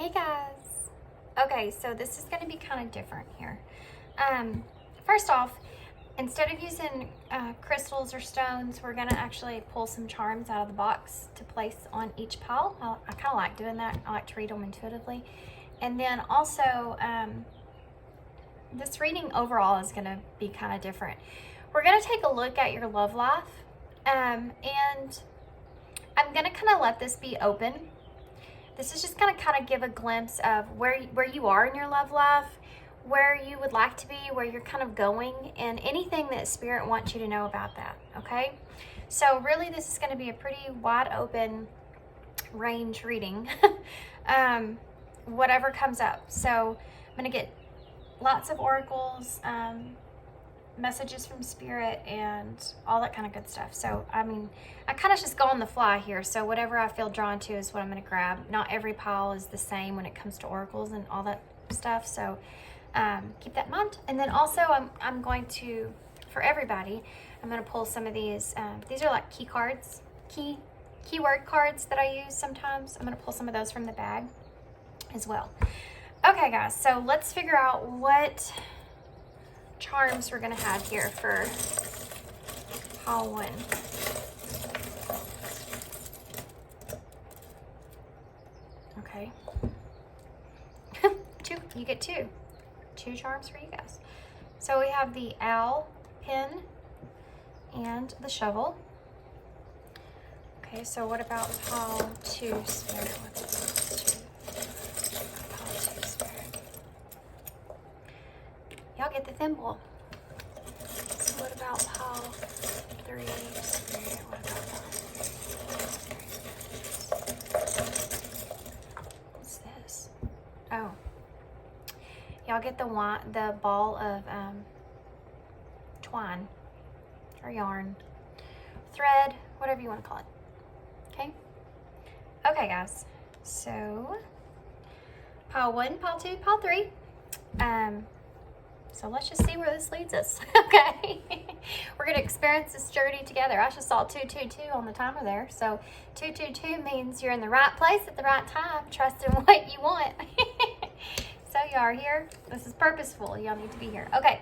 Hey guys. Okay, so this is going to be kind of different here. First off, instead of using crystals or stones, we're going to actually pull some charms out of the box to place on each pile. I kind of like doing that. I like to read them intuitively. And then also, this reading overall is going to be kind of different. We're going to take a look at your love life. And I'm going to kind of let this be open. This is just going to kind of give a glimpse of where you are in your love life, where you would like to be, where you're kind of going, and anything that Spirit wants you to know about that, okay? So really this is going to be a pretty wide open range reading, whatever comes up. So I'm going to get lots of oracles, messages from Spirit, and all that kind of good stuff. So I mean, I kind of just go on the fly here, so whatever I feel drawn to is what I'm going to grab. Not every pile is the same when it comes to oracles and all that stuff, so keep that in mind. And then also I'm going to, for everybody, I'm going to pull some of these are like key cards, keyword cards that I use sometimes. I'm going to pull some of those from the bag as well. Okay guys, so let's figure out what charms we're going to have here for pile 1. Okay. You get two charms for you guys. So we have the owl pin and the shovel. Okay, so what about pile 2, Spirit? What's pile 2, Spirit? Y'all get the thimble. So what about pile 3, Spirit? What about pile 3? What's this? Oh. Y'all get the ball of twine or yarn, thread, whatever you want to call it. Okay? Okay, guys. So, pile 1, pile 2, pile 3. So let's just see where this leads us. Okay? We're going to experience this journey together. I just saw 222 on the timer there. So 222 means you're in the right place at the right time. Trust in what you want. So you are here. This is purposeful. Y'all need to be here. Okay.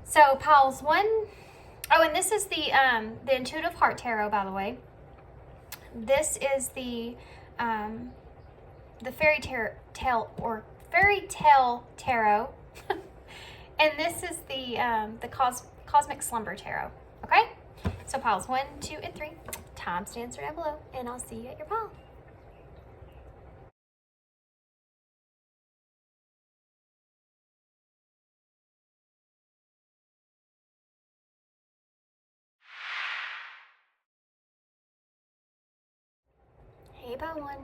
So piles 1. Oh, and this is the Intuitive Heart Tarot, by the way. This is the Fairy Tale Tarot. And this is the Cosmic Slumber Tarot. Okay? So piles 1, 2, and 3. Timestamps are down below, and I'll see you at your pile. Hey, pile 1.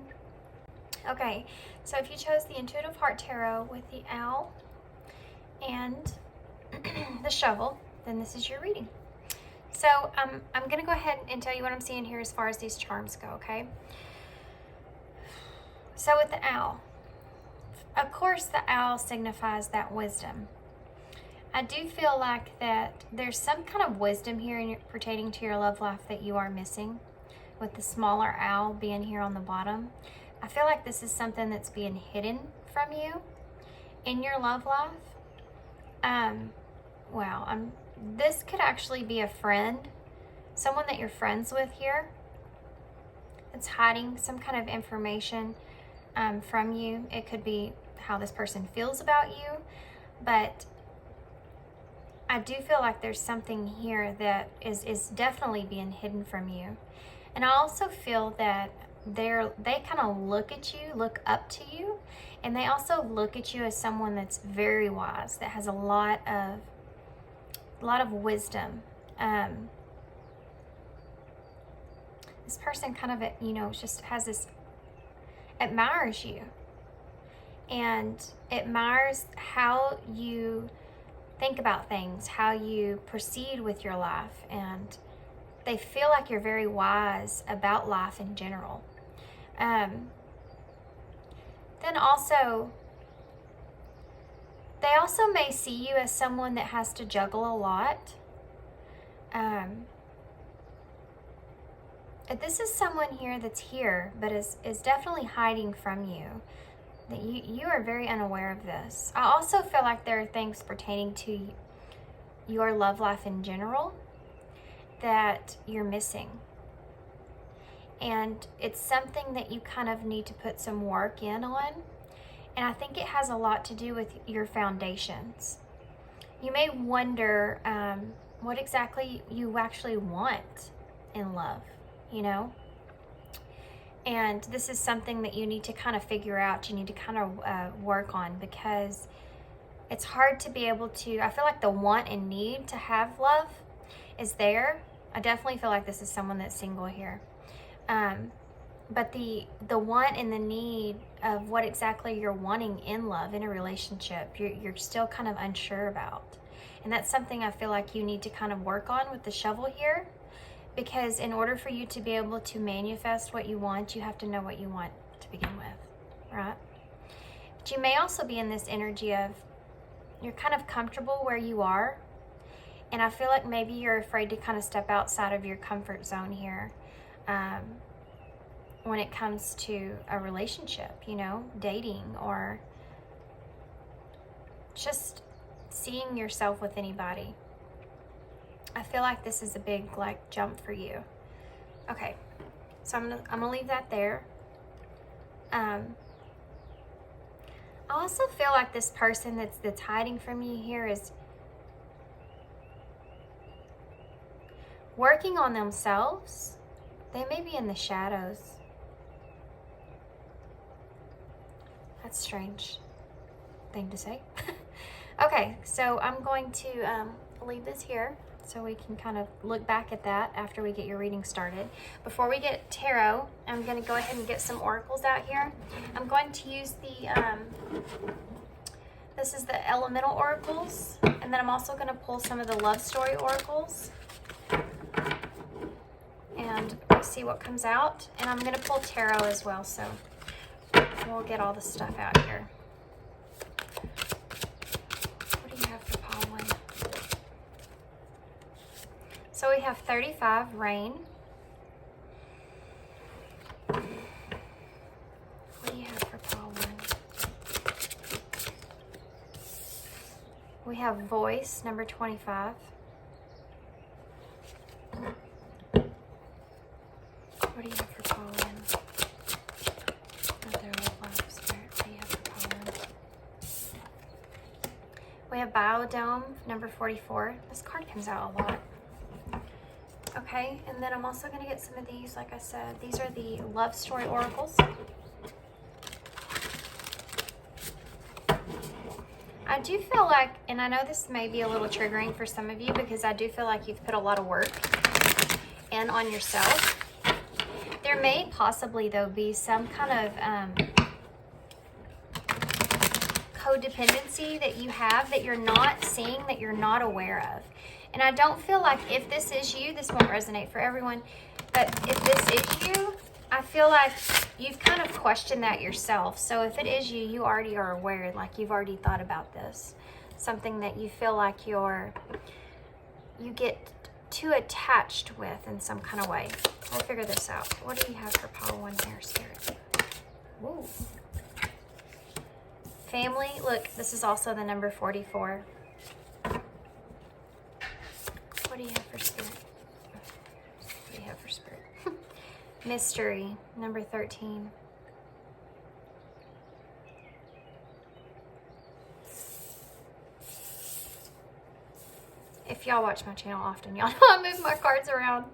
Okay, so if you chose the Intuitive Heart Tarot with the owl and the shovel, then this is your reading. So I'm going to go ahead and tell you what I'm seeing here as far as these charms go, okay? So with the owl, of course the owl signifies that wisdom. I do feel like that there's some kind of wisdom here pertaining to your love life that you are missing, with the smaller owl being here on the bottom. I feel like this is something that's being hidden from you in your love life. This could actually be a friend, someone that you're friends with here, that's hiding some kind of information from you. It could be how this person feels about you, but I do feel like there's something here that is definitely being hidden from you. And I also feel that they kind of look up to you, and they also look at you as someone that's very wise, that has a lot of wisdom. This person kind of, just has this, admires you, and admires how you think about things, how you proceed with your life, and they feel like you're very wise about life in general. Then also, they also may see you as someone that has to juggle a lot. This is someone here that's here, but is definitely hiding from you. that you are very unaware of this. I also feel like there are things pertaining to your love life in general that you're missing. And it's something that you kind of need to put some work in on. And I think it has a lot to do with your foundations. You may wonder what exactly you actually want in love, you know? And this is something that you need to kind of figure out, you need to kind of work on, because it's hard to be able to, I feel like the want and need to have love is there. I definitely feel like this is someone that's single here. But the want and the need of what exactly you're wanting in love, in a relationship, you're still kind of unsure about. And that's something I feel like you need to kind of work on with the shovel here. Because in order for you to be able to manifest what you want, you have to know what you want to begin with, right? But you may also be in this energy of you're kind of comfortable where you are. And I feel like maybe you're afraid to kind of step outside of your comfort zone here when it comes to a relationship, you know, dating or just seeing yourself with anybody. I feel like this is a big like jump for you. Okay, so I'm gonna leave that there. I also feel like this person that's hiding from you here is working on themselves. They may be in the shadows. That's a strange thing to say. Okay, so I'm going to leave this here, so we can kind of look back at that after we get your reading started. Before we get tarot, I'm going to go ahead and get some oracles out here. I'm going to use the, this is the elemental oracles, and then I'm also going to pull some of the love story oracles and see what comes out. And I'm going to pull tarot as well, so we'll get all the stuff out here. So we have 35, rain. What do you have for pile 1? We have voice, number 25. What do you have for pile 1? Oh, there are love spirit. What do you have for pile 1? We have biodome, number 44. This card comes out a lot. Okay, and then I'm also going to get some of these, like I said. These are the love story oracles. I do feel like, and I know this may be a little triggering for some of you, because I do feel like you've put a lot of work in on yourself. There may possibly, though, be some kind of codependency that you have that you're not seeing, that you're not aware of. And I don't feel like, if this is you, this won't resonate for everyone, but if this is you, I feel like you've kind of questioned that yourself. So if it is you, you already are aware, like you've already thought about this. Something that you feel like you get too attached with in some kind of way. We'll figure this out. What do you have for pile 1 here, Spirit? Ooh. Family, look, this is also the number 44. What do you have for Spirit? What do you have for Spirit? Mystery, number 13. If y'all watch my channel often, y'all know I move my cards around.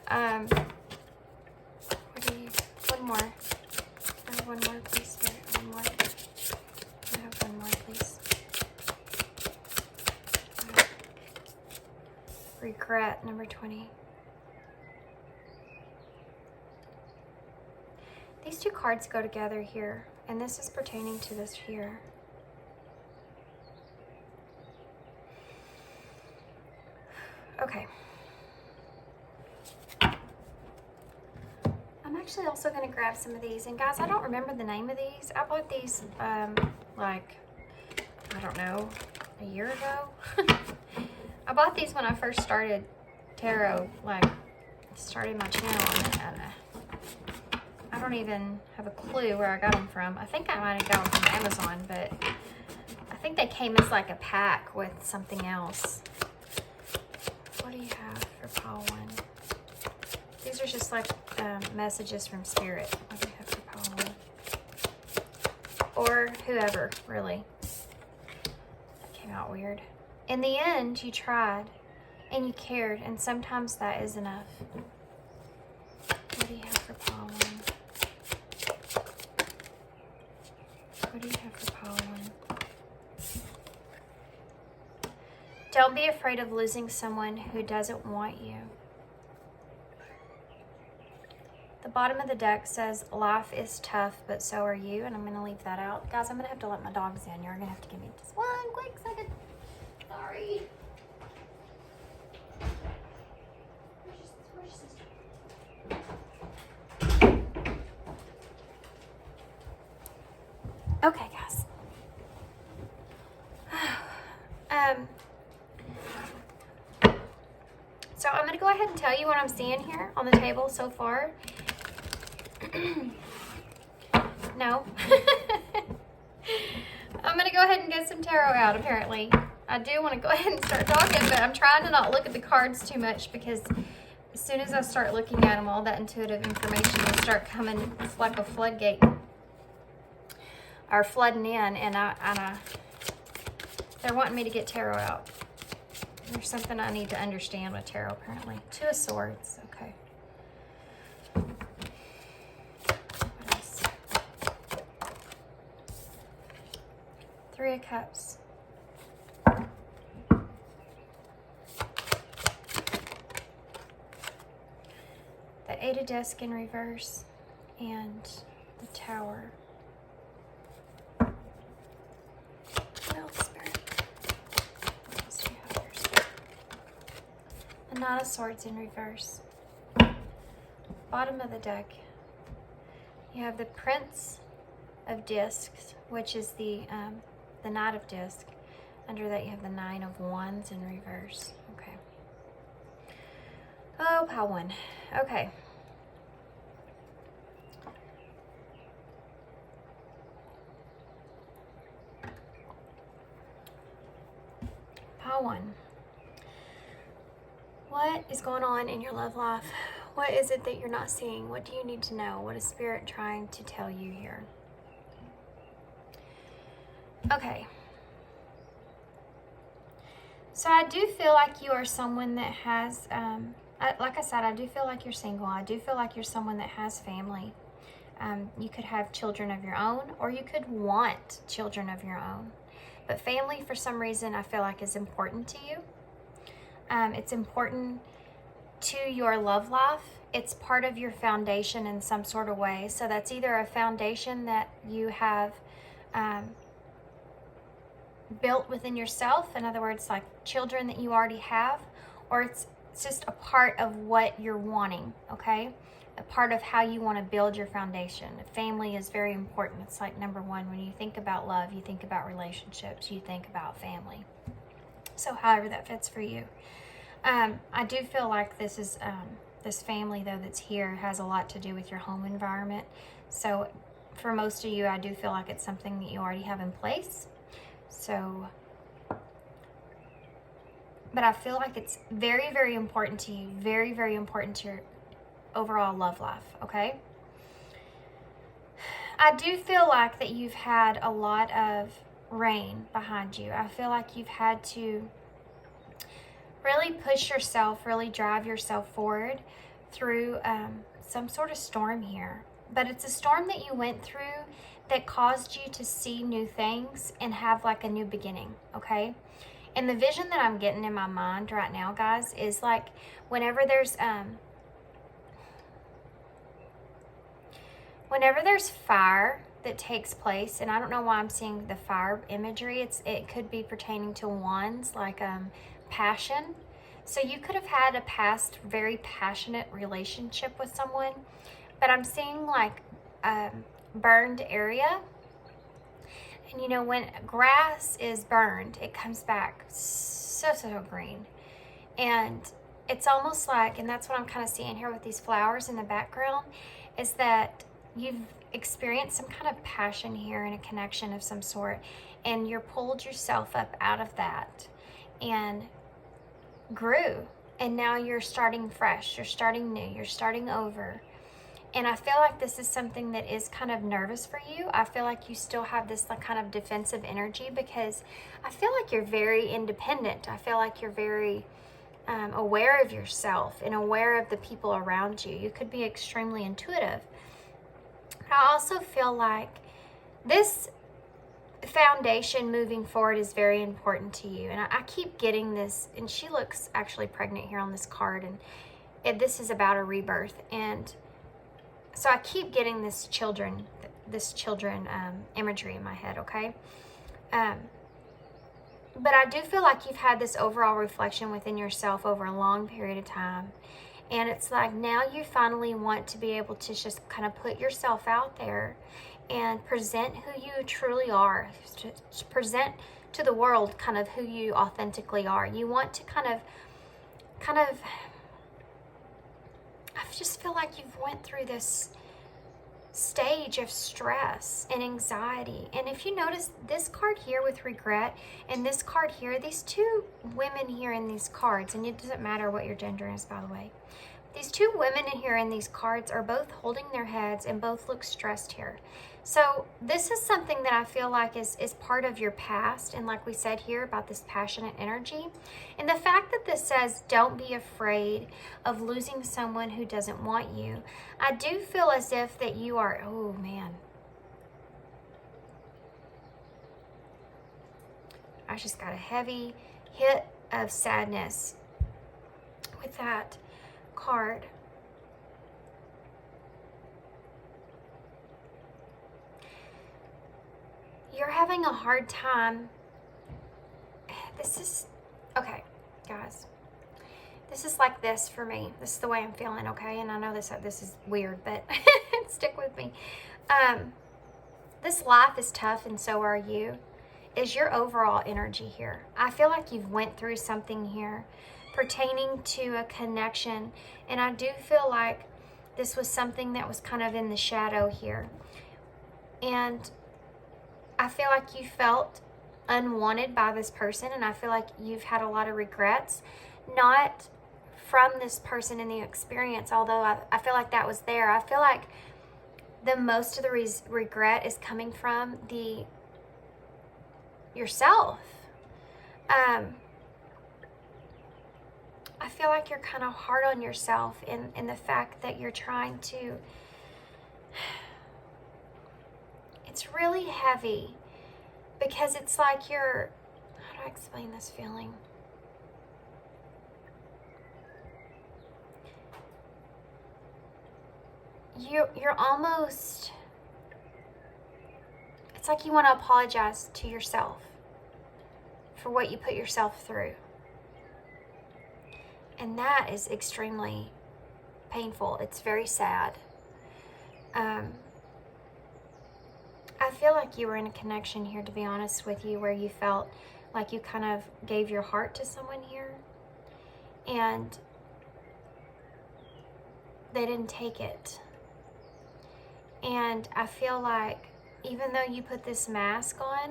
What do you, one more. I have one more, please, Spirit. One more. I have one more, please. Regret, number 20. These two cards go together here, and this is pertaining to this here. Okay. I'm actually also going to grab some of these. And guys, I don't remember the name of these. I bought these, like, I don't know, a year ago. I bought these when I first started tarot, like, started my channel. And I I don't even have a clue where I got them from. I think I might have got them from Amazon, but I think they came as like a pack with something else. What do you have for pile 1? These are just like messages from Spirit. What do you have for pile 1? Or whoever, really. That came out weird. In the end, you tried and you cared, and sometimes that is enough. What do you have for pile 1? What do you have for pile 1? Don't be afraid of losing someone who doesn't want you. The bottom of the deck says, life is tough, but so are you. And I'm going to leave that out. Guys, I'm going to have to let my dogs in. You're going to have to give me just one quick second. Sorry. Where's sister? Okay, guys. So I'm going to go ahead and tell you what I'm seeing here on the table so far. No. I'm going to go ahead and get some tarot out, apparently. I do want to go ahead and start talking, but I'm trying to not look at the cards too much, because as soon as I start looking at them, all that intuitive information will start coming. It's like a floodgate. Or flooding in, and they're wanting me to get tarot out. There's something I need to understand with tarot, apparently. 2 of Swords. Okay. What else? 3 of Cups. The 8 of Discs in reverse. And the Tower. Nine of Swords in reverse. Bottom of the deck, you have the Prince of Discs, which is the Knight of Discs. Under that, you have the 9 of Wands in reverse. Okay. Oh, pile 1. Okay. Pile 1. What is going on in your love life? What is it that you're not seeing? What do you need to know? What is Spirit trying to tell you here? Okay. So I do feel like you are someone that has, like I said, I do feel like you're single. I do feel like you're someone that has family. You could have children of your own, or you could want children of your own. But family, for some reason, I feel like is important to you. It's important to your love life. It's part of your foundation in some sort of way. So that's either a foundation that you have built within yourself, in other words, like children that you already have, or it's just a part of what you're wanting, okay? A part of how you want to build your foundation. Family is very important. It's like number 1. When you think about love, you think about relationships, you think about family. So however that fits for you. I do feel like this is this family, though, that's here has a lot to do with your home environment. So for most of you, I do feel like it's something that you already have in place. So, but I feel like it's very, very important to you. Very, very important to your overall love life, okay? I do feel like that you've had a lot of rain behind you. I feel like you've had to really push yourself, really drive yourself forward through some sort of storm here. But it's a storm that you went through that caused you to see new things and have like a new beginning, okay? And the vision that I'm getting in my mind right now, guys, is like whenever there's fire that takes place, and I don't know why I'm seeing the fire imagery. It could be pertaining to wands, like passion. So you could have had a past very passionate relationship with someone, but I'm seeing like burned area. And you know, when grass is burned, it comes back so green. And it's almost like, and that's what I'm kind of seeing here with these flowers in the background, is that you've experienced some kind of passion here and a connection of some sort, and you're pulled yourself up out of that and grew, and now you're starting fresh, you're starting new, you're starting over. And I feel like this is something that is kind of nervous for you. I feel like you still have this like kind of defensive energy, because I feel like you're very independent. I feel like you're very aware of yourself and aware of the people around you. You could be extremely intuitive. But I also feel like this foundation moving forward is very important to you. And I keep getting this, and she looks actually pregnant here on this card, and this is about a rebirth. And so I keep getting this children imagery in my head, okay? But I do feel like you've had this overall reflection within yourself over a long period of time. And it's like now you finally want to be able to just kind of put yourself out there and present who you truly are, to present to the world kind of who you authentically are. You want to kind of, I just feel like you've went through this stage of stress and anxiety. And if you notice this card here with regret and this card here, these two women here in these cards, and it doesn't matter what your gender is, by the way, these two women here in these cards are both holding their heads and both look stressed here. So this is something that I feel like is part of your past, and like we said here about this passionate energy. And the fact that this says don't be afraid of losing someone who doesn't want you, I do feel as if that you are, oh man, I just got a heavy hit of sadness with that card. You're having a hard time. This is, okay, guys. This is like this for me. This is the way I'm feeling, okay? And I know this is weird, but stick with me. This life is tough, and so are you. Is your overall energy here. I feel like you've went through something here pertaining to a connection, and I do feel like this was something that was kind of in the shadow here. And I feel like you felt unwanted by this person, and I feel like you've had a lot of regrets, not from this person in the experience, although I feel like that was there. I feel like the most of the regret is coming from yourself. I feel like you're kind of hard on yourself in the fact that you're trying to, it's really heavy, because it's like you're, how do I explain this feeling? You're almost, it's like you want to apologize to yourself for what you put yourself through. And that is extremely painful. It's very sad. I feel like you were in a connection here, to be honest with you, where you felt like you kind of gave your heart to someone here, and they didn't take it. And I feel like even though you put this mask on,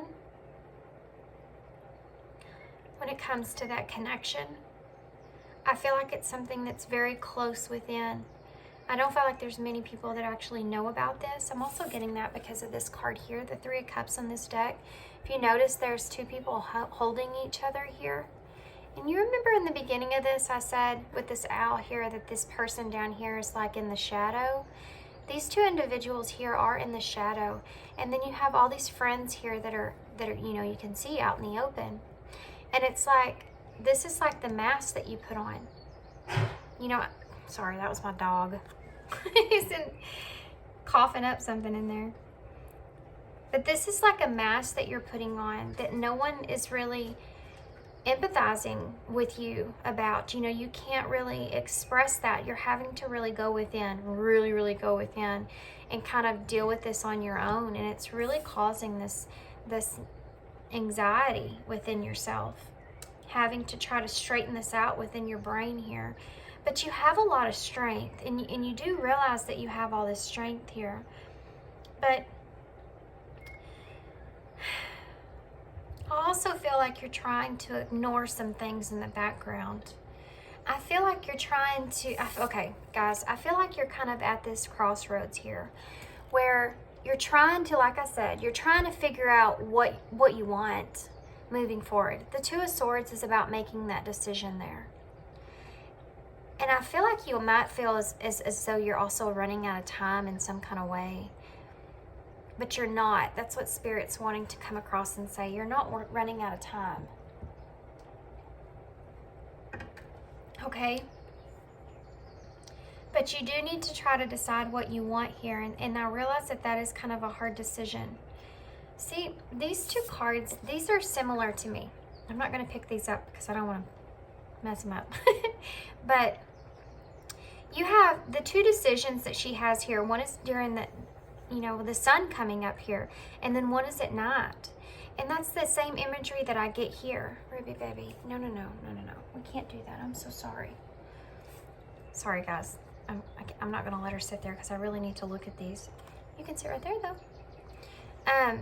when it comes to that connection, I feel like it's something that's very close within. I don't feel like there's many people that actually know about this. I'm also getting that because of this card here, the Three of Cups on this deck. If you notice, there's two people holding each other here. And you remember in the beginning of this, I said with this owl here that this person down here is like in the shadow. These two individuals here are in the shadow. And then you have all these friends here that are you know, you can see out in the open. And it's like, this is like the mask that you put on. You know, sorry, that was my dog. He's coughing up something in there. But this is like a mask that you're putting on that no one is really empathizing with you about. You know, you can't really express that. You're having to really go within, really go within and kind of deal with this on your own. And it's really causing this anxiety within yourself, having to try to straighten this out within your brain here. But you have a lot of strength, and you do realize that you have all this strength here. But I also feel like you're trying to ignore some things in the background. I feel like you're trying to, okay, guys, I feel like you're kind of at this crossroads here where you're trying to, like I said, you're trying to figure out what you want moving forward. The Two of Swords is about making that decision there. And I feel like you might feel as though you're also running out of time in some kind of way. But you're not. That's what Spirit's wanting to come across and say. You're not running out of time. Okay? But you do need to try to decide what you want here. And I realize that that is kind of a hard decision. See, these two cards, these are similar to me. I'm not going to pick these up because I don't want to mess them up. But you have the two decisions that she has here. One is during the, you know, the sun coming up here. And then one is at night. And that's the same imagery that I get here. Ruby baby. No. We can't do that. I'm so sorry. Sorry, guys. I'm not going to let her sit there because I really need to look at these. You can sit right there, though.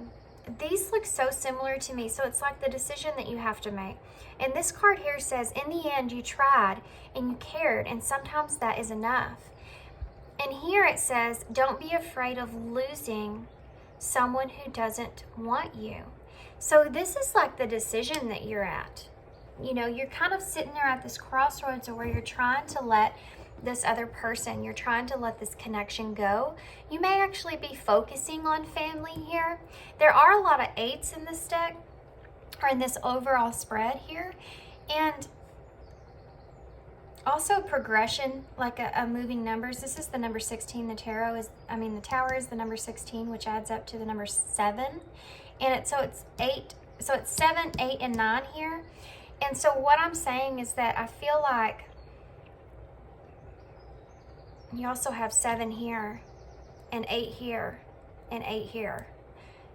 These look so similar to me. So it's like the decision that you have to make. And this card here says, in the end, you tried and you cared. And sometimes that is enough. And here it says, don't be afraid of losing someone who doesn't want you. So this is like the decision that you're at. You know, you're kind of sitting there at this crossroads where you're trying to let this other person, you're trying to let this connection go. You may actually be focusing on family here. There are a lot of 8s in this deck, or in this overall spread here. And also progression, like a moving numbers. This is the number 16. The tarot is, the tower is the number 16, which adds up to the number 7. And so it's 8. So it's 7, 8, and 9 here. And so what I'm saying is that I feel like you also have 7 here, and 8 here, and 8 here.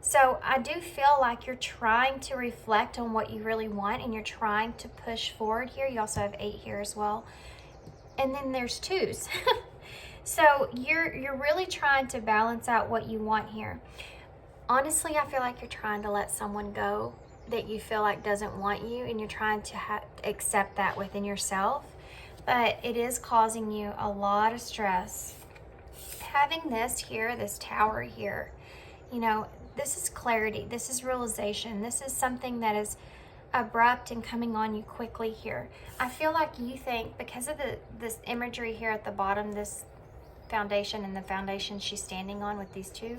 So I do feel like you're trying to reflect on what you really want, and you're trying to push forward here. You also have 8 here as well. And then there's 2s. So you're really trying to balance out what you want here. Honestly, I feel like you're trying to let someone go that you feel like doesn't want you, and you're trying to accept that within yourself. But it is causing you a lot of stress. Having this here, this tower here, you know, this is clarity. This is realization. This is something that is abrupt and coming on you quickly here. I feel like you think, because of this imagery here at the bottom, this foundation and the foundation she's standing on with these two,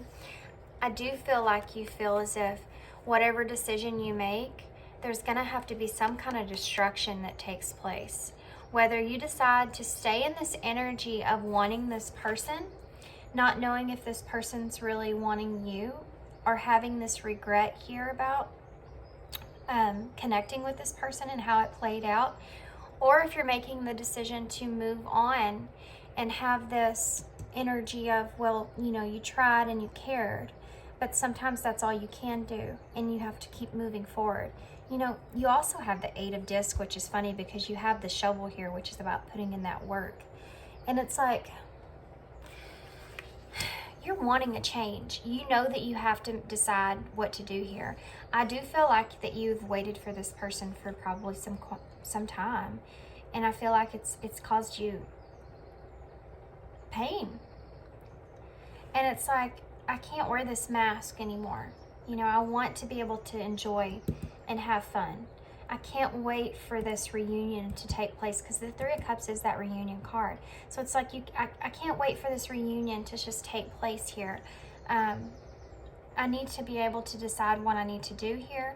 I do feel like you feel as if whatever decision you make, there's going to have to be some kind of destruction that takes place. Whether you decide to stay in this energy of wanting this person, not knowing if this person's really wanting you, or having this regret here about connecting with this person and how it played out, or if you're making the decision to move on and have this energy of, well, you know, you tried and you cared, but sometimes that's all you can do, and you have to keep moving forward. You know, you also have the 8 of discs, which is funny because you have the shovel here, which is about putting in that work. And it's like, you're wanting a change. You know that you have to decide what to do here. I do feel like that you've waited for this person for probably some time. And I feel like it's caused you pain. And it's like, I can't wear this mask anymore. You know, I want to be able to enjoy and have fun. I can't wait for this reunion to take place, because the 3 of Cups is that reunion card. So it's like, I can't wait for this reunion to just take place here. I need to be able to decide what I need to do here,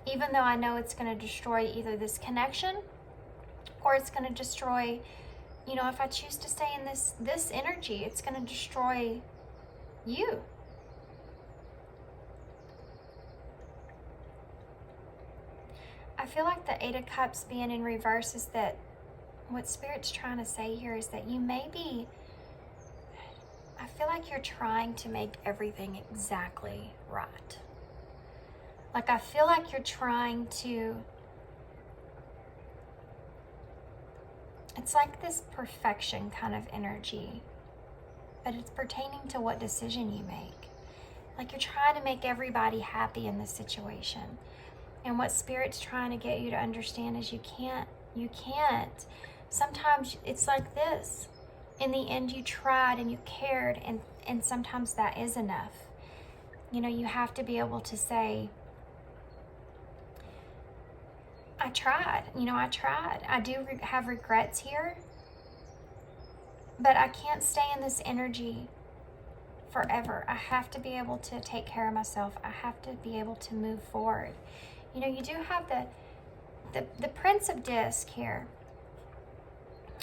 even though I know it's going to destroy either this connection, or it's going to destroy, you know, if I choose to stay in this energy, it's going to destroy you. I feel like the 8 of Cups being in reverse is that what Spirit's trying to say here is that you may be, I feel like you're trying to make everything exactly right. Like, I feel like you're trying to, it's like this perfection kind of energy, but it's pertaining to what decision you make. Like you're trying to make everybody happy in this situation. And what Spirit's trying to get you to understand is you can't. You can't. Sometimes it's like this. In the end, you tried and you cared, and sometimes that is enough. You know, you have to be able to say, I tried. You know, I tried. I do have regrets here, but I can't stay in this energy forever. I have to be able to take care of myself. I have to be able to move forward. You know, you do have the Prince of Disc here,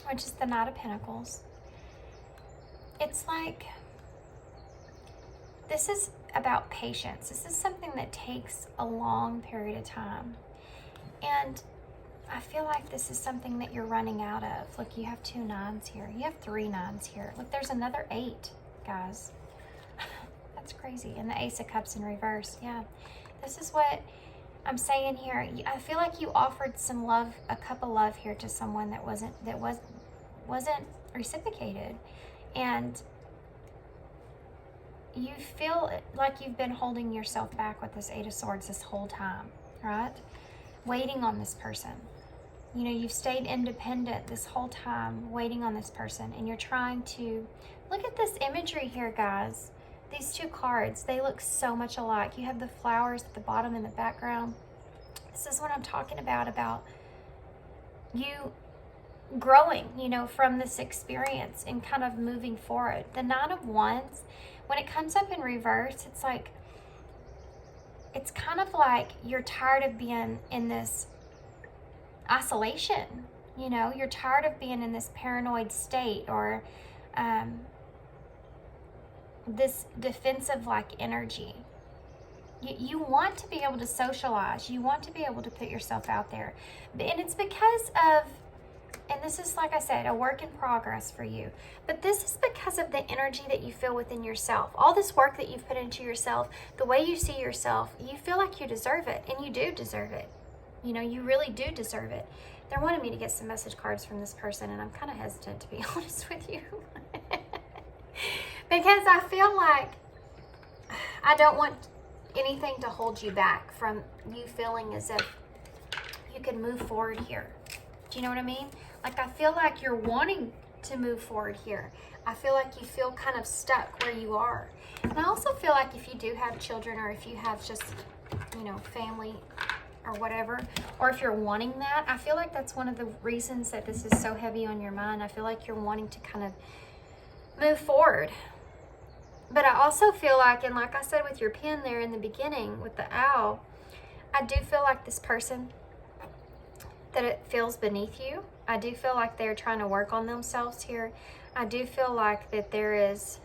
which is the Knight of Pentacles. It's like, this is about patience. This is something that takes a long period of time. And I feel like this is something that you're running out of. Look, you have 2 9s here. You have 3 9s here. Look, there's another 8, guys. That's crazy. And the Ace of Cups in reverse. Yeah. This is what I'm saying here. I feel like you offered some love, a cup of love here to someone that wasn't reciprocated. And you feel like you've been holding yourself back with this 8 of Swords this whole time, right? Waiting on this person. You know, you've stayed independent this whole time, waiting on this person, and you're trying to look at this imagery here, guys. These 2 cards, they look so much alike. You have the flowers at the bottom in the background. This is what I'm talking about you growing, you know, from this experience and kind of moving forward. The 9 of Wands, when it comes up in reverse, it's like, it's kind of like you're tired of being in this isolation. You know, you're tired of being in this paranoid state, or this defensive like energy. You want to be able to socialize. You want to be able to put yourself out there. And it's because of, and this is, like I said, a work in progress for you. But this is because of the energy that you feel within yourself. All this work that you've put into yourself, the way you see yourself, you feel like you deserve it. And you do deserve it. You know, you really do deserve it. They're wanting me to get some message cards from this person, and I'm kind of hesitant, to be honest with you. Because I feel like I don't want anything to hold you back from you feeling as if you can move forward here. Do you know what I mean? Like, I feel like you're wanting to move forward here. I feel like you feel kind of stuck where you are. And I also feel like if you do have children, or if you have just, you know, family or whatever, or if you're wanting that, I feel like that's one of the reasons that this is so heavy on your mind. I feel like you're wanting to kind of move forward. But I also feel like, and like I said with your pen there in the beginning with the owl, I do feel like this person, that it feels beneath you. I do feel like they're trying to work on themselves here. I do feel like that there is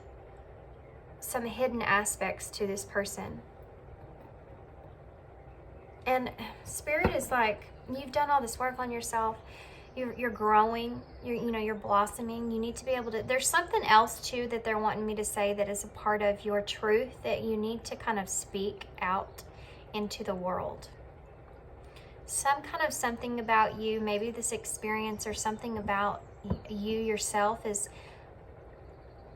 some hidden aspects to this person. And Spirit is like, you've done all this work on yourself. You're growing. You're blossoming. You need to be able to, there's something else too that they're wanting me to say that is a part of your truth that you need to kind of speak out into the world. Some kind of something about you, maybe this experience or something about you yourself is,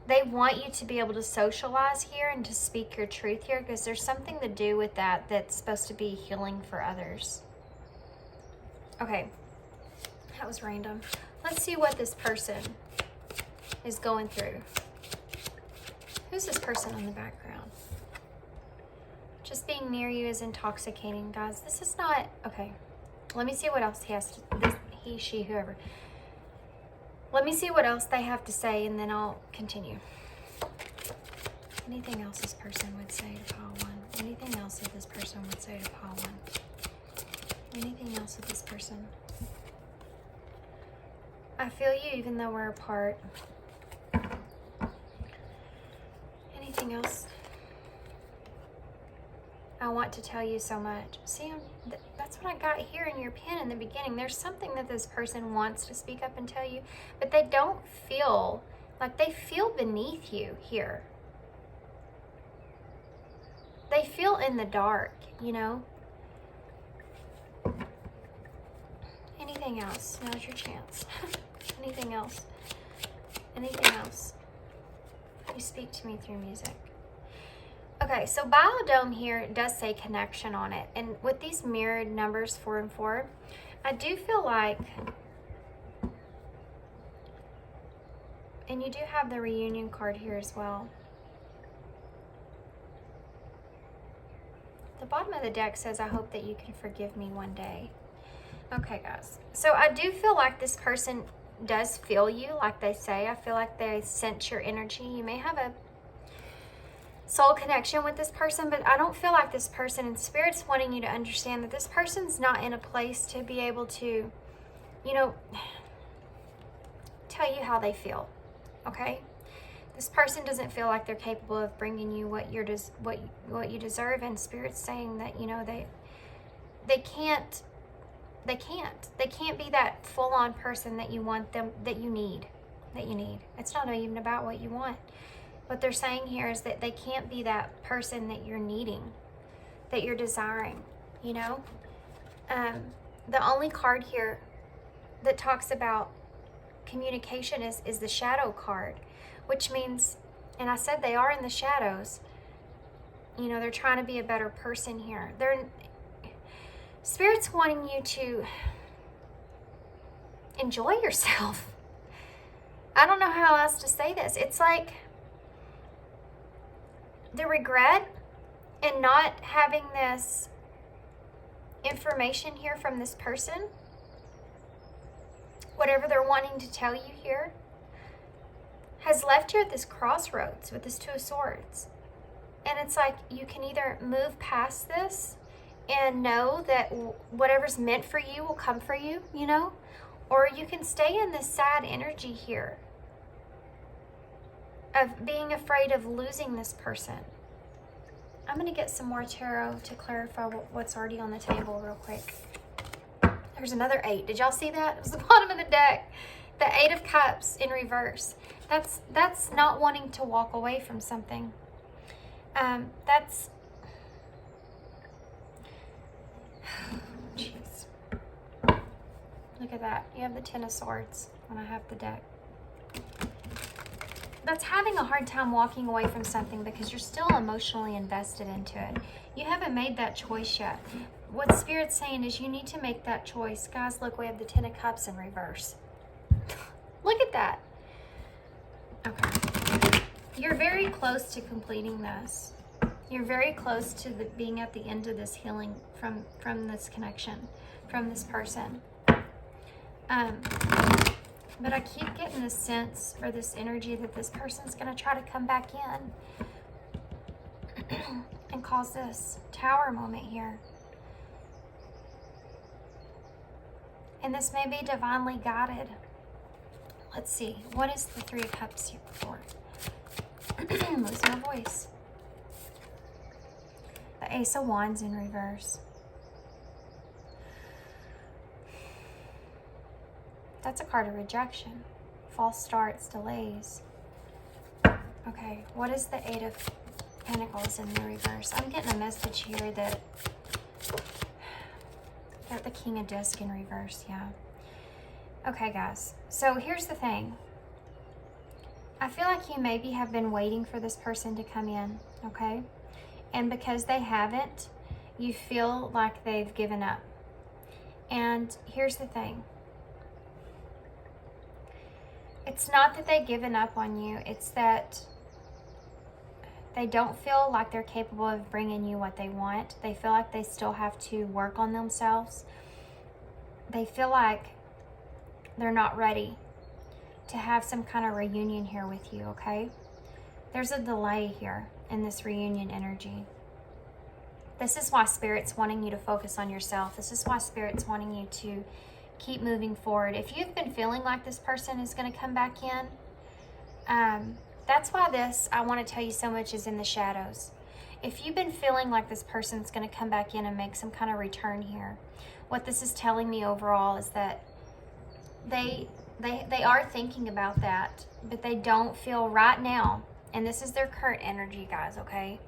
they want you to be able to socialize here and to speak your truth here, because there's something to do with that that's supposed to be healing for others. Okay, that was random. Let's see what this person is going through. Who's this person in the background? Just being near you is intoxicating, guys. This is not, okay. Let me see what else he has to, this, he, she, whoever. Let me see what else they have to say, and then I'll continue. Anything else this person would say to pile one? Anything else that this person would say to pile one? Anything else with this person? I feel you even though we're apart. Anything else? I want to tell you so much. See, that's what I got here in your pen in the beginning. There's something that this person wants to speak up and tell you, but they don't feel, like they feel beneath you here. They feel in the dark, you know? Anything else? Now's your chance. Anything else? Anything else? You speak to me through music. Okay, so biodome here does say connection on it. And with these mirrored numbers 4 and 4, I do feel like, and you do have the reunion card here as well. The bottom of the deck says, I hope that you can forgive me one day. Okay, guys. So I do feel like this person does feel you, like they say. I feel like they sense your energy. You may have a soul connection with this person, but I don't feel like this person, and Spirit's wanting you to understand that this person's not in a place to be able to, you know, tell you how they feel, okay? This person doesn't feel like they're capable of bringing you what you deserve, and Spirit's saying that, you know, they can't be that full-on person that you want them, that you need. It's not even about what you want. What they're saying here is that they can't be that person that you're needing, that you're desiring, you know? The only card here that talks about communication is the shadow card, which means, and I said they are in the shadows, you know, they're trying to be a better person here. Spirit's wanting you to enjoy yourself. I don't know how else to say this. It's like the regret in not having this information here from this person, whatever they're wanting to tell you here, has left you at this crossroads with this Two of Swords. And it's like you can either move past this and know that whatever's meant for you will come for you, you know, or you can stay in this sad energy here of being afraid of losing this person. I'm going to get some more tarot to clarify what's already on the table real quick. There's another 8. Did y'all see that? It was the bottom of the deck. The 8 of Cups in reverse. That's not wanting to walk away from something. That's... Jeez. Look at that. You have the 10 of Swords when I have the deck. That's having a hard time walking away from something because you're still emotionally invested into it. You haven't made that choice yet. What Spirit's saying is you need to make that choice. Guys, look, we have the 10 of Cups in reverse. Look at that. Okay. You're very close to completing this. You're very close to being at the end of this healing from this connection, from this person. But I keep getting this sense or this energy that this person's going to try to come back in and cause this Tower moment here. And this may be divinely guided. Let's see. What is the 3 of Cups here for? Lose my voice. The Ace of Wands in reverse. That's a card of rejection. False starts, delays. Okay, what is the 8 of Pentacles in the reverse? I'm getting a message here that the King of Disc in reverse, yeah. Okay, guys, so here's the thing. I feel like you maybe have been waiting for this person to come in, okay? And because they haven't, you feel like they've given up. And here's the thing. It's not that they've given up on you. It's that they don't feel like they're capable of bringing you what they want. They feel like they still have to work on themselves. They feel like they're not ready to have some kind of reunion here with you, okay? There's a delay here in this reunion energy. This is why Spirit's wanting you to focus on yourself. This is why Spirit's wanting you to keep moving forward. If you've been feeling like this person is going to come back in, that's why this, I want to tell you so much, is in the shadows. If you've been feeling like this person's going to come back in and make some kind of return here, what this is telling me overall is that they are thinking about that, but they don't feel right now, and this is their current energy, guys, okay?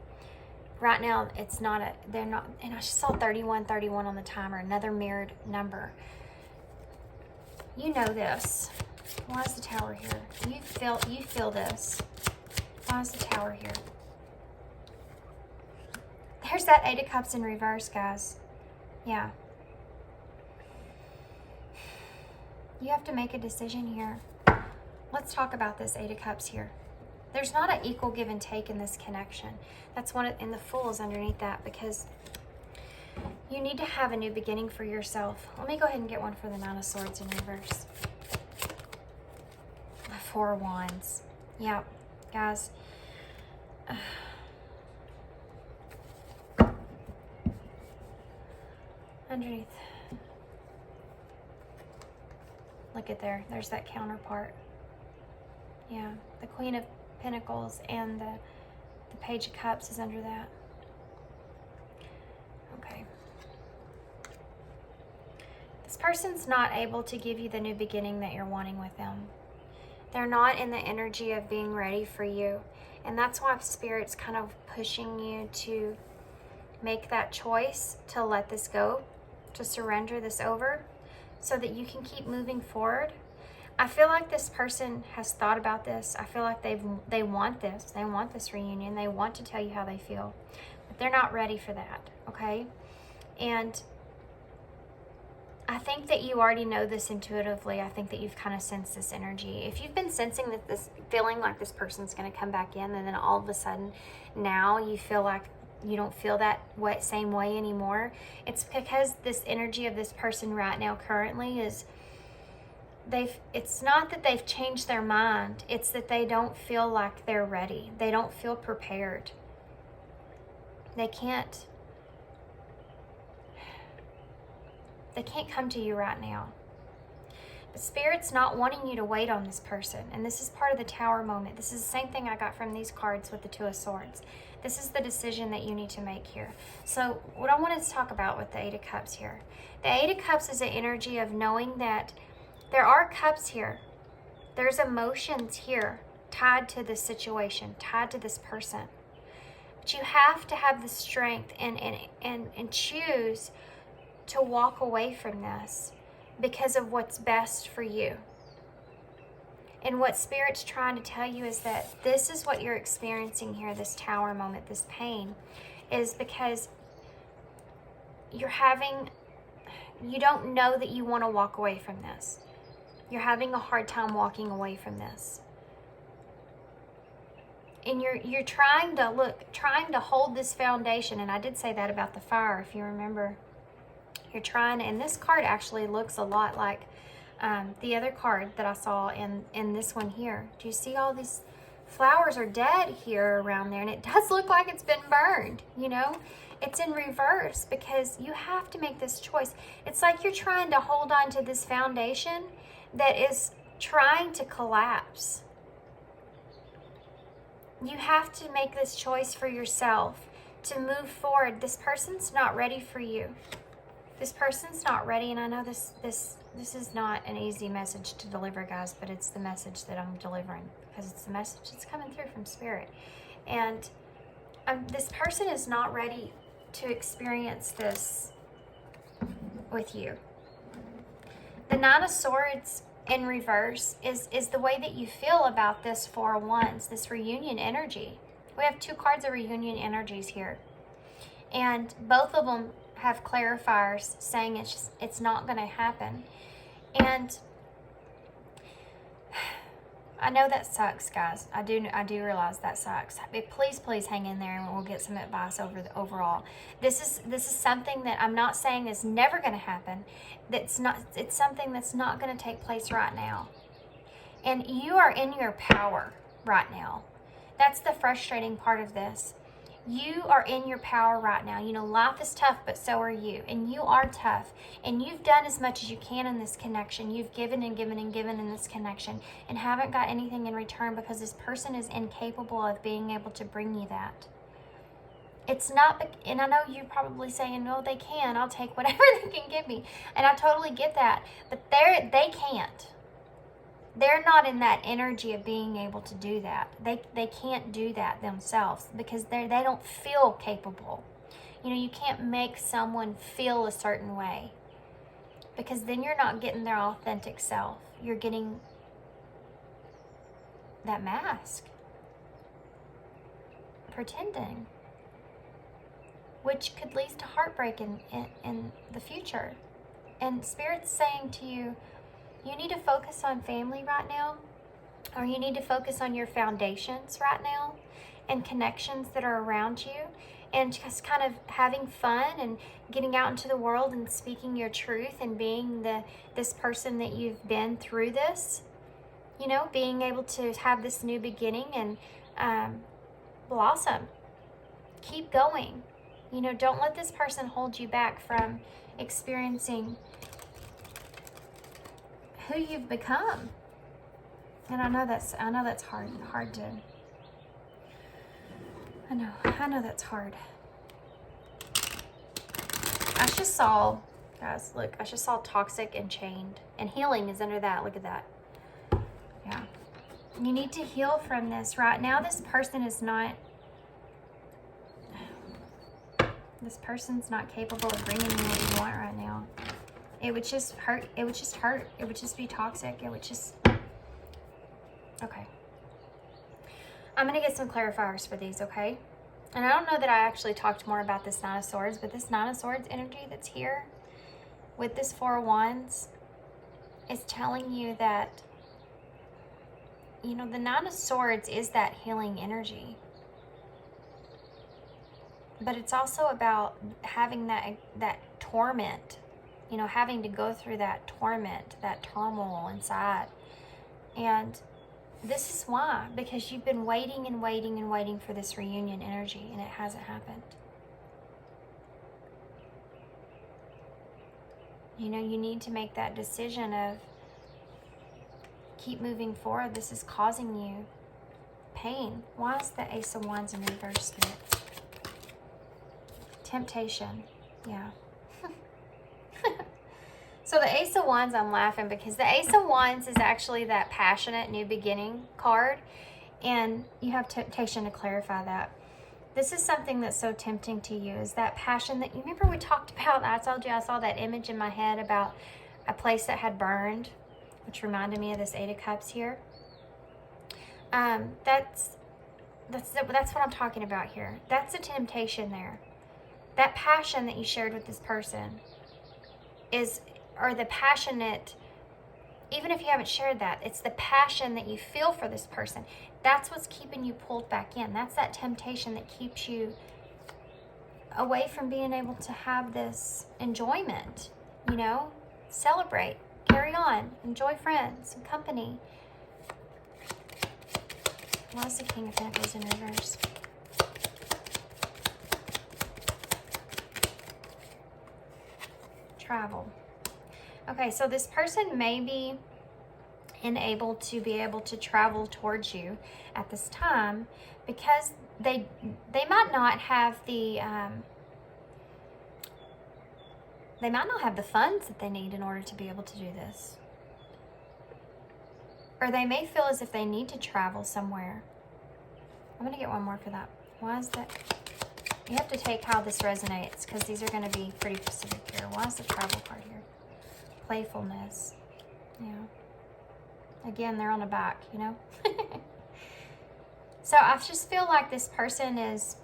Right now, it's not they're not, and I just saw 3131 on the timer, another mirrored number. You know this. Why is the Tower here? You feel this. Why is the Tower here? There's that Eight of Cups in reverse, guys. Yeah. You have to make a decision here. Let's talk about this Eight of Cups here. There's not an equal give and take in this connection. That's one in the Fool is underneath that, because you need to have a new beginning for yourself. Let me go ahead and get one for the Nine of Swords in reverse. The Four of Wands. Yeah, guys. Underneath. Look at there. There's that counterpart. Yeah, the Queen of Pentacles and the Page of Cups is under that. Okay. This person's not able to give you the new beginning that you're wanting with them. They're not in the energy of being ready for you. And that's why Spirit's kind of pushing you to make that choice to let this go, to surrender this over, so that you can keep moving forward. I feel like this person has thought about this. I feel like they want this. They want this reunion. They want to tell you how they feel. But they're not ready for that, okay? And I think that you already know this intuitively. I think that you've kind of sensed this energy. If you've been sensing that this, feeling like this person's going to come back in, and then all of a sudden now you feel like you don't feel that same way anymore, it's because this energy of this person right now currently is, it's not that they've changed their mind, it's that they don't feel like they're ready. They don't feel prepared. They can't come to you right now. But Spirit's not wanting you to wait on this person. And this is part of the Tower moment. This is the same thing I got from these cards with the Two of Swords. This is the decision that you need to make here. So what I wanted to talk about with the Eight of Cups here. The Eight of Cups is an energy of knowing that there are cups here. There's emotions here tied to this situation, tied to this person. But you have to have the strength and choose to walk away from this because of what's best for you. And what Spirit's trying to tell you is that this is what you're experiencing here, this Tower moment, this pain, is because you don't know that you want to walk away from this. You're having a hard time walking away from this. And you're trying to hold this foundation. And I did say that about the fire, if you remember. You're trying, and this card actually looks a lot like the other card that I saw in this one here. Do you see all these flowers are dead here around there? And it does look like it's been burned, you know? It's in reverse because you have to make this choice. It's like you're trying to hold on to this foundation that is trying to collapse. You have to make this choice for yourself to move forward. This person's not ready for you. This person's not ready, and I know this is not an easy message to deliver, guys, but it's the message that I'm delivering because it's the message that's coming through from Spirit. And this person is not ready to experience this with you. The Nine of Swords in reverse is the way that you feel about this Four of Wands, this reunion energy. We have two cards of reunion energies here. And both of them have clarifiers saying it's not going to happen. And I know that sucks, guys. I do realize that sucks. Please hang in there, and we'll get some advice overall. This is something that I'm not saying is never going to happen. It's something that's not going to take place right now. And you are in your power right now. That's the frustrating part of this. You are in your power right now. You know, life is tough, but so are you. And you are tough. And you've done as much as you can in this connection. You've given and given and given in this connection and haven't got anything in return because this person is incapable of being able to bring you that. It's not, and I know you're probably saying, no, they can. I'll take whatever they can give me. And I totally get that. But they can't. They're not in that energy of being able to do that. They can't do that themselves because they don't feel capable. You know, you can't make someone feel a certain way because then you're not getting their authentic self. You're getting that mask. Pretending. which could lead to heartbreak in the future. And Spirit's saying to you, you need to focus on family right now, or you need to focus on your foundations right now and connections that are around you, and just kind of having fun and getting out into the world and speaking your truth and being this person that you've been through this, you know, being able to have this new beginning and blossom. Keep going. You know, don't let this person hold you back from experiencing who you've become. And I know that's hard to. I know that's hard. I just saw, guys, look, I just saw toxic and chained, and healing is under that. Look at that. Yeah. You need to heal from this right now. This person's not capable of bringing you what you want right now. It would just hurt. It would just hurt. It would just be toxic. It would just... Okay. I'm going to get some clarifiers for these, okay? And I don't know that I actually talked more about this Nine of Swords, but this Nine of Swords energy that's here with this Four of Wands is telling you that, you know, the Nine of Swords is that healing energy. But it's also about having that torment, you know, having to go through that torment, that turmoil inside. And this is why, because you've been waiting and waiting and waiting for this reunion energy, and it hasn't happened. You know, you need to make that decision of keep moving forward. This is causing you pain. Why is the Ace of Wands in reverse, Spirit? Temptation. Yeah. So the Ace of Wands, I'm laughing because the Ace of Wands is actually that passionate new beginning card, and you have temptation to clarify that. This is something that's so tempting to you, is that passion that you remember we talked about. I told you I saw that image in my head about a place that had burned, which reminded me of this Eight of Cups here. That's what I'm talking about here. That's a temptation there. That passion that you shared with this person or the passionate, even if you haven't shared that, it's the passion that you feel for this person. That's what's keeping you pulled back in. That's that temptation that keeps you away from being able to have this enjoyment, you know, celebrate, carry on, enjoy friends and company. Why is the King of Pentacles in reverse? Travel. Okay, so this person may be able to travel towards you at this time because they might not have the funds that they need in order to be able to do this. Or they may feel as if they need to travel somewhere. I'm going to get one more for that. Why is that? You have to take how this resonates because these are going to be pretty specific here. Why is the travel card here? Playfulness. Yeah. Again, they're on the back, you know? So I just feel like this person is...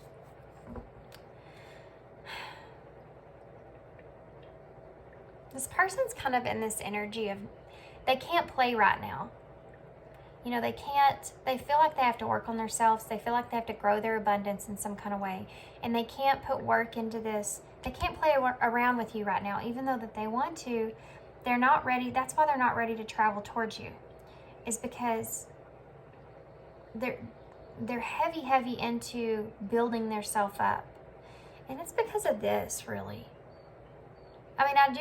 This person's kind of in this energy of... They can't play right now. You know, they feel like they have to work on themselves. They feel like they have to grow their abundance in some kind of way. And they can't put work into this. They can't play around with you right now, even though that they want to. They're not ready. That's why they're not ready to travel towards you. Is because they're heavy into building their self up. And it's because of this, really. I mean, I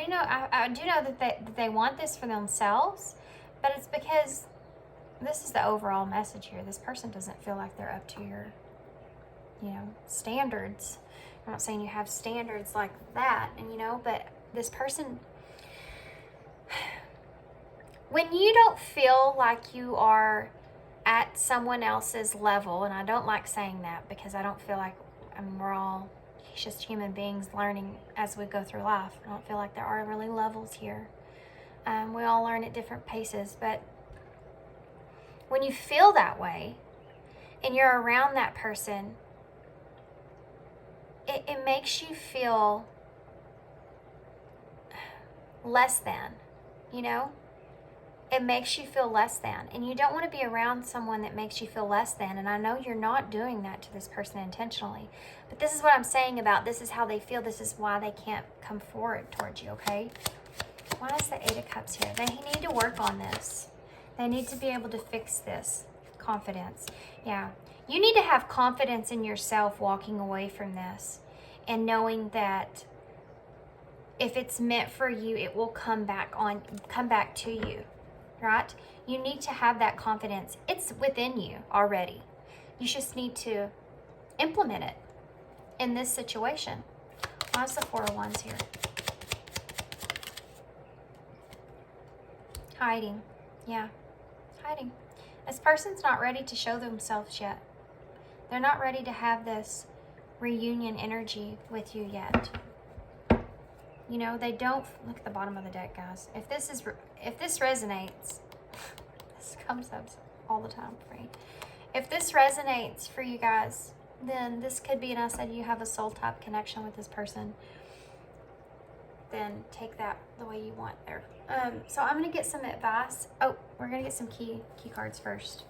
do know that they want this for themselves, but it's because this is the overall message here. This person doesn't feel like they're up to your, you know, standards. I'm not saying you have standards like that, and you know, but this person, when you don't feel like you are at someone else's level, and I don't like saying that because I don't feel like, I mean, we're all just human beings learning as we go through life. I don't feel like there are really levels here. We all learn at different paces, but when you feel that way and you're around that person, it makes you feel less than, you know? It makes you feel less than. And you don't want to be around someone that makes you feel less than. And I know you're not doing that to this person intentionally. But this is what I'm saying about this is how they feel. This is why they can't come forward towards you, okay? Why is the Eight of Cups here? They need to work on this. They need to be able to fix this. Confidence. Yeah. You need to have confidence in yourself walking away from this. And knowing that if it's meant for you, it will come back to you. Right? You need to have that confidence. It's within you already. You just need to implement it in this situation. Why's the Four of Wands here? Hiding. Yeah, hiding. This person's not ready to show themselves yet. They're not ready to have this reunion energy with you yet. You know, they don't, look at the bottom of the deck, guys. If this resonates, this comes up all the time for me. If this resonates for you guys, then this could be, and I said you have a soul type connection with this person, then take that the way you want there. So I'm going to get some advice. Oh, we're going to get some key cards first.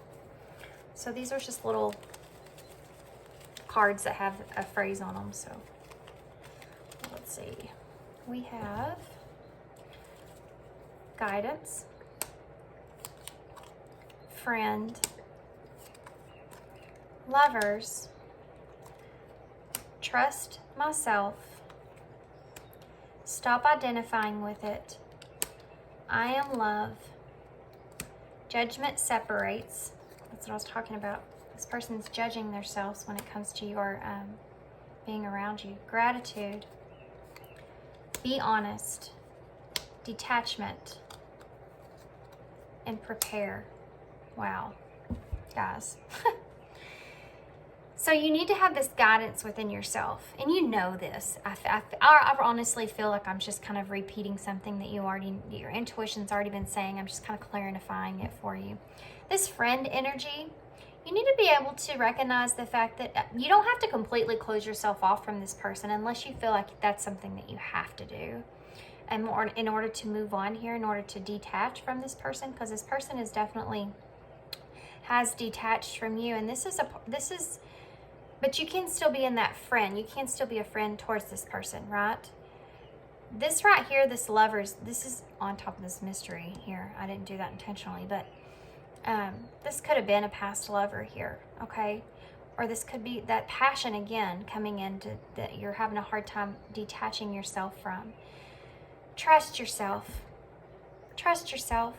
So these are just little cards that have a phrase on them. So let's see. We have guidance, friend, lovers, trust myself, stop identifying with it, I am love, judgment separates. That's what I was talking about. This person's judging themselves when it comes to your being around you. Gratitude, be honest, detachment, and prepare. Wow, guys. So you need to have this guidance within yourself, and you know this. I honestly feel like I'm just kind of repeating something that your intuition's already been saying. I'm just kind of clarifying it for you. This friend energy, you need to be able to recognize the fact that you don't have to completely close yourself off from this person unless you feel like that's something that you have to do. And more in order to move on here, in order to detach from this person, because this person is definitely has detached from you. And but you can still be in that friend. You can still be a friend towards this person, right? This right here, this lovers, this is on top of this mystery here. I didn't do that intentionally, but this could have been a past lover here, okay? Or this could be that passion again coming into that you're having a hard time detaching yourself from. Trust yourself. Trust yourself.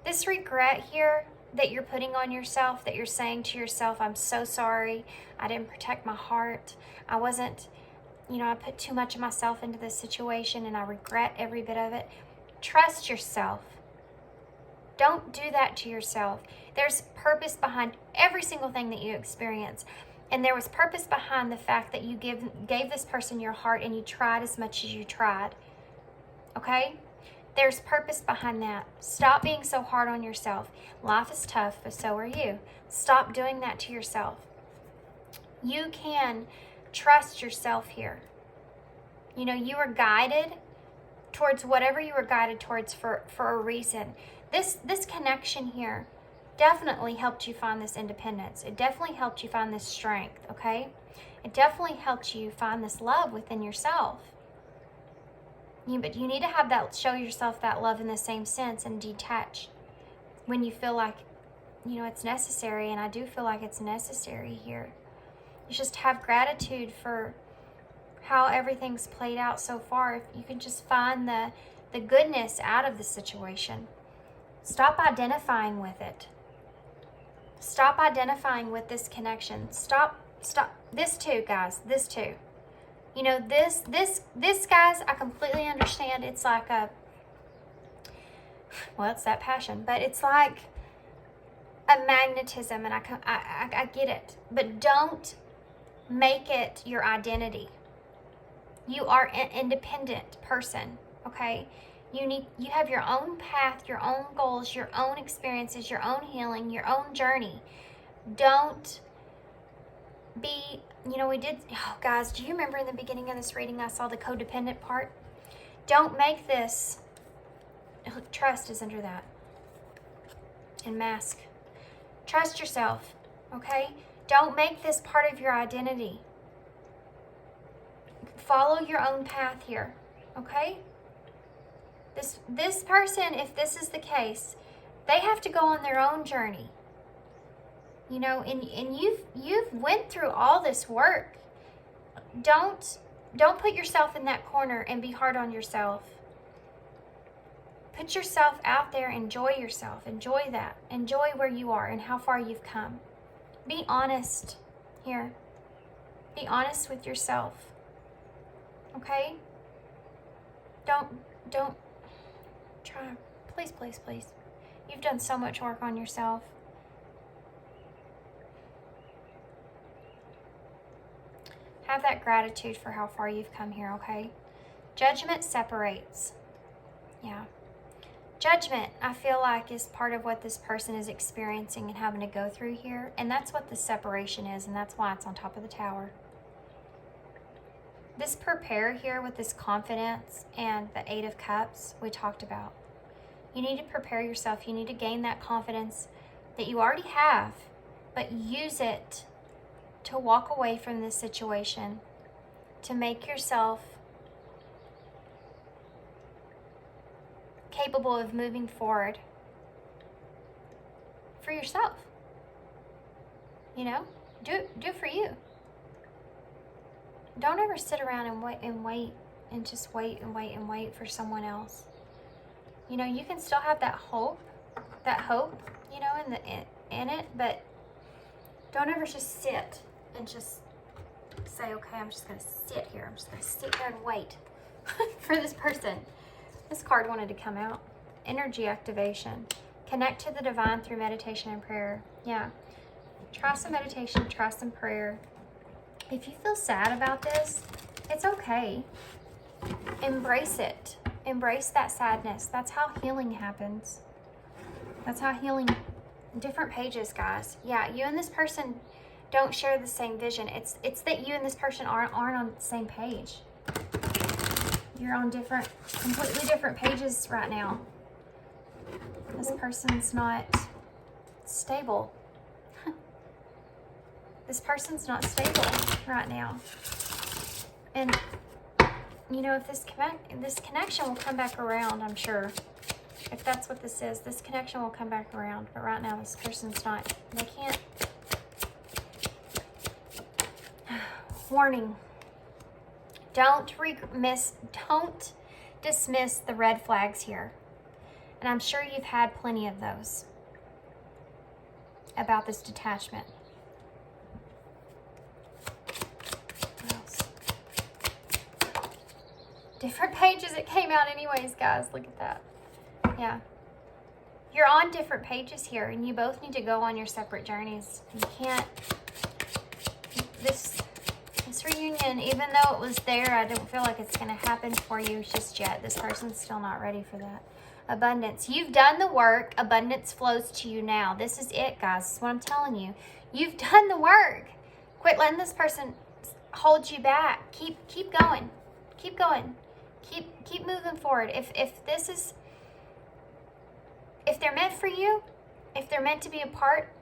This regret here that you're putting on yourself, that you're saying to yourself, I'm so sorry, I didn't protect my heart, I wasn't, I put too much of myself into this situation and I regret every bit of it. Trust yourself. Don't do that to yourself. There's purpose behind every single thing that you experience. And there was purpose behind the fact that you gave this person your heart and you tried as much as you tried. Okay? There's purpose behind that. Stop being so hard on yourself. Life is tough, but so are you. Stop doing that to yourself. You can trust yourself here. You were guided towards whatever you were guided towards for a reason. This connection here definitely helped you find this independence. It definitely helped you find this strength, okay? It definitely helped you find this love within yourself. But you need to have that, show yourself that love in the same sense and detach when you feel like, it's necessary. And I do feel like it's necessary here. You just have gratitude for how everything's played out so far. If you can just find the goodness out of the situation. Stop identifying with it. Stop identifying with this connection. Stop. This too, guys. This too. This guys, I completely understand. It's like it's that passion, but it's like a magnetism, and I get it. But don't make it your identity. You are an independent person, okay? You have your own path, your own goals, your own experiences, your own healing, your own journey. Don't you know, we did, oh guys, do you remember in the beginning of this reading I saw the codependent part? Don't make this, trust is under that. And mask. Trust yourself, okay? Don't make this part of your identity. Follow your own path here, okay? This person, if this is the case, they have to go on their own journey. You know, and you've went through all this work. Don't put yourself in that corner and be hard on yourself. Put yourself out there, enjoy yourself, enjoy that. Enjoy where you are and how far you've come. Be honest here. Be honest with yourself. Okay? Don't try, please, please, please. You've done so much work on yourself. Have that gratitude for how far you've come here, okay? Judgment separates. Yeah. Judgment, I feel like, is part of what this person is experiencing and having to go through here. And that's what the separation is, and that's why it's on top of the tower. This prepare here with this confidence and the 8 of Cups we talked about. You need to prepare yourself. You need to gain that confidence that you already have, but use it to walk away from this situation, to make yourself capable of moving forward for yourself. You know, do it for you. Don't ever sit around and wait and just wait for someone else. You know, you can still have that hope, you know, in it, but don't ever just sit and just say, okay, I'm just going to sit here. I'm just going to sit here and wait for this person. This card wanted to come out. Energy activation. Connect to the divine through meditation and prayer. Yeah. Try some meditation. Try some prayer. If you feel sad about this, it's okay. Embrace it. Embrace that sadness. That's how healing happens. That's how healing... Different pages, guys. Yeah, you and this person don't share the same vision. It's that you and this person aren't on the same page. You're on completely different pages right now. This person's not stable. This person's not stable right now. And, you know, if this connection will come back around, I'm sure. If that's what this is, this connection will come back around. But right now, this person's not. They can't. Warning. Don't dismiss the red flags here. And I'm sure you've had plenty of those about this detachment. What else? Different pages it came out anyways, guys. Look at that. Yeah. You're on different pages here, and you both need to go on your separate journeys. You can't... This reunion, even though it was there, I don't feel like it's going to happen for you just yet. This person's still not ready for that. Abundance. You've done the work. Abundance flows to you now. This is it, guys. This is what I'm telling you. You've done the work. Quit letting this person hold you back. Keep going. Keep going. Keep moving forward. If this is... If they're meant for you, if they're meant to be a part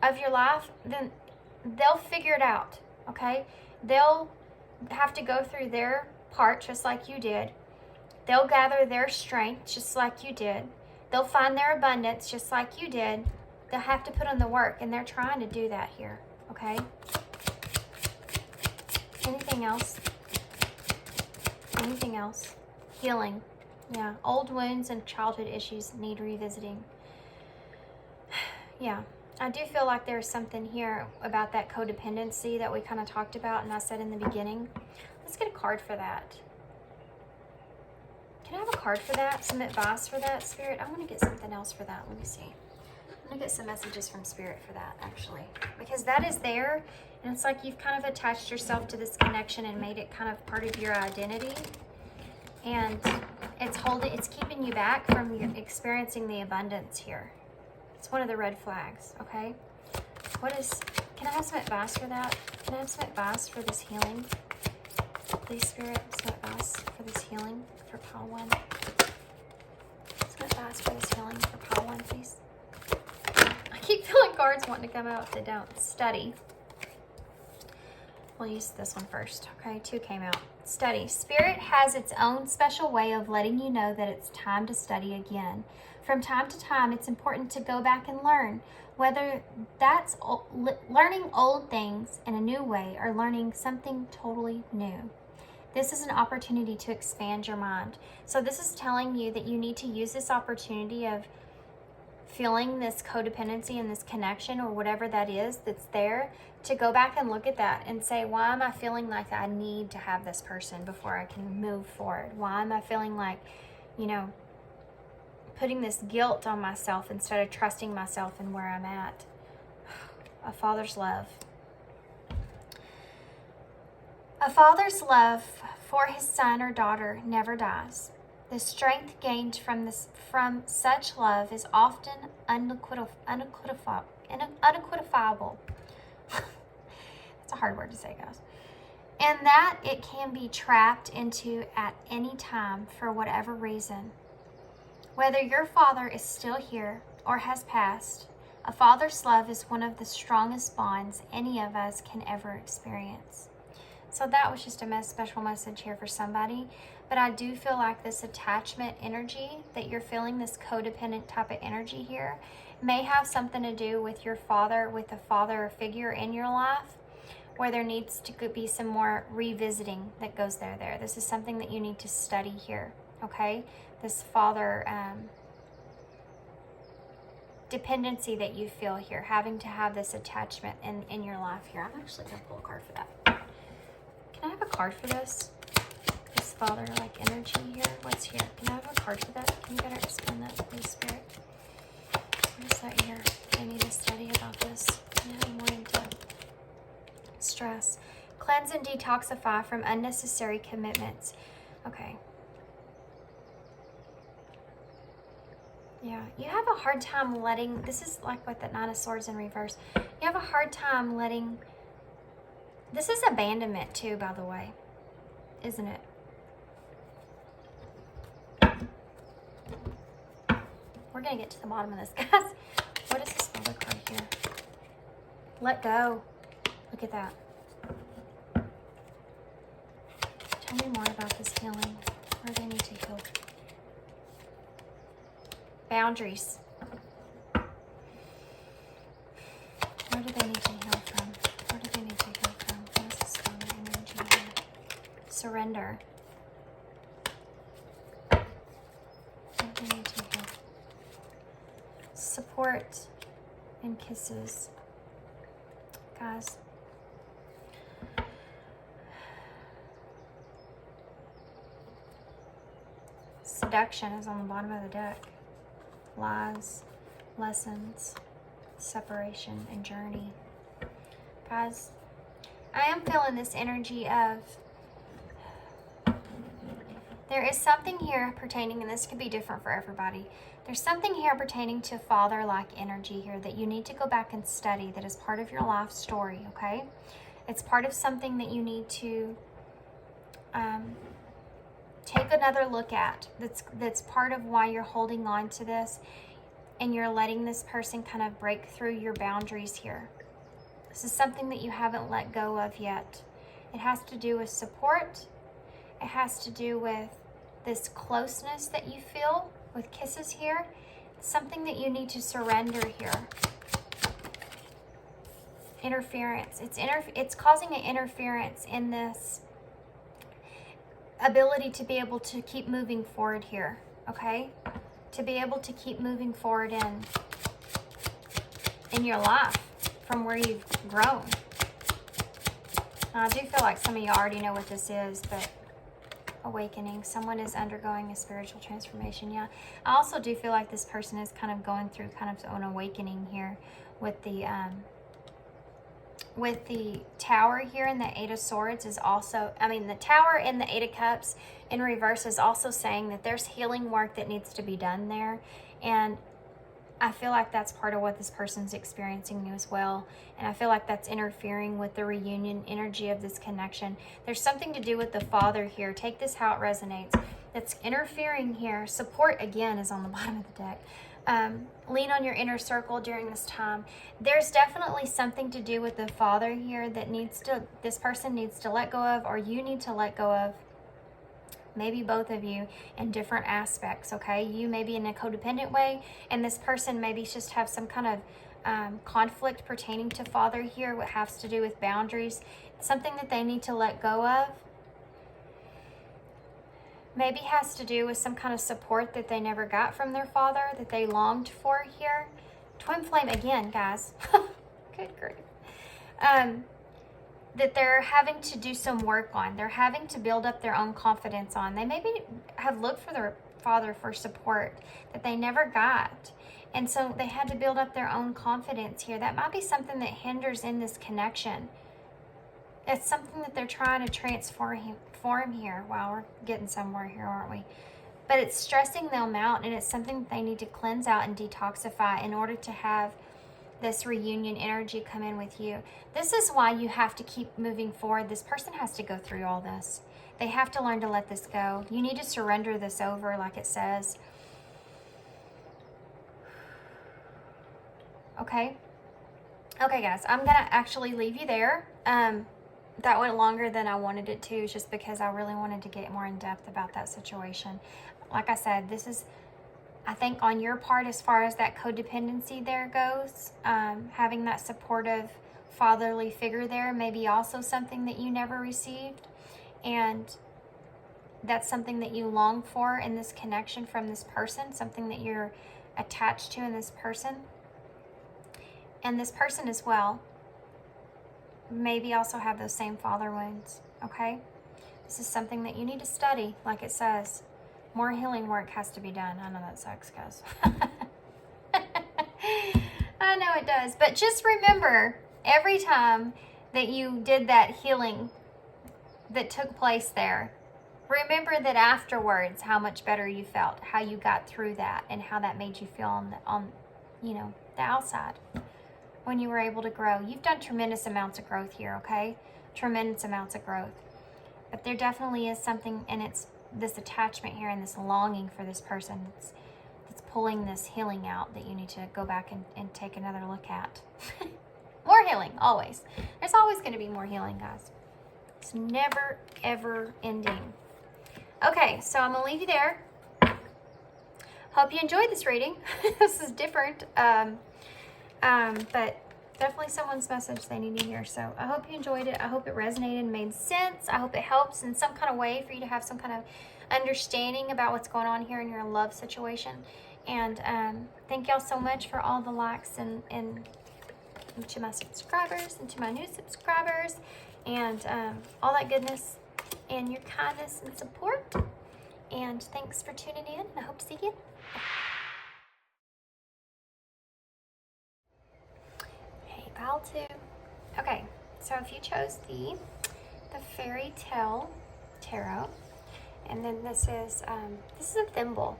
of your life, then they'll figure it out, okay? They'll have to go through their part just like you did. They'll gather their strength just like you did. They'll find their abundance just like you did. They'll have to put in the work, and they're trying to do that here, okay? Anything else? Anything else? Healing. Yeah, old wounds and childhood issues need revisiting. Yeah, I do feel like there's something here about that codependency that we kind of talked about, and I said in the beginning. Let's get a card for that. Can I have a card for that? Some advice for that, Spirit? I want to get something else for that. Let me see. I'm going to get some messages from Spirit for that, actually. Because that is there, and it's like you've kind of attached yourself to this connection and made it kind of part of your identity. And it's keeping you back from experiencing the abundance here. It's one of the red flags, okay? What is Can I have some advice for that? Can I have some advice for this healing? Please, Spirit, some advice for this healing for pile 1. Some advice for this healing for pile 1, please. I keep feeling cards wanting to come out if they don't. Study. We'll use this one first. Okay, 2 came out. Study. Spirit has its own special way of letting you know that it's time to study again. From time to time, it's important to go back and learn, whether that's learning old things in a new way or learning something totally new. This is an opportunity to expand your mind. So this is telling you that you need to use this opportunity of feeling this codependency and this connection or whatever that is that's there, to go back and look at that and say, why am I feeling like I need to have this person before I can move forward? Why am I feeling like, you know, putting this guilt on myself instead of trusting myself and where I'm at? A father's love. A father's love for his son or daughter never dies. The strength gained from such love is often unequivocal. It's a hard word to say, guys. And that it can be trapped into at any time for whatever reason. Whether your father is still here or has passed, a father's love is one of the strongest bonds any of us can ever experience. So that was just a special message here for somebody. But I do feel like this attachment energy that you're feeling, this codependent type of energy here, may have something to do with your father, with a father figure in your life, where there needs to be some more revisiting that goes there. This is something that you need to study here, okay? This father dependency that you feel here, having to have this attachment in your life here. I'm actually going to pull a card for that. Can I have a card for this? This father-like energy here. What's here? Can I have a card for that? Can you better explain that, please, Spirit? What is that here? I need to study about this. Can I have more into stress? Cleanse and detoxify from unnecessary commitments. Okay. Yeah, you have a hard time letting, this is like with the 9 of Swords in reverse. You have a hard time letting, this is abandonment too, by the way, isn't it? We're going to get to the bottom of this, guys. What is this other card here? Let go. Look at that. Tell me more about this healing. Where do they need to heal? Boundaries. Where do they need to heal from? Where do they need to heal from? What is this father energy here? Surrender. Where do they need to heal? Support and kisses. Guys. Seduction is on the bottom of the deck. Lies, lessons, separation, and journey. Guys, I am feeling this energy of, there is something here pertaining, and this could be different for everybody. There's something here pertaining to father-like energy here that you need to go back and study, that is part of your life story, okay? It's part of something that you need to take another look at. That's part of why you're holding on to this and you're letting this person kind of break through your boundaries here. This is something that you haven't let go of yet. It has to do with support. It has to do with this closeness that you feel with kisses here. It's something that you need to surrender here. Interference. It's causing an interference in this ability to be able to keep moving forward here, okay? To be able to keep moving forward in your life from where you've grown. Now, I do feel like some of you already know what this is, but awakening. Someone is undergoing a spiritual transformation. Yeah, I also do feel like this person is kind of going through kind of an awakening here with the Tower here and the 8 of Swords is also, the Tower and the 8 of Cups in reverse is also saying that there's healing work that needs to be done there. And I feel like that's part of what this person's experiencing as well. And I feel like that's interfering with the reunion energy of this connection. There's something to do with the Father here. Take this how it resonates. That's interfering here. Support, again, is on the bottom of the deck. Lean on your inner circle during this time. There's definitely something to do with the Father here that this person needs to let go of, or you need to let go of. Maybe both of you in different aspects, okay? You may be in a codependent way, and this person maybe just have some kind of conflict pertaining to Father here, what has to do with boundaries, something that they need to let go of. Maybe has to do with some kind of support that they never got from their Father, that they longed for here. Twin flame again, guys. Good grief. That they're having to do some work on. They're having to build up their own confidence on. They maybe have looked for their Father for support that they never got. And so they had to build up their own confidence here. That might be something that hinders in this connection. It's something that they're trying to transform here. Wow, we're getting somewhere here, aren't we? But it's stressing them out, and it's something that they need to cleanse out and detoxify in order to have this reunion energy come in with you. This is why you have to keep moving forward. This person has to go through all this. They have to learn to let this go. You need to surrender this over, like it says. Okay? Okay, guys, I'm going to actually leave you there. That went longer than I wanted it to, just because I really wanted to get more in depth about that situation. Like I said, this is, I think, on your part as far as that codependency there goes. Having that supportive fatherly figure there may be also something that you never received. And that's something that you long for in this connection from this person, something that you're attached to in this person. And this person as well maybe also have those same father wounds, okay? This is something that you need to study, like it says. More healing work has to be done. I know that sucks, guys. I know it does. But just remember, every time that you did that healing that took place there, remember that afterwards, how much better you felt, how you got through that, and how that made you feel on the outside. When you were able to grow. You've done tremendous amounts of growth here, okay? Tremendous amounts of growth. But there definitely is something, and it's this attachment here and this longing for this person that's pulling this healing out that you need to go back and take another look at. More healing, always. There's always going to be more healing, guys. It's never, ever ending. Okay, so I'm going to leave you there. Hope you enjoyed this reading. This is different. But definitely someone's message they need to hear. So I hope you enjoyed it. I hope it resonated and made sense. I hope it helps in some kind of way for you to have some kind of understanding about what's going on here in your love situation. And thank y'all so much for all the likes and to my subscribers and to my new subscribers and all that goodness and your kindness and support. And thanks for tuning in. I hope to see you. Pile 2. Okay, so if you chose the Fairy Tale Tarot, and then this is a thimble.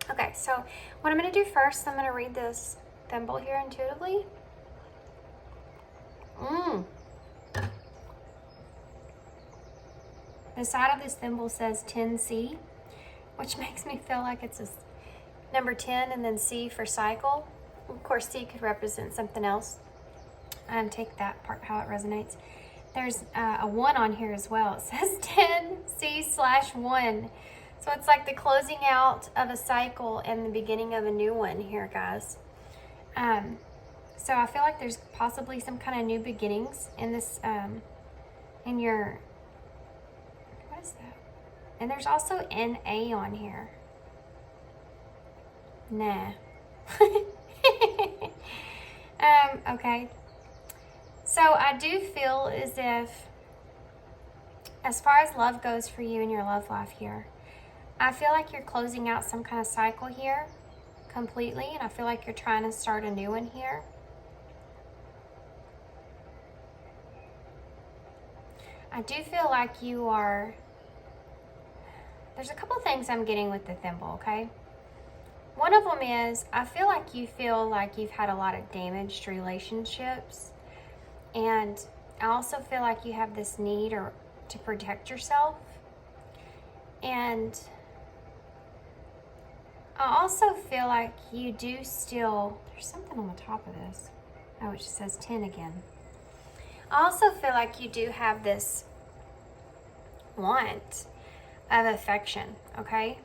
Okay, so what I'm going to do first, I'm going to read this thimble here intuitively. The side of this thimble says 10C, which makes me feel like it's a number 10 and then C for cycle. Of course, C could represent something else. Take that part, how it resonates. There's a 1 on here as well. It says 10C/1. So it's like the closing out of a cycle and the beginning of a new one here, guys. So I feel like there's possibly some kind of new beginnings in this, in your, what is that? And there's also an A on here. Nah. Okay. So I do feel as if, as far as love goes for you in your love life here, I feel like you're closing out some kind of cycle here completely, and I feel like you're trying to start a new one here. I do feel like you are, there's a couple things I'm getting with the thimble, okay? One of them is, I feel like you've had a lot of damaged relationships. And I also feel like you have this need to protect yourself. And I also feel like you do still, there's something on the top of this. Oh, it just says 10 again. I also feel like you do have this want of affection, okay?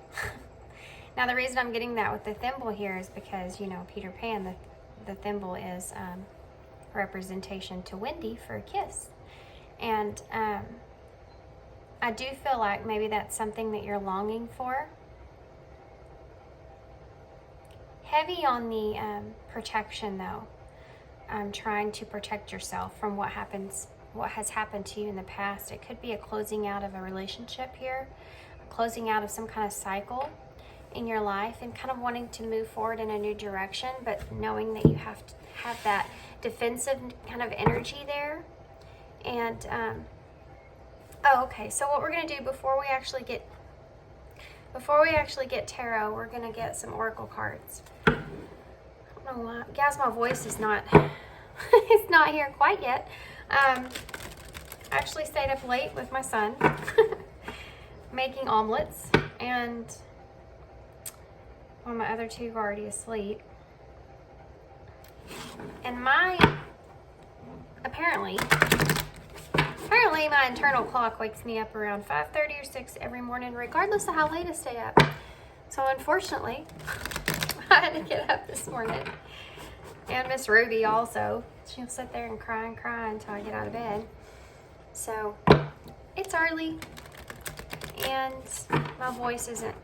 Now, the reason I'm getting that with the thimble here is because, you know, Peter Pan, the thimble is representation to Wendy for a kiss. And I do feel like maybe that's something that you're longing for. Heavy on the protection, though. Trying to protect yourself from what has happened to you in the past. It could be a closing out of a relationship here, a closing out of some kind of cycle in your life, and kind of wanting to move forward in a new direction, but knowing that you have to have that defensive kind of energy there. And oh, okay, so what we're going to do before we actually get tarot, we're going to get some oracle cards. I don't know why, guys, my voice is not it's not here quite yet. I actually stayed up late with my son making omelets, and while my other two are already asleep. And apparently my internal clock wakes me up around 5:30 or 6 every morning, regardless of how late I stay up. So unfortunately, I had to get up this morning. And Miss Ruby also. She'll sit there and cry until I get out of bed. So it's early, and my voice isn't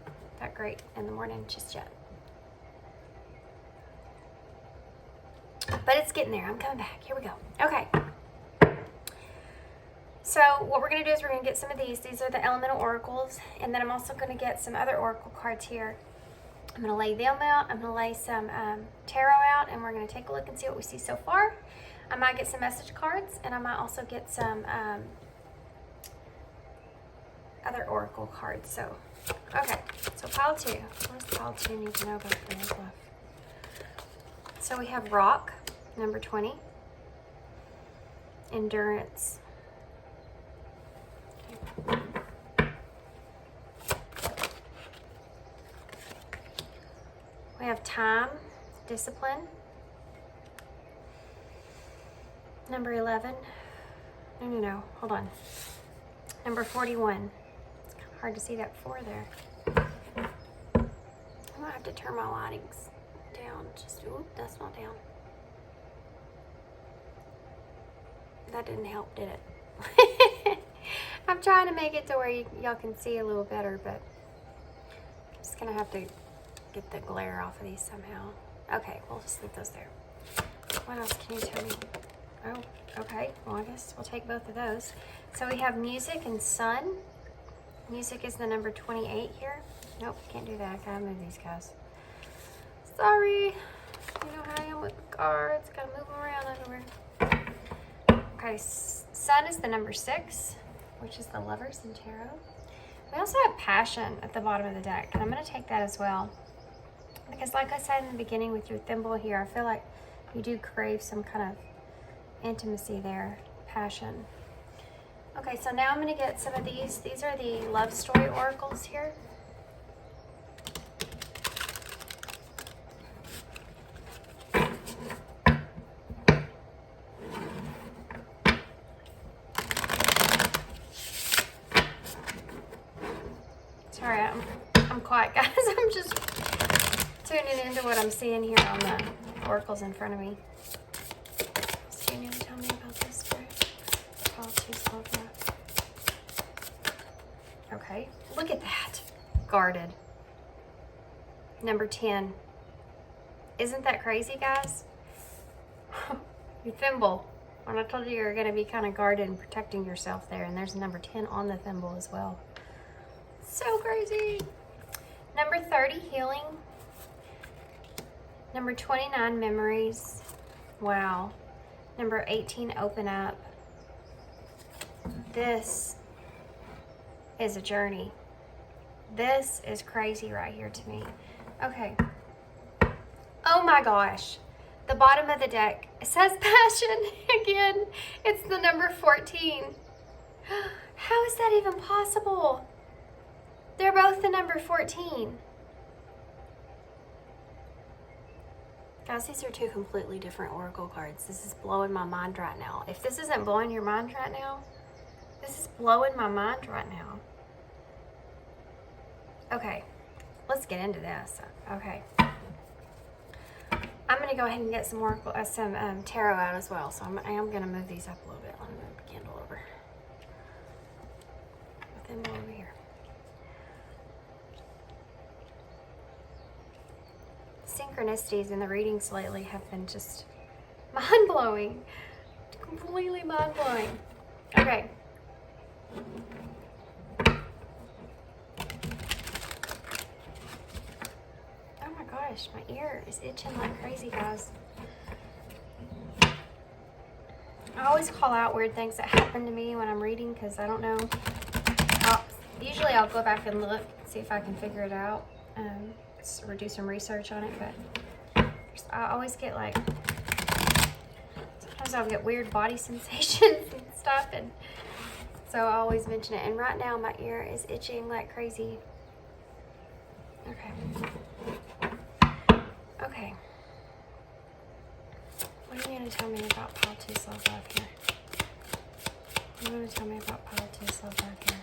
that great in the morning just yet. But it's getting there. I'm coming back. Here we go. Okay. So what we're going to do is we're going to get some of these. These are the elemental oracles. And then I'm also going to get some other oracle cards here. I'm going to lay them out. I'm going to lay some tarot out. And we're going to take a look and see what we see so far. I might get some message cards. And I might also get some other oracle cards. So, okay. So pile 2. What does pile 2 need to know about the love? So we have rock, number 20. Endurance. We have time, discipline. Number 11. No, hold on. Number 41. It's kind of hard to see that 4 there. I might have to turn my lightings down. Oop, that's not down. That didn't help, did it? I'm trying to make it to where y'all can see a little better, but I'm just gonna have to get the glare off of these somehow. Okay, we'll just leave those there. What else can you tell me? Oh, okay. Well, I guess we'll take both of those. So we have music and sun. Music is the number 28 here. Nope, can't do that. I gotta move these guys. Sorry. You know how I am with the cards. Gotta move them around everywhere. Okay, sun is the number 6, which is the Lovers in Tarot. We also have passion at the bottom of the deck, and I'm going to take that as well. Because like I said in the beginning with your thimble here, I feel like you do crave some kind of intimacy there, passion. Okay, so now I'm going to get some of these. These are the love story oracles here. Sorry, I'm quiet, guys. I'm just tuning into what I'm seeing here on the oracles in front of me. So you need to tell me about this story? Okay, look at that. Guarded. Number 10. Isn't that crazy, guys? Your thimble. When I told you you're going to be kind of guarded and protecting yourself there, and there's a number 10 on the thimble as well. So crazy. Number 30, healing. Number 29, memories. Wow. Number 18, open up. This is a journey. This is crazy right here to me. Okay, Oh my gosh. The bottom of the deck, it says passion again. It's the number 14. How is that even possible? They're both the number 14. Guys, these are two completely different oracle cards. This is blowing my mind right now. If this isn't blowing your mind right now, this is blowing my mind right now. Okay, let's get into this. Okay. I'm going to go ahead and get some oracle, tarot out as well. So I am going to move these up a little bit. Let me move the candle over. Put them over here. Synchronicities in the readings lately have been just mind-blowing. Completely mind-blowing. Okay. Gosh, my ear is itching like crazy, guys. I always call out weird things that happen to me when I'm reading because I don't know. Usually I'll go back and look, see if I can figure it out, or do some research on it, but I always get like, sometimes I'll get weird body sensations and stuff, and so I always mention it. And right now my ear is itching like crazy. Okay. Okay. What are you going to tell me about pile 2 self-love here? What are you going to tell me about pile 2 self-love here?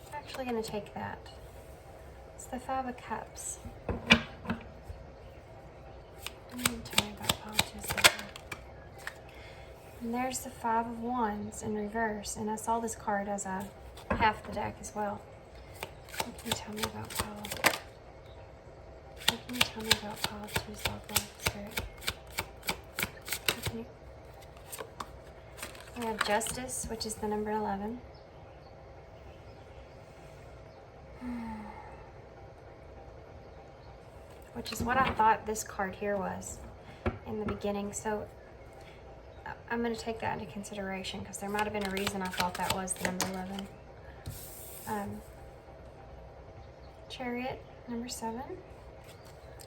I'm actually going to take that. It's the 5 of Cups. What are you going to tell me about pile 2 self-love? And there's the 5 of Wands in reverse. And I saw this card as a half the deck as well. What can you tell me about pile? What can you tell me about pile 2 self-love, Spirit? We have Justice, which is the number 11. Which is what I thought this card here was in the beginning. So I'm going to take that into consideration because there might have been a reason I thought that was the number 11. Chariot, number 7.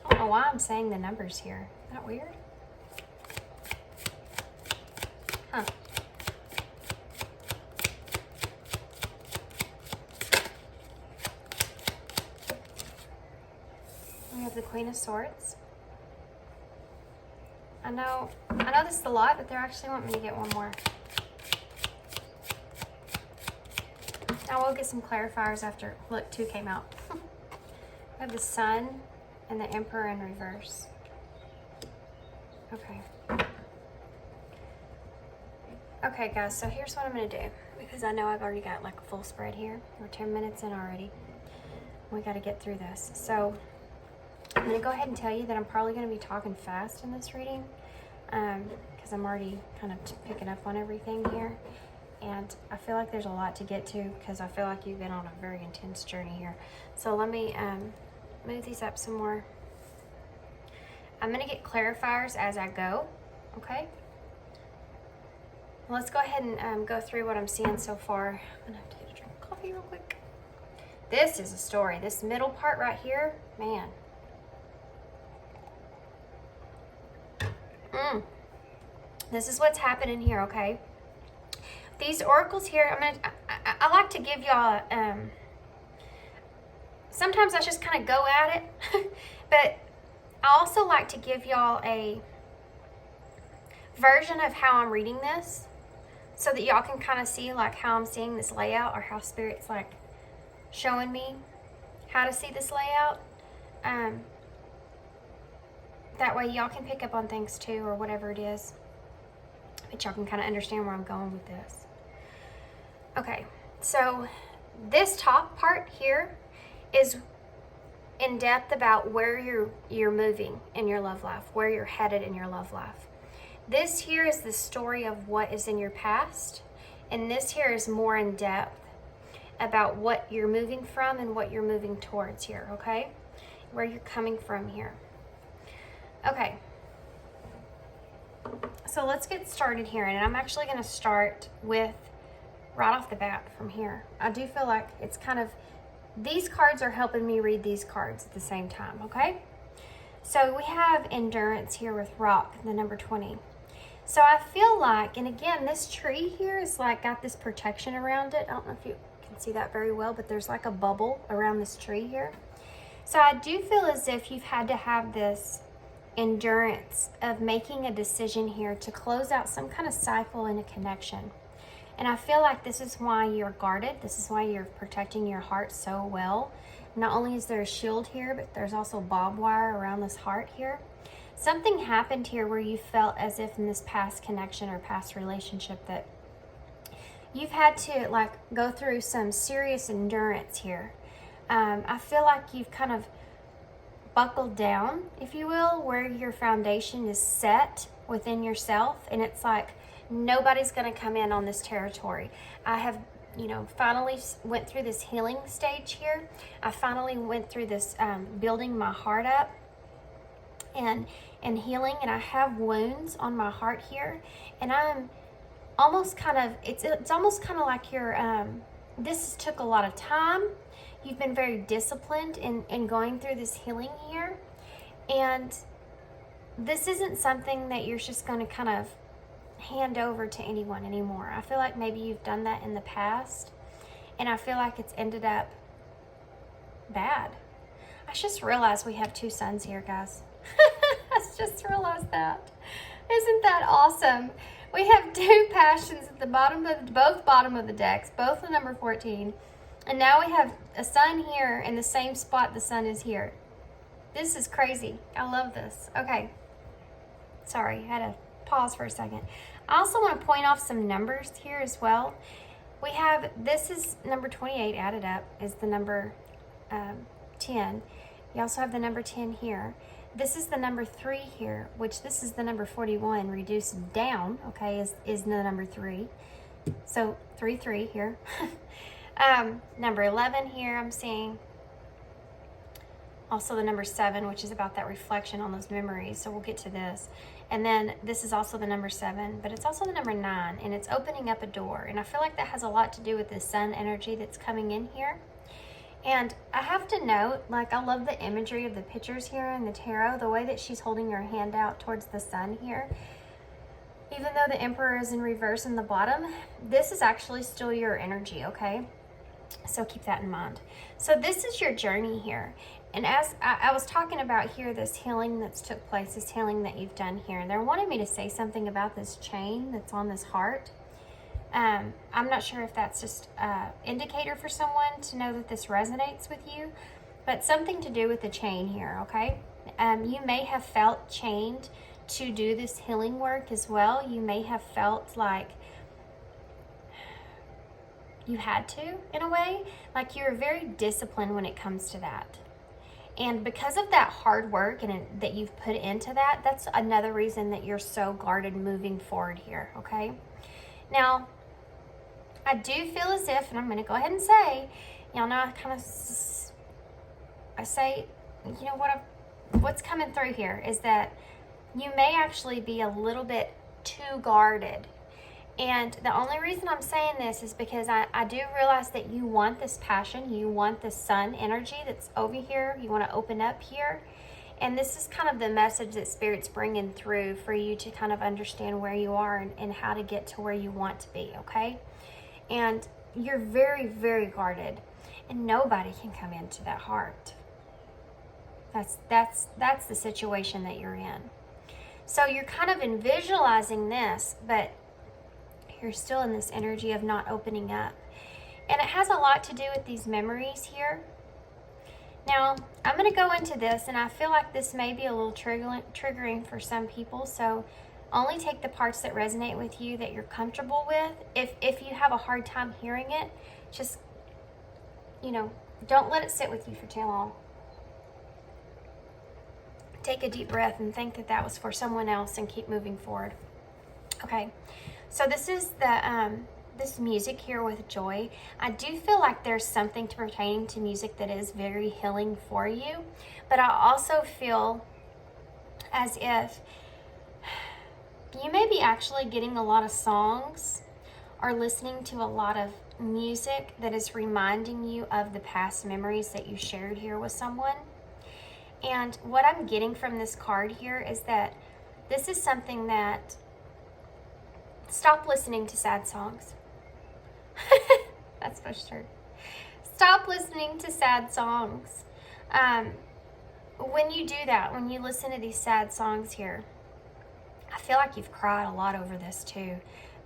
I don't know why I'm saying the numbers here. Isn't that weird? Huh. We have the Queen of Swords. I know this is a lot, but they're actually wanting me to get one more. I will get some clarifiers after, look, 2 came out. We have the Sun and the Emperor in reverse. Okay. Okay, guys, so here's what I'm going to do. Because I know I've already got like a full spread here. We're 10 minutes in already. We got to get through this. So I'm going to go ahead and tell you that I'm probably going to be talking fast in this reading. Because I'm already kind of picking up on everything here. And I feel like there's a lot to get to because I feel like you've been on a very intense journey here. So let me move these up some more. I'm going to get clarifiers as I go, okay? Let's go ahead and go through what I'm seeing so far. I'm going to have to get a drink of coffee real quick. This is a story. This middle part right here, man. This is what's happening here, okay? These oracles here, I like to give y'all, sometimes I just kind of go at it, but I also like to give y'all a version of how I'm reading this so that y'all can kind of see like how I'm seeing this layout or how Spirit's like showing me how to see this layout. That way y'all can pick up on things too or whatever it is, but y'all can kind of understand where I'm going with this. Okay, so this top part here is in depth about where you're moving in your love life, where you're headed in your love life. This here is the story of what is in your past, and this here is more in depth about what you're moving from and what you're moving towards here, okay? Where you're coming from here. Okay, so let's get started here, and I'm actually going to start with right off the bat from here. I do feel like it's kind of these cards are helping me read these cards at the same time, okay? So we have endurance here with rock, the number 20. So I feel like, and again, this tree here is like got this protection around it. I don't know if you can see that very well, but there's like a bubble around this tree here. So I do feel as if you've had to have this endurance of making a decision here to close out some kind of cycle in a connection. And I feel like this is why you're guarded. This is why you're protecting your heart so well. Not only is there a shield here, but there's also barbed wire around this heart here. Something happened here where you felt as if in this past connection or past relationship that you've had to like go through some serious endurance here. I feel like you've kind of buckled down, if you will, where your foundation is set within yourself. And it's like, nobody's going to come in on this territory. I have, finally went through this healing stage here. I finally went through this building my heart up and healing. And I have wounds on my heart here. And I'm almost kind of, it's almost kind of like you're, this took a lot of time. You've been very disciplined in going through this healing here. And this isn't something that you're just going to kind of hand over to anyone anymore. I feel like maybe you've done that in the past. And I feel like it's ended up bad. I just realized we have 2 suns here, guys. I just realized that. Isn't that awesome? We have 2 passions at the bottom of both bottom of the decks, both the number 14. And now we have a sun here in the same spot the sun is here. This is crazy. I love this. Okay. Sorry, I had to pause for a second. I also want to point off some numbers here as well. We have, this is number 28 added up is the number 10. You also have the number 10 here. This is the number 3 here, which this is the number 41 reduced down, okay, is the number 3. So 3, 3 here. Number 11 here I'm seeing. Also the number 7, which is about that reflection on those memories. So we'll get to this. And then this is also the number 7, but it's also the number 9, and it's opening up a door. And I feel like that has a lot to do with the sun energy that's coming in here. And I have to note, like, I love the imagery of the pictures here in the tarot, the way that she's holding her hand out towards the sun here. Even though the Emperor is in reverse in the bottom, this is actually still your energy, okay? So keep that in mind. So this is your journey here. And as I was talking about here, this healing that's took place, this healing that you've done here, and they're wanting me to say something about this chain that's on this heart. I'm not sure if that's just an indicator for someone to know that this resonates with you, but something to do with the chain here, okay? You may have felt chained to do this healing work as well. You may have felt like you had to, in a way, like you're very disciplined when it comes to that. And because of that hard work and that you've put into that, that's another reason that you're so guarded moving forward here, okay? Now, I do feel as if, and I'm going to go ahead and say, y'all know I say, you know, what's coming through here is that you may actually be a little bit too guarded. And the only reason I'm saying this is because I do realize that you want this passion, you want the sun energy that's over here, you want to open up here. And this is kind of the message that Spirit's bringing through for you to kind of understand where you are and how to get to where you want to be, okay? And you're very, very guarded, and nobody can come into that heart. That's the situation that you're in. So you're kind of visualizing this, but you're still in this energy of not opening up. And it has a lot to do with these memories here. Now, I'm going to go into this, and I feel like this may be a little triggering for some people, so only take the parts that resonate with you, that you're comfortable with. If you have a hard time hearing it, just, don't let it sit with you for too long. Take a deep breath and think that that was for someone else and keep moving forward. Okay, so this is this music here with joy. I do feel like there's something pertaining to music that is very healing for you, but I also feel as if you may be actually getting a lot of songs are listening to a lot of music that is reminding you of the past memories that you shared here with someone. And what I'm getting from this card here is that this is something that, stop listening to sad songs. That's for sure. Stop listening to sad songs. When you do that, when you listen to these sad songs here, I feel like you've cried a lot over this too,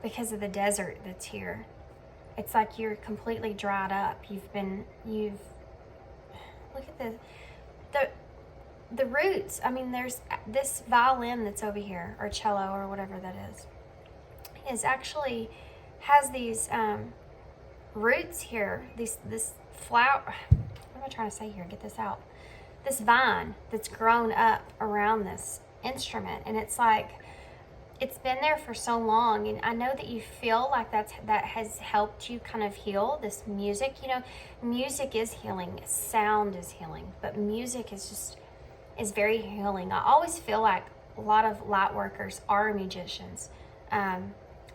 because of the desert that's here. It's like you're completely dried up. Look at the roots. I mean, there's this violin that's over here, or cello, or whatever that is actually has these roots here. This flower. What am I trying to say here? Get this out. This vine that's grown up around this instrument, and it's like it's been there for so long. And I know that you feel like that has helped you kind of heal. This music, you know, music is healing. Sound is healing, but music is very healing. I always feel like a lot of light workers are musicians,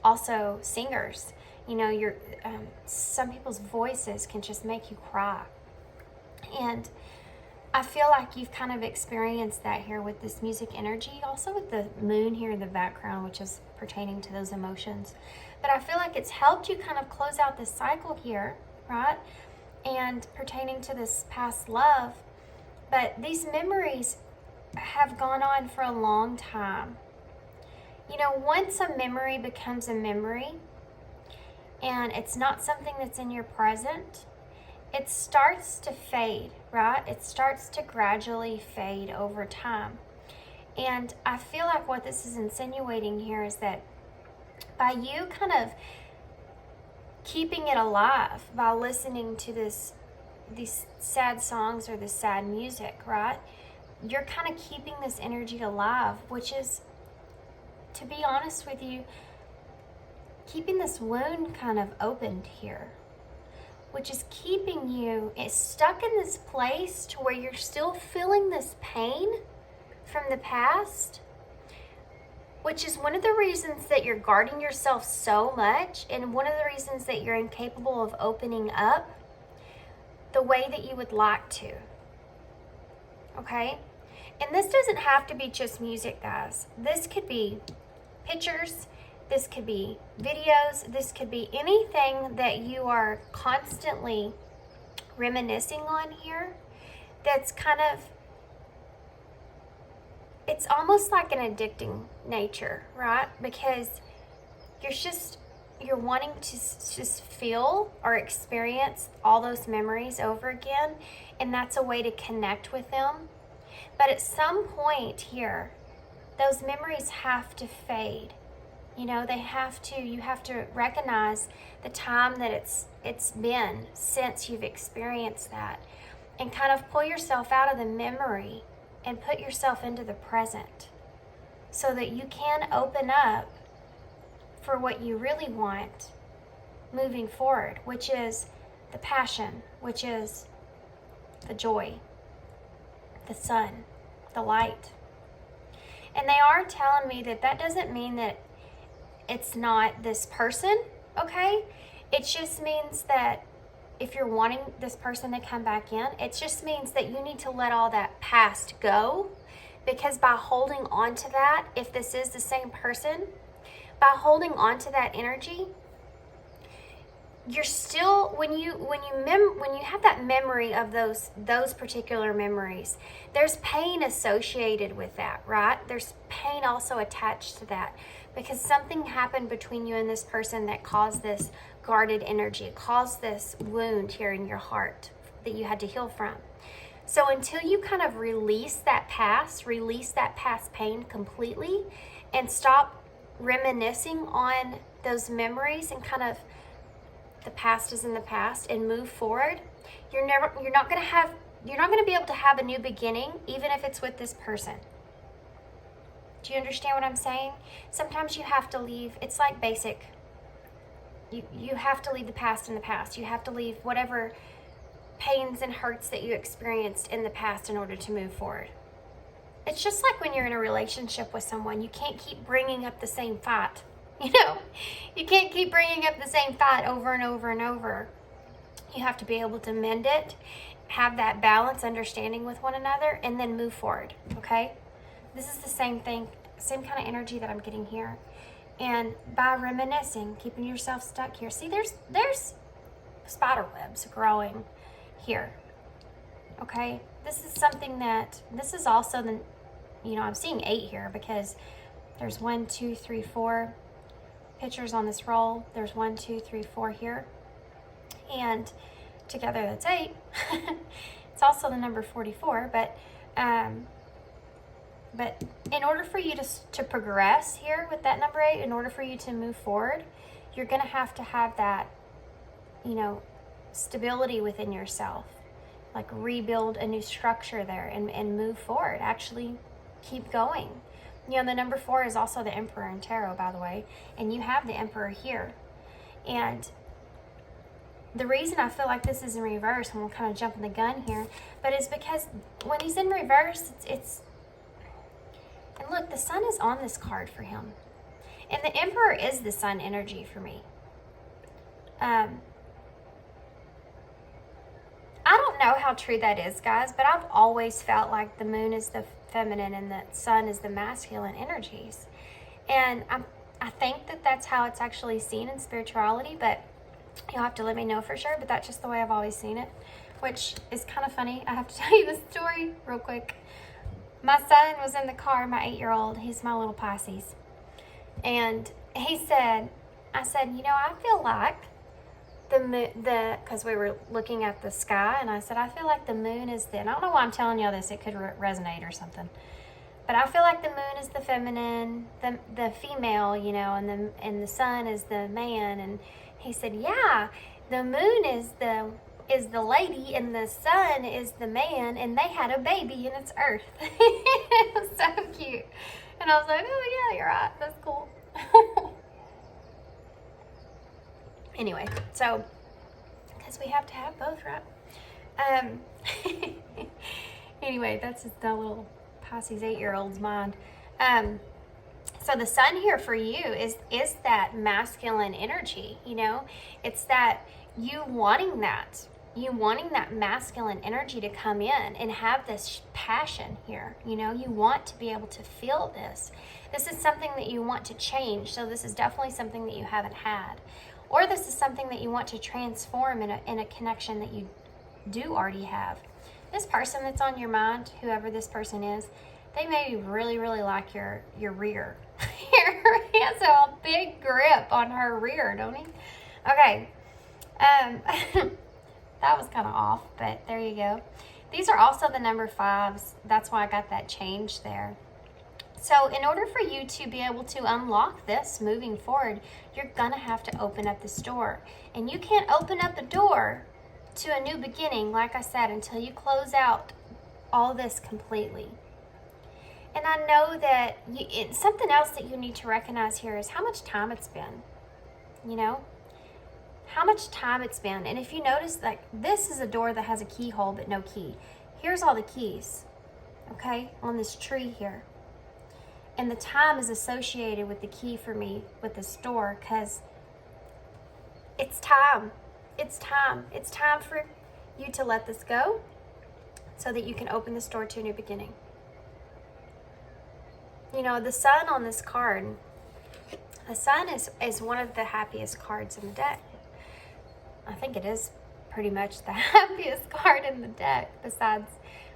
also singers. You know, some people's voices can just make you cry. And I feel like you've kind of experienced that here with this music energy, also with the moon here in the background, which is pertaining to those emotions. But I feel like it's helped you kind of close out this cycle here, right? And pertaining to this past love. But these memories have gone on for a long time. You know, once a memory becomes a memory, and it's not something that's in your present, it starts to fade, right? It starts to gradually fade over time. And I feel like what this is insinuating here is that by you kind of keeping it alive, by listening to these sad songs or this sad music, right? You're kind of keeping this energy alive, which is, to be honest with you, keeping this wound kind of opened here, which is keeping you stuck in this place to where you're still feeling this pain from the past, which is one of the reasons that you're guarding yourself so much, and one of the reasons that you're incapable of opening up the way that you would like to. Okay? And this doesn't have to be just music, guys. This could be pictures. This could be videos. This could be anything that you are constantly reminiscing on here that's kind of, it's almost like an addicting nature, right? Because you're wanting to just feel or experience all those memories over again, and that's a way to connect with them. But at some point here, those memories have to fade. You know, you have to recognize the time that it's been since you've experienced that, and kind of pull yourself out of the memory and put yourself into the present so that you can open up for what you really want moving forward, which is the passion, which is the joy, the sun, the light. And they are telling me that doesn't mean that it's not this person, okay? It just means that if you're wanting this person to come back in, it just means that you need to let all that past go, because by holding on to that, if this is the same person, by holding on to that energy, you're still, when you have that memory of those particular memories, there's pain associated with that, right? There's pain also attached to that, because something happened between you and this person that caused this guarded energy, caused this wound here in your heart that you had to heal from. So until you kind of release that past pain completely, and stop reminiscing on those memories, and kind of, the past is in the past, and move forward, you're not going to be able to have a new beginning, even if it's with this person. Do you understand what I'm saying? Sometimes you have to leave. It's like basic. You have to leave the past in the past. You have to leave whatever pains and hurts that you experienced in the past in order to move forward. It's just like when you're in a relationship with someone, you can't keep bringing up the same fight. You know, you can't keep bringing up the same thought over and over and over. You have to be able to mend it, have that balance, understanding with one another, and then move forward, okay? This is the same thing, same kind of energy that I'm getting here. And by reminiscing, keeping yourself stuck here. See, there's spider webs growing here, okay? This is something that, this is also the, you know, I'm seeing 8 here because there's 1, 2, 3, 4 pictures on this roll. There's 1, 2, 3, 4 here. And together that's 8. It's also the number 44, but in order for you to progress here with that number 8, in order for you to move forward, you're going to have that, you know, stability within yourself. Like rebuild a new structure there and move forward. Actually keep going. You know, the number 4 is also the Emperor in Tarot, by the way, and you have the Emperor here. And the reason I feel like this is in reverse, and we're kind of jumping the gun here, but it's because when he's in reverse, it's and look, the Sun is on this card for him. And the Emperor is the Sun energy for me. I don't know how true that is, guys, but I've always felt like the Moon is the feminine and the Sun is the masculine energies. And I think that that's how it's actually seen in spirituality, but you'll have to let me know for sure, but that's just the way I've always seen it, which is kind of funny. I have to tell you this story real quick. My son was in the car, my 8-year-old, he's my little Pisces, and he said, I said, you know, I feel like because we were looking at the sky, and I said, I feel like the moon is the, and I don't know why I'm telling y'all this, it could resonate or something, but I feel like the moon is the feminine, the female, you know, and the sun is the man. And he said, yeah, the moon is the lady and the sun is the man, and they had a baby and it's Earth. It was so cute. And I was like, oh yeah, you're right, that's cool. Anyway, so because we have to have both, right? Anyway, that's just a little Pisces 8-year-old's mind. So the sun here for you is that masculine energy, you know? It's that you wanting that masculine energy to come in and have this passion here, you know? You want to be able to feel this. This is something that you want to change, so this is definitely something that you haven't had. Or this is something that you want to transform in a connection that you do already have. This person that's on your mind, whoever this person is, they may really, really like your rear. He has a big grip on her rear, don't he? Okay. That was kind of off, but there you go. These are also the number 5s. That's why I got that change there. So in order for you to be able to unlock this moving forward, you're gonna have to open up this door. And you can't open up a door to a new beginning, like I said, until you close out all this completely. And I know that something else that you need to recognize here is how much time it's been, you know? How much time it's been. And if you notice, like, this is a door that has a keyhole but no key. Here's all the keys, okay, on this tree here. And the time is associated with the key for me with this door, because it's time. It's time. It's time for you to let this go so that you can open this door to a new beginning. You know, the sun on this card, the sun is one of the happiest cards in the deck. I think it is pretty much the happiest card in the deck besides,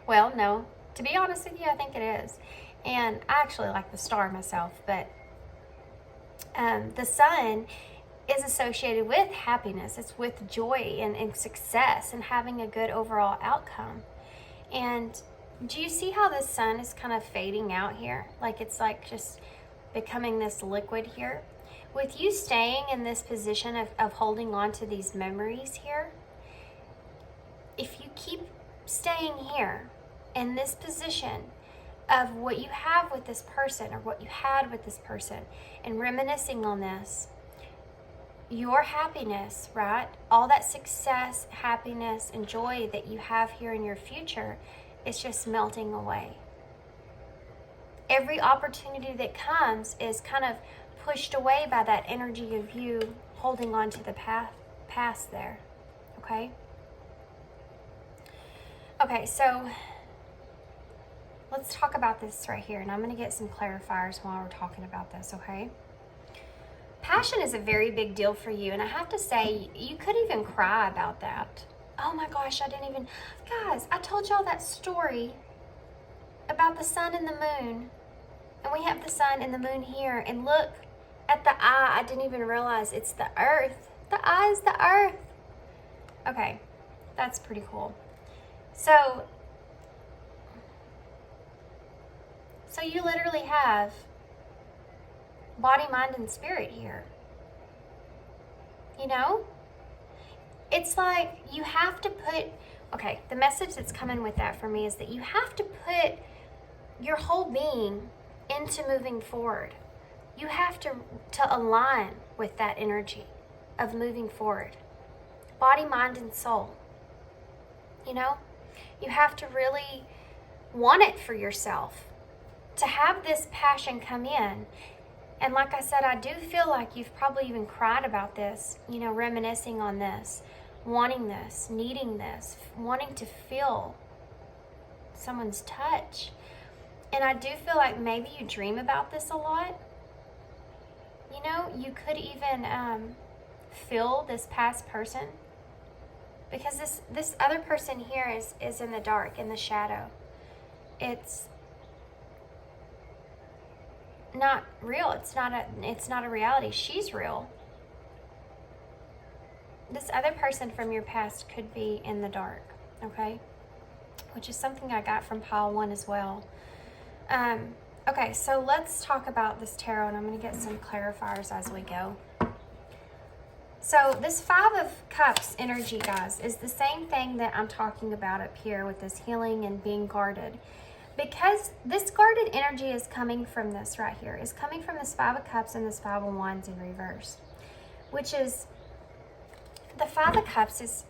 well, no, to be honest with you, I think it is. And I actually like the star myself, but the sun is associated with happiness. It's with joy and success and having a good overall outcome. And do you see how the sun is kind of fading out here? Like it's like just becoming this liquid here. With you staying in this position of holding on to these memories here, if you keep staying here in this position of what you have with this person or what you had with this person and reminiscing on this, your happiness, right? All that success, happiness, and joy that you have here in your future is just melting away. Every opportunity that comes is kind of pushed away by that energy of you holding on to the past there. Okay? Okay, so let's talk about this right here, and I'm going to get some clarifiers while we're talking about this, okay? Passion is a very big deal for you, and I have to say, you could even cry about that. Oh my gosh, I didn't even... Guys, I told y'all that story about the sun and the moon, and we have the sun and the moon here, and look at the eye. I didn't even realize it's the earth. The eye is the earth. Okay, that's pretty cool. So you literally have body, mind, and spirit here. You know? It's like you have to put, okay, the message that's coming with that for me is that you have to put your whole being into moving forward. You have to align with that energy of moving forward. Body, mind, and soul. You know? You have to really want it for yourself. To have this passion come in. And like I said, I do feel like you've probably even cried about this, you know, reminiscing on this, wanting this, needing this, wanting to feel someone's touch. And I do feel like maybe you dream about this a lot. You know, you could even feel this past person. Because this other person here is in the dark, in the shadow. It's not real. It's not a reality. She's real. This other person from your past could be in the dark, okay? Which is something I got from pile 1 as well. Okay, so let's talk about this tarot, and I'm going to get some clarifiers as we go. So this 5 of Cups energy, guys, is the same thing that I'm talking about up here with this healing and being guarded. Because this guarded energy is coming from this right here. Is coming from this 5 of Cups and this 5 of Wands in reverse. Which is, the 5 of Cups is,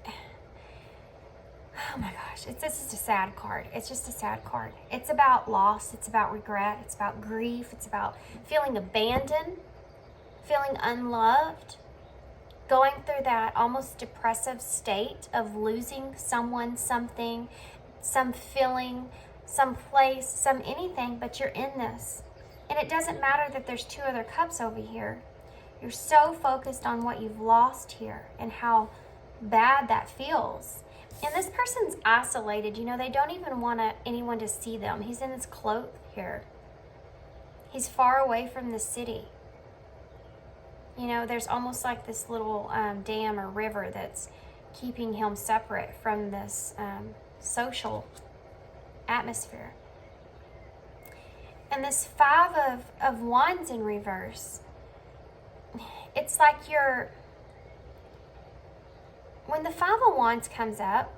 oh my gosh, this is a sad card. It's just a sad card. It's about loss. It's about regret. It's about grief. It's about feeling abandoned, feeling unloved, going through that almost depressive state of losing someone, something, some feeling, some place, some anything, but you're in this. And it doesn't matter that there's 2 other cups over here. You're so focused on what you've lost here and how bad that feels. And this person's isolated. You know, they don't even want anyone to see them. He's in his cloak here. He's far away from the city. You know, there's almost like this little dam or river that's keeping him separate from this social atmosphere. And this 5 of Wands in reverse, it's like when the 5 of Wands comes up,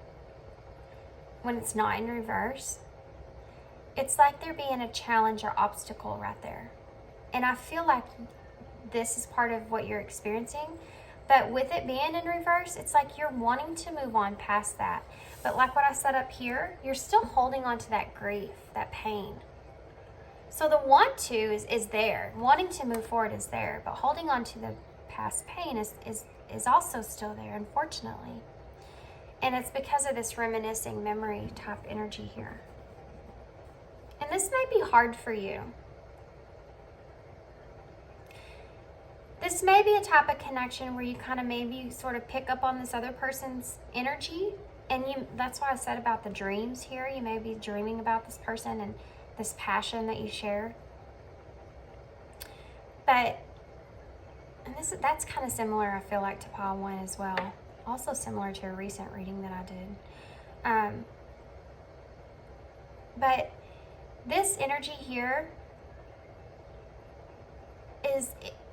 when it's not in reverse, it's like there being a challenge or obstacle right there. And I feel like this is part of what you're experiencing. But with it being in reverse, it's like you're wanting to move on past that. But like what I said up here, you're still holding on to that grief, that pain. So the want to is there. Wanting to move forward is there. But holding on to the past pain is also still there, unfortunately. And it's because of this reminiscing memory type energy here. And this may be hard for you. This may be a type of connection where you kind of maybe sort of pick up on this other person's energy. And that's why I said about the dreams here. You may be dreaming about this person and this passion that you share. But that's kind of similar, I feel like, to pile 1 as well. Also similar to a recent reading that I did. But this energy here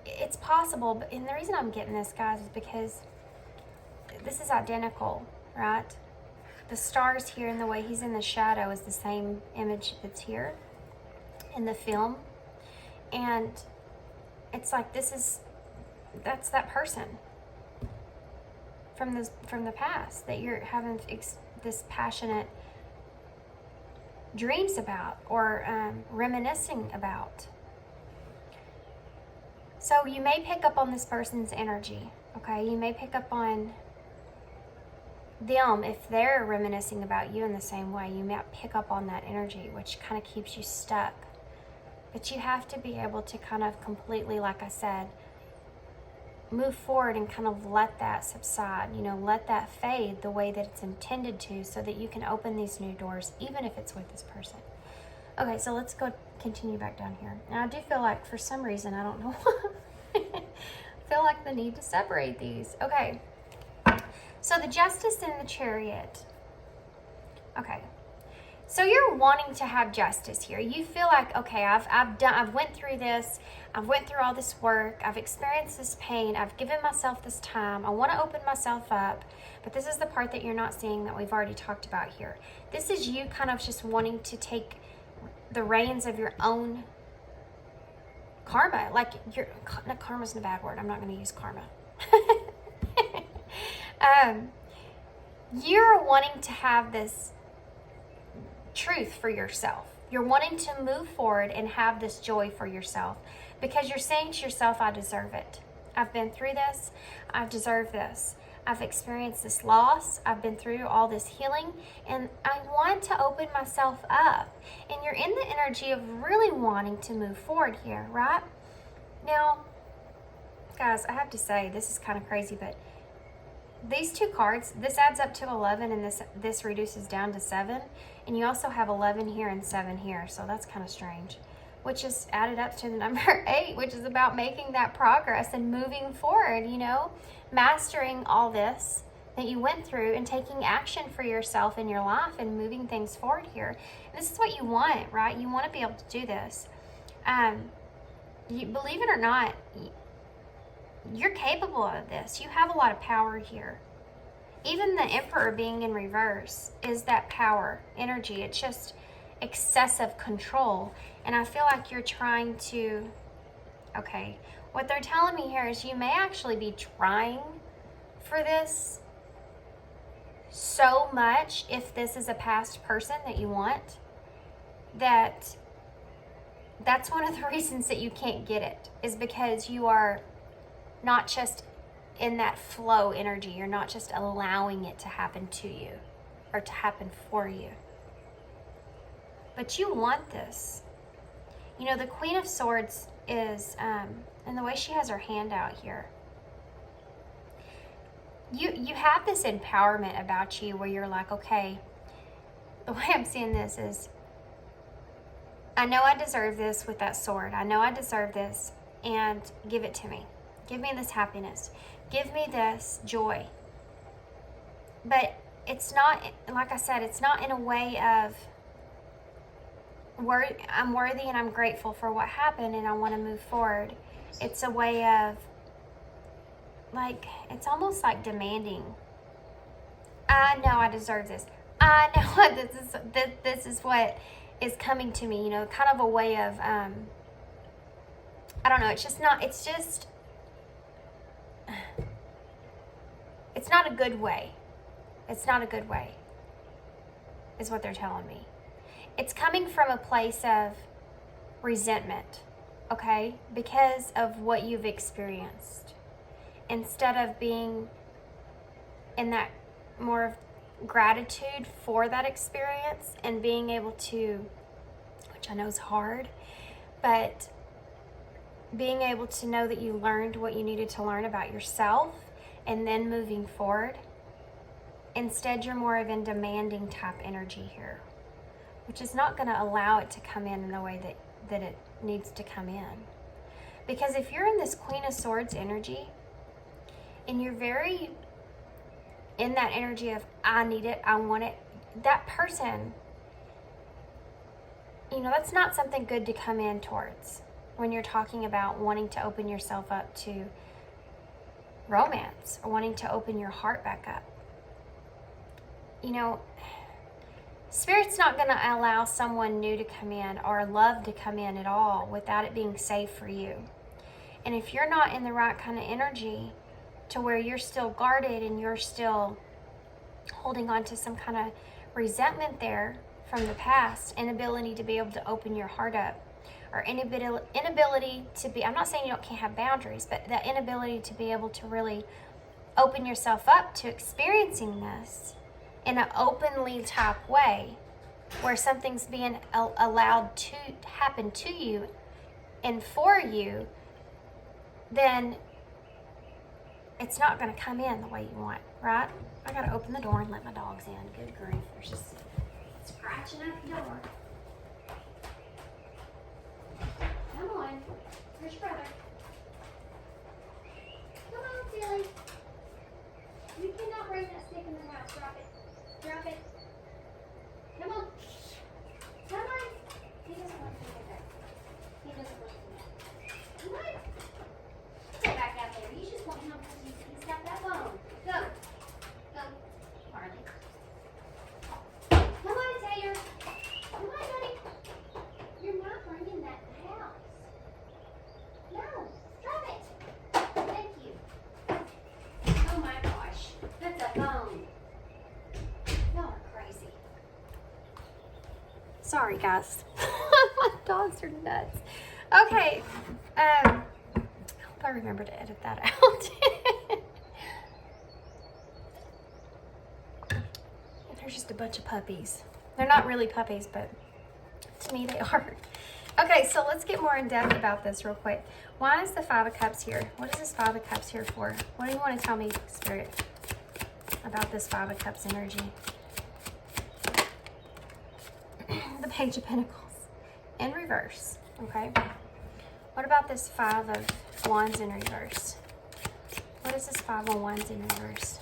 it's possible, and the reason I'm getting this, guys, is because this is identical, right? The stars here and the way he's in the shadow is the same image that's here in the film. And it's like that's that person from the past that you're having this passionate dreams about or reminiscing about. So you may pick up on this person's energy, okay? You may pick up on them if they're reminiscing about you in the same way. You might pick up on that energy, which kind of keeps you stuck. But you have to be able to kind of completely, like I said, move forward and kind of let that subside, you know, let that fade the way that it's intended to, so that you can open these new doors, even if it's with this person. Okay, so let's go continue back down here. Now I do feel like, for some reason, I don't know why, feel like the need to separate these. Okay, so the Justice and the Chariot. Okay, so you're wanting to have justice here. You feel like, okay, I've went through this. I've went through all this work. I've experienced this pain. I've given myself this time. I want to open myself up. But this is the part that you're not seeing, that we've already talked about here. This is you kind of just wanting to take the reins of your own karma. Like, karma's a bad word. I'm not going to use karma. You're wanting to have this truth for yourself. You're wanting to move forward and have this joy for yourself, because you're saying to yourself, I deserve it. I've been through this. I deserve this. I've experienced this loss. I've been through all this healing, and I want to open myself up. And you're in the energy of really wanting to move forward here, right? Now, guys, I have to say, this is kind of crazy, but these two cards, this adds up to 11, and this reduces down to 7. And you also have 11 here and 7 here, so that's kind of strange. Which is added up to the number 8, which is about making that progress and moving forward, you know? Mastering all this that you went through and taking action for yourself in your life and moving things forward here. And this is what you want, right? You want to be able to do this. You believe it or not, you're capable of this. You have a lot of power here. Even the Emperor being in reverse is that power energy. It's just excessive control. And I feel like you're trying to, okay, what they're telling me here is you may actually be trying for this so much, if this is a past person that you want, that's one of the reasons that you can't get it, is because you are not just in that flow energy. You're not just allowing it to happen to you or to happen for you. But you want this. You know, the Queen of Swords is, and the way she has her hand out here, you have this empowerment about you where you're like, okay, the way I'm seeing this is, I know I deserve this with that sword. I know I deserve this, and give it to me. Give me this happiness. Give me this joy. But it's not, like I said, it's not in a way of, I'm worthy and I'm grateful for what happened and I want to move forward. It's a way of, like, it's almost like demanding. I know I deserve this. I know this is what is coming to me, you know, kind of a way of, I don't know, it's not a good way. It's not a good way, is what they're telling me. It's coming from a place of resentment, okay? Because of what you've experienced. Instead of being in that more of gratitude for that experience and being able to, which I know is hard, but being able to know that you learned what you needed to learn about yourself and then moving forward. Instead, you're more of in demanding type energy here, which is not going to allow it to come in the way that it needs to come in. Because if you're in this Queen of Swords energy and you're very in that energy of, I need it, I want it, that person, you know, that's not something good to come in towards when you're talking about wanting to open yourself up to romance or wanting to open your heart back up. You know, Spirit's not going to allow someone new to come in or love to come in at all without it being safe for you. And if you're not in the right kind of energy to where you're still guarded and you're still holding on to some kind of resentment there from the past, inability to be able to open your heart up, or inability to be, I'm not saying you can't have boundaries, but that inability to be able to really open yourself up to experiencing this in an openly type way, where something's being allowed to happen to you and for you, then it's not going to come in the way you want, right? I got to open the door and let my dogs in. Good grief. There's just scratching at the door. Come on. Where's your brother? Come on, silly. You cannot bring that stick in the house. Drop it. Drop it. Come on. Come on. He doesn't want to do that. He doesn't want to do that. Come on. Get back out there. You just want him because he's got that bone. Go. Go. Harley. Come on, Taylor. Come on, buddy. You're not bringing that in the house. No. Drop it. Thank you. Oh my gosh. That's a bone. Y'all are crazy. Sorry, guys. My dogs are nuts. Okay. I hope I remember to edit that out. There's just a bunch of puppies. They're not really puppies, but to me they are. Okay, so let's get more in depth about this real quick. Why is the Five of Cups here? What is this Five of Cups here for? What do you want to tell me, Spirit, about this Five of Cups energy? The Page of Pentacles in reverse, okay? What about this Five of Wands in reverse? What is this Five of Wands in reverse?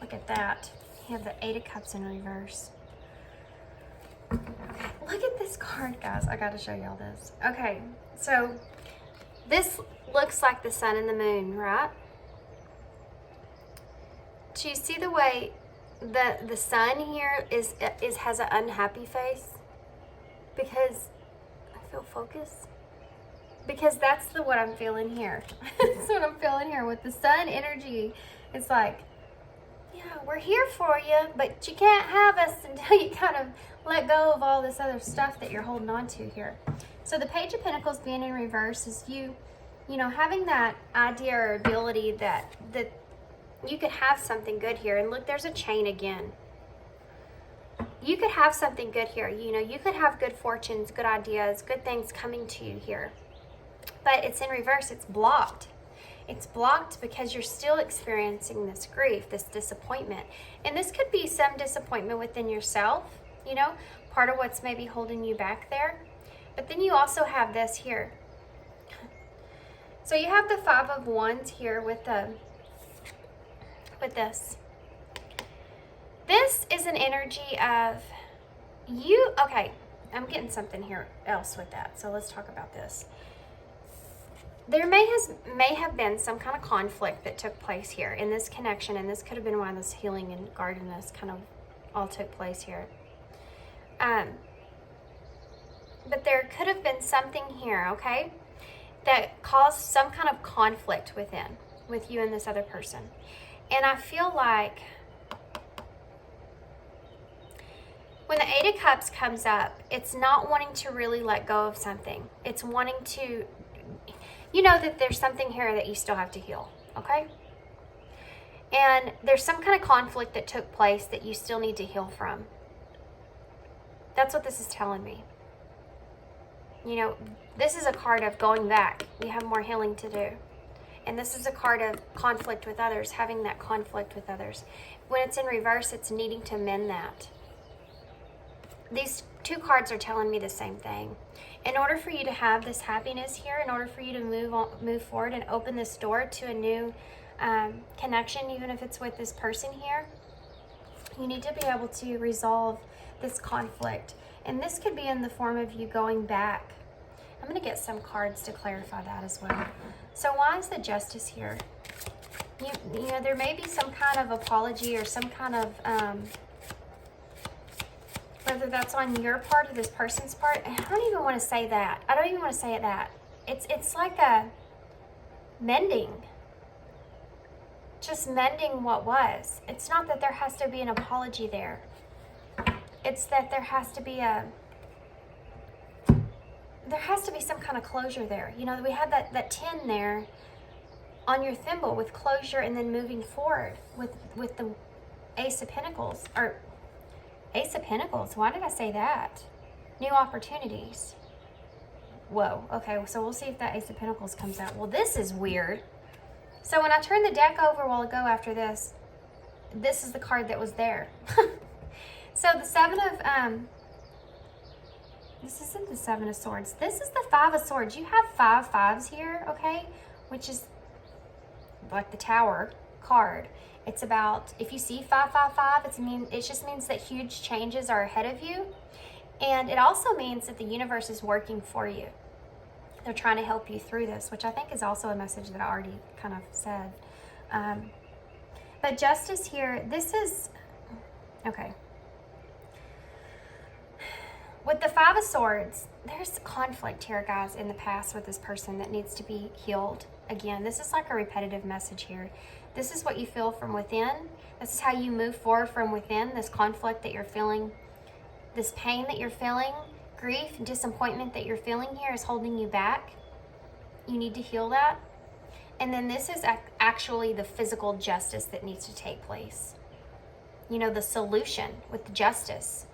Look at that. You have the Eight of Cups in reverse. Look at this card, guys. I got to show y'all this. Okay, so this looks like the sun and the moon, right? Do you see the way the sun here has an unhappy face? Because I feel focused. Because that's what I'm feeling here. That's what I'm feeling here with the sun energy. It's like, yeah, we're here for you, but you can't have us until you kind of let go of all this other stuff that you're holding on to here. So the Page of Pentacles being in reverse is you know, having that idea or ability that you could have something good here. And look, there's a chain again. You could have something good here. You know, you could have good fortunes, good ideas, good things coming to you here. But it's in reverse. It's blocked. It's blocked because you're still experiencing this grief, this disappointment. And this could be some disappointment within yourself, you know, part of what's maybe holding you back there. But then you also have this here. So you have the Five of Wands here with this. This is an energy of you. Okay, I'm getting something here else with that. So let's talk about this. There may have been some kind of conflict that took place here in this connection, and this could have been why this healing and guardedness kind of all took place here. But there could have been something here, okay, that caused some kind of conflict with you and this other person. And I feel like when the Eight of Cups comes up, it's not wanting to really let go of something. It's wanting to, you know, that there's something here that you still have to heal, okay? And there's some kind of conflict that took place that you still need to heal from. That's what this is telling me. You know, this is a card of going back. You have more healing to do. And this is a card of conflict with others, having that conflict with others. When it's in reverse, it's needing to mend that. These two cards are telling me the same thing. In order for you to have this happiness here, in order for you to move forward and open this door to a new connection, even if it's with this person here, you need to be able to resolve this conflict. And this could be in the form of you going back. I'm going to get some cards to clarify that as well. So why is the Justice here? You know, there may be some kind of apology or some kind of, whether that's on your part or this person's part. I don't even want to say that. I don't even want to say it that. It's like a mending. just mending what was. It's not that there has to be an apology there. It's that there has to be some kind of closure there. You know, we had that 10 there on your thimble with closure, and then moving forward with the Ace of Pentacles, or Ace of Pentacles. Why did I say that? New opportunities. Whoa. Okay, so we'll see if that Ace of Pentacles comes out. Well, this is weird. So when I turned the deck over a while ago after this, this is the card that was there. So the Seven of, this isn't the Seven of Swords. This is the Five of Swords. You have 5 fives here, okay? Which is like the Tower card. It's about, if you see 555, it just means that huge changes are ahead of you. And it also means that the universe is working for you. They're trying to help you through this, which I think is also a message that I already kind of said. But Justice here, this is, okay. With the Five of Swords, there's conflict here, guys, in the past with this person that needs to be healed. Again, this is like a repetitive message here. This is what you feel from within. This is how you move forward from within. This conflict that you're feeling, this pain that you're feeling, grief, disappointment that you're feeling here is holding you back. You need to heal that. And then this is actually the physical justice that needs to take place. You know, the solution with the justice.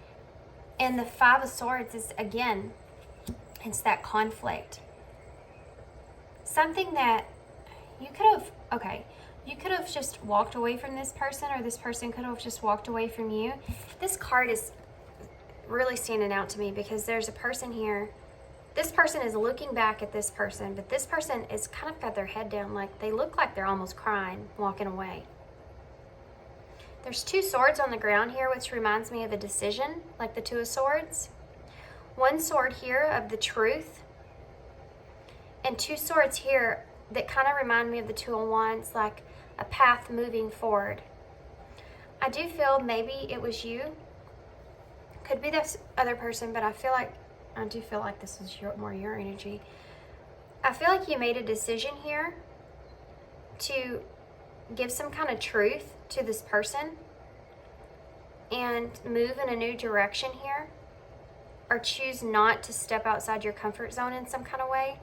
And the Five of Swords is, again, it's that conflict. Something that you could have, okay, you could have just walked away from this person, or this person could have just walked away from you. This card is really standing out to me because there's a person here. This person is looking back at this person, but this person is kind of got their head down, like they look like they're almost crying, walking away. There's 2 swords on the ground here, which reminds me of a decision, like the Two of Swords. 1 sword here of the truth, and 2 swords here that kind of remind me of the Two of Wands, like a path moving forward. I do feel maybe it was you. Could be this other person, but I do feel like this is more your energy. I feel like you made a decision here to give some kind of truth to this person and move in a new direction here, or choose not to step outside your comfort zone in some kind of way.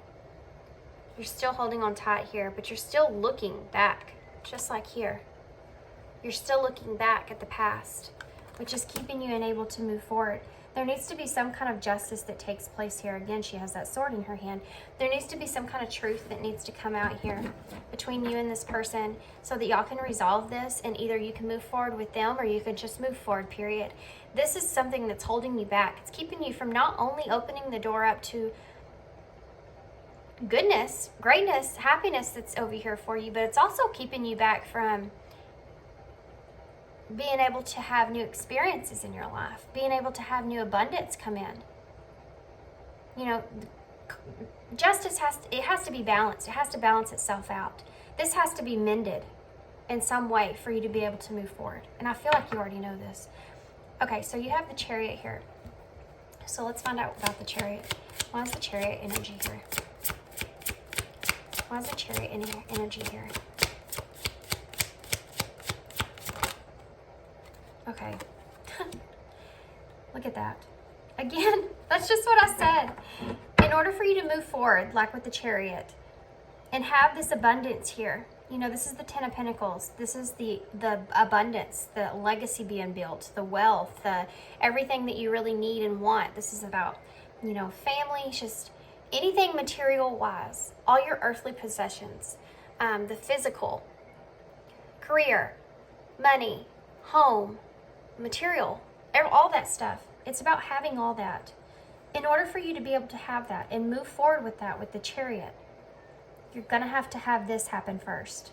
You're still holding on tight here, but you're still looking back, just like here. You're still looking back at the past, which is keeping you unable to move forward. There needs to be some kind of justice that takes place here. Again, she has that sword in her hand. There needs to be some kind of truth that needs to come out here between you and this person so that y'all can resolve this, and either you can move forward with them or you can just move forward, period. This is something that's holding you back. It's keeping you from not only opening the door up to goodness, greatness, happiness that's over here for you, but it's also keeping you back from being able to have new experiences in your life, being able to have new abundance come in. You know, justice has to be balanced. It has to balance itself out. This has to be mended in some way for you to be able to move forward. And I feel like you already know this. Okay, so you have the Chariot here. So let's find out about the Chariot. Why is the Chariot energy here? Why is the Chariot energy here? Okay. Look at that. Again, that's just what I said. In order for you to move forward, like with the Chariot, and have this abundance here, you know, this is the Ten of Pentacles. This is the abundance, the legacy being built, the wealth, the everything that you really need and want. This is about, you know, family, just anything material-wise, all your earthly possessions, the physical, career, money, home, material, all that stuff. It's about having all that. In order for you to be able to have that and move forward with that, with the Chariot, you're going to have this happen first.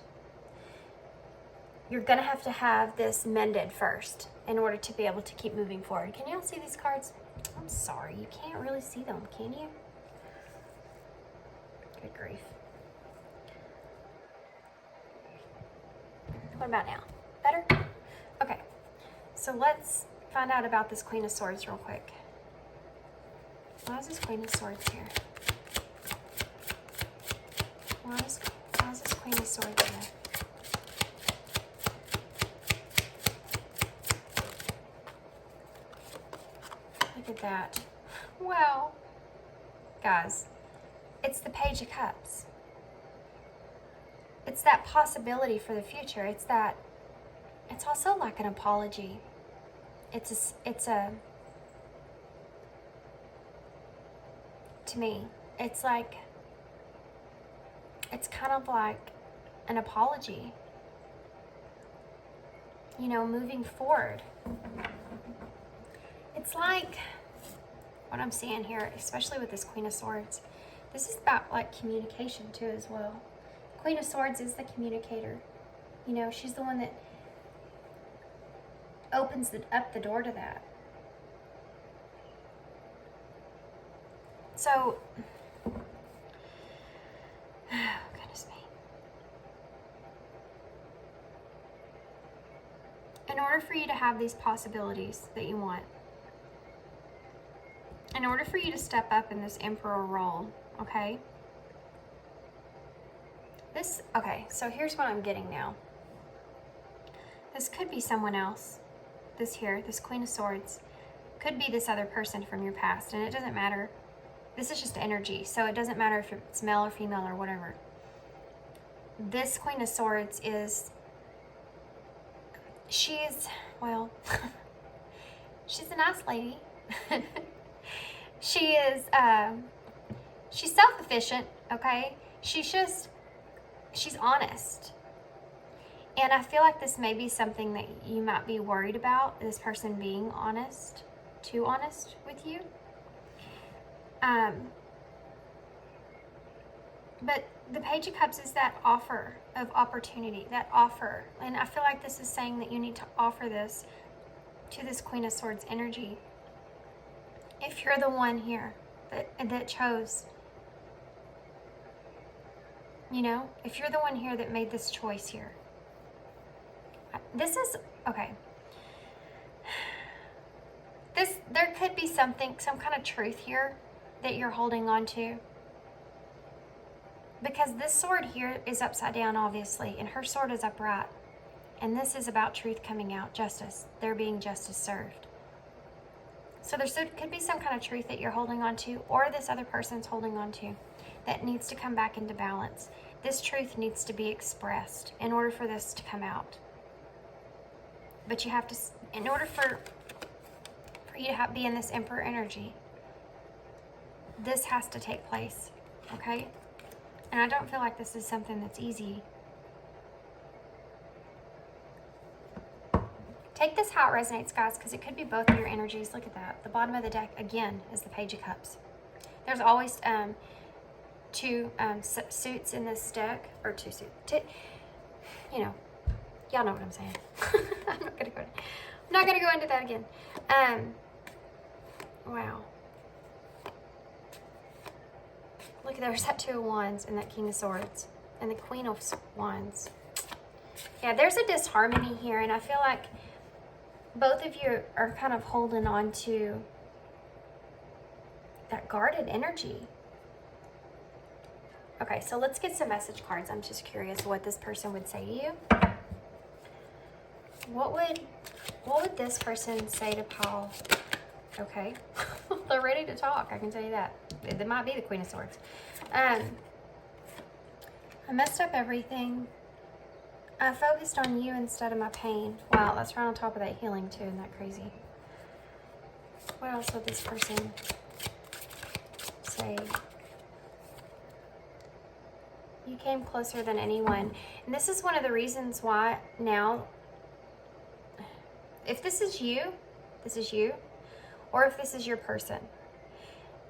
You're going to have this mended first in order to be able to keep moving forward. Can y'all see these cards? I'm sorry, you can't really see them, can you? Good grief. What about now? Better? Okay. So let's find out about this Queen of Swords real quick. Why is this Queen of Swords here? Why is this Queen of Swords here? at that. Well, guys, it's the Page of Cups. It's that possibility for the future. It's also like an apology. To me, it's kind of like an apology, you know, moving forward. It's like what I'm seeing here, especially with this Queen of Swords. This is about like communication too as well. Queen of Swords is the communicator. You know, she's the one that opens up the door to that. So, oh, goodness me. In order for you to have these possibilities that you want, in order for you to step up in this Emperor role, okay? Okay, so here's what I'm getting now. This could be someone else. This Queen of Swords, could be this other person from your past, and it doesn't matter. This is just energy, so it doesn't matter if it's male or female or whatever. This Queen of Swords she's a nice lady. She's self-efficient, okay? She's honest. And I feel like this may be something that you might be worried about, this person being honest, too honest with you. But the Page of Cups is that offer of opportunity, that offer. And I feel like this is saying that you need to offer this to this Queen of Swords energy. If you're the one here that chose, you know, if you're the one here that made this choice here. This is, okay. There could be some kind of truth here that you're holding on to. Because this sword here is upside down, obviously, and her sword is upright. And this is about truth coming out, justice. There being justice served. So there could be some kind of truth that you're holding on to, or this other person's holding on to, that needs to come back into balance. This truth needs to be expressed in order for this to come out. But you have to, in order for you to be in this Emperor energy, this has to take place, okay? And I don't feel like this is something that's easy. Take this how it resonates, guys, because it could be both of your energies. Look at that. The bottom of the deck, again, is the Page of Cups. There's always two suits in this deck, or two suits. You know, y'all know what I'm saying. I'm not gonna go into that again. Wow. Look, there's that Two of Wands and that King of Swords and the Queen of Wands. Yeah, there's a disharmony here, and I feel like both of you are kind of holding on to that guarded energy. Okay, so let's get some message cards. I'm just curious what this person would say to you. What would this person say to Paul? Okay, they're ready to talk, I can tell you that. It might be the Queen of Swords. I messed up everything. I focused on you instead of my pain. Wow, that's right on top of that healing too. Isn't that crazy? What else would this person say? You came closer than anyone. And this is one of the reasons why now, if this is you, or if this is your person,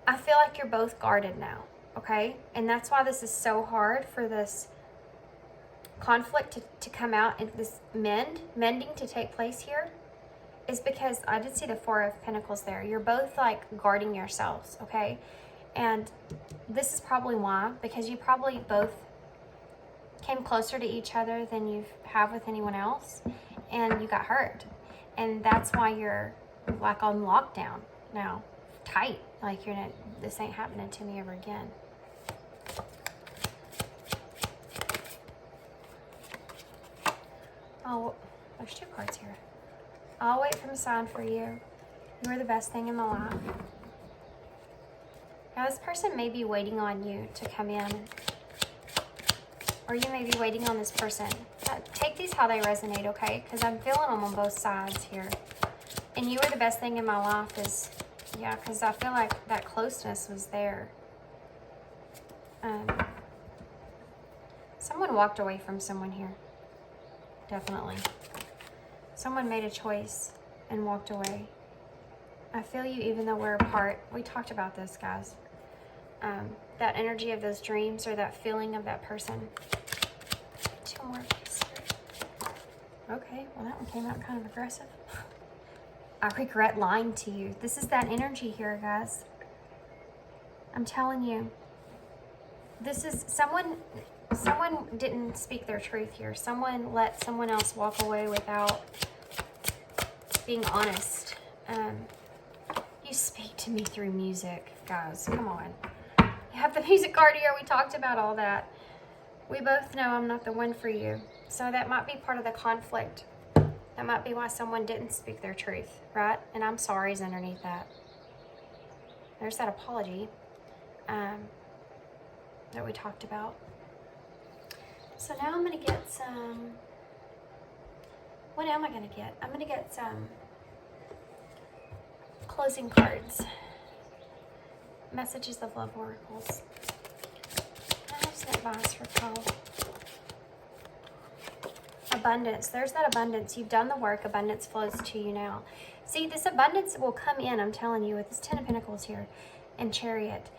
I feel like you're both guarded now, okay? And that's why this is so hard for this conflict to come out and this mending to take place here, is because I did see the Four of Pentacles there. You're both like guarding yourselves, okay? And this is probably why, because you probably both came closer to each other than you have with anyone else, and you got hurt. And that's why you're like on lockdown now, tight, like this ain't happening to me ever again. Oh, there's two cards here. I'll wait for a sign for you. You are the best thing in my life. Now this person may be waiting on you to come in. Or you may be waiting on this person. Take these how they resonate, okay? Because I'm feeling them on both sides here. And you are the best thing in my life is, yeah, because I feel like that closeness was there. Someone walked away from someone here. Definitely. Someone made a choice and walked away. I feel you even though we're apart. We talked about this, guys. That energy of those dreams or that feeling of that person. 2 more. Okay, well that one came out kind of aggressive. I regret lying to you. This is that energy here, guys. I'm telling you. This is someone didn't speak their truth here. Someone let someone else walk away without being honest. You speak to me through music, guys. Come on. You have the music card here. We talked about all that. We both know I'm not the one for you. So that might be part of the conflict. That might be why someone didn't speak their truth, right? And I'm sorry is underneath that. There's that apology that we talked about. So now I'm going to get some... What am I going to get? I'm going to get some closing cards. Messages of love oracles. I have some advice for Paul. Abundance. There's that abundance. You've done the work. Abundance flows to you now. See, this abundance will come in, I'm telling you, with this 10 of Pentacles here and Chariot.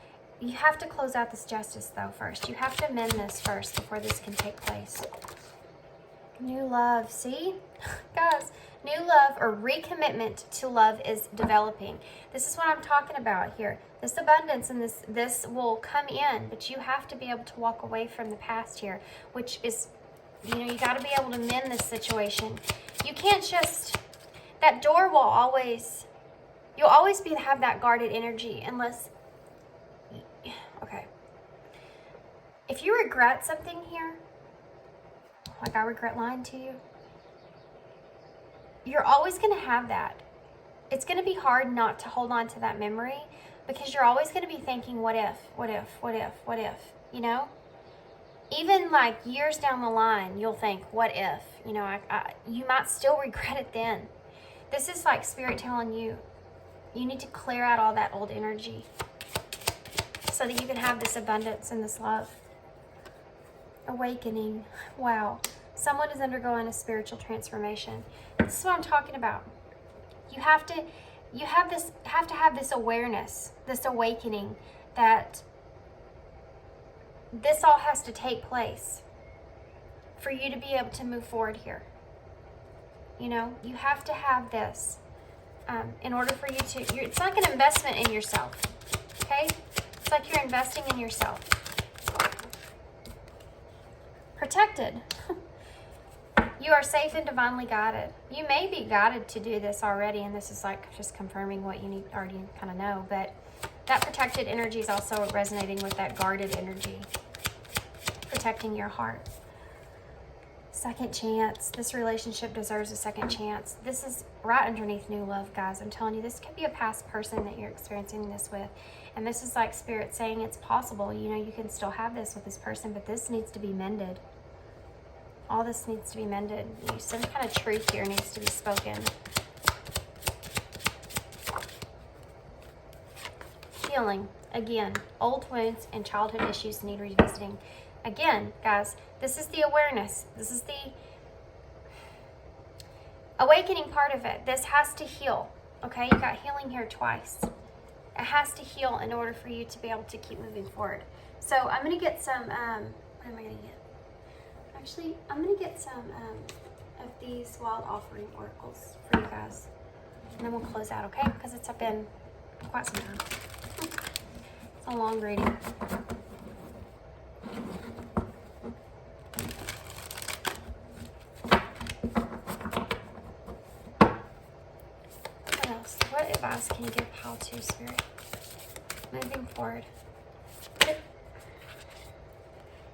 You have to close out this justice, though, first. You have to amend this first before this can take place. New love. See? Guys, new love or recommitment to love is developing. This is what I'm talking about here. This abundance and this will come in, but you have to be able to walk away from the past here, which is, you know, you got to be able to mend this situation. You can't just, that door will always, you'll always have that guarded energy unless, okay. If you regret something here, like I regret lying to you, you're always going to have that. It's going to be hard not to hold on to that memory because you're always going to be thinking, what if, you know? Even like years down the line, you'll think, what if, you know, you might still regret it then. This is like Spirit telling you, you need to clear out all that old energy so that you can have this abundance and this love. Awakening. Wow. Someone is undergoing a spiritual transformation. This is what I'm talking about. You have to have this awareness, this awakening that this all has to take place for you to be able to move forward here. You know, you have to have this in order for you to, it's like an investment in yourself, okay? It's like you're investing in yourself. Protected. You are safe and divinely guided. You may be guided to do this already, and this is like just confirming what you need already kind of know, but that protected energy is also resonating with that guarded energy, protecting your heart. Second chance. This relationship deserves a second chance. This is right underneath new love, guys. I'm telling you, this could be a past person that you're experiencing this with. And this is like Spirit saying it's possible. You know, you can still have this with this person, but this needs to be mended. All this needs to be mended. Some kind of truth here needs to be spoken. Healing. Again, old wounds and childhood issues need revisiting. Again, guys, this is the awareness. This is the awakening part of it. This has to heal, okay? You got healing here twice. It has to heal in order for you to be able to keep moving forward. So I'm going to get some, what am I going to get? Actually, I'm going to get some of these wild offering oracles for you guys. And then we'll close out, okay? Because it's been quite some time. It's a long reading. What else? What advice can you give Pal to Spirit? Moving forward.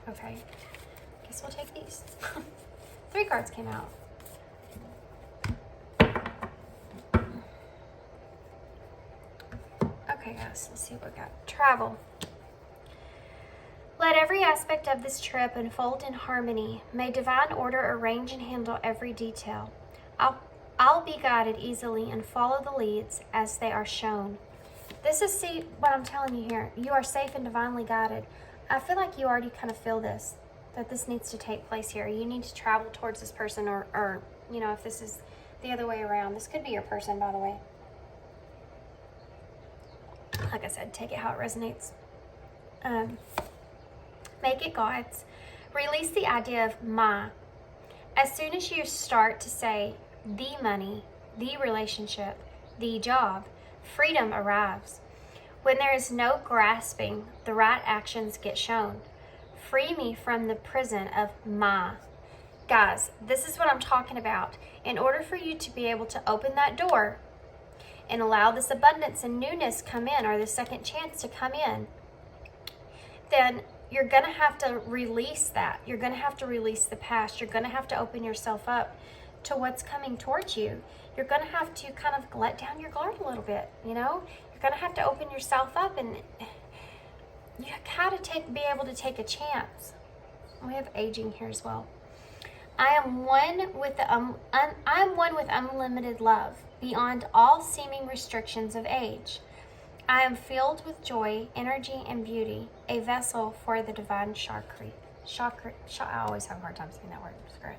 Okay. Guess we'll take these. 3 cards came out. Okay, guys, let's see what we got. Travel. Let every aspect of this trip unfold in harmony. May divine order arrange and handle every detail. I'll be guided easily and follow the leads as they are shown. This is, see, what I'm telling you here. You are safe and divinely guided. I feel like you already kind of feel this, that this needs to take place here. You need to travel towards this person, or you know, if this is the other way around. This could be your person, by the way. Like I said, take it how it resonates. Make it God's. Release the idea of my. As soon as you start to say the money, the relationship, the job, freedom arrives. When there is no grasping, the right actions get shown. Free me from the prison of my. Guys, this is what I'm talking about. In order for you to be able to open that door and allow this abundance and newness come in, or the second chance to come in, then you're going to have to release that. You're going to have to release the past. You're going to have to open yourself up to what's coming towards you. You're going to have to kind of let down your guard a little bit, you know? You're going to have to open yourself up, and you got to be able to take a chance. We have aging here as well. I am one with unlimited love, beyond all seeming restrictions of age. I am filled with joy, energy, and beauty, a vessel for the divine chakra. I always have a hard time saying that word. Screw it.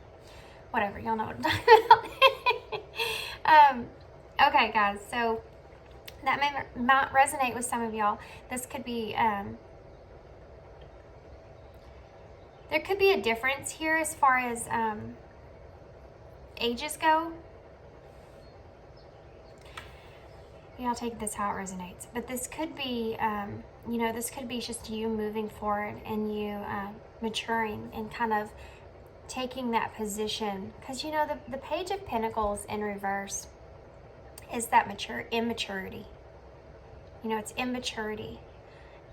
Whatever, y'all know what I'm talking about. Okay, guys, so that might resonate with some of y'all. This could be, there could be a difference here as far as ages go. I'll take this how it resonates. But this could be, you know, this could be just you moving forward and you maturing and kind of taking that position. Because, you know, the Page of Pentacles in reverse is that immaturity. You know, it's immaturity.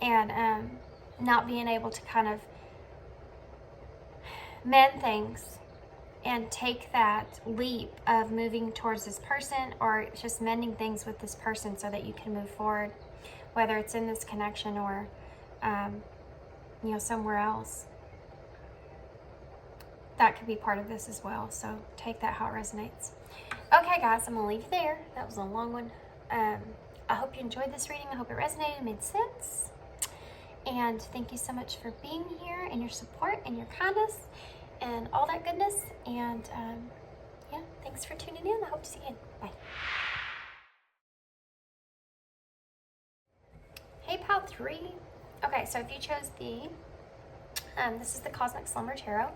And not being able to kind of mend things and take that leap of moving towards this person, or just mending things with this person so that you can move forward, whether it's in this connection or, you know, somewhere else. That could be part of this as well. So take that how it resonates. Okay, guys, I'm going to leave you there. That was a long one. I hope you enjoyed this reading. I hope it resonated and made sense. And thank you so much for being here, and your support and your kindness and all that goodness. And yeah, thanks for tuning in. I hope to see you again. Bye. Hey, pile 3. Okay, so if you chose the, this is the Cosmic Slumber Tarot.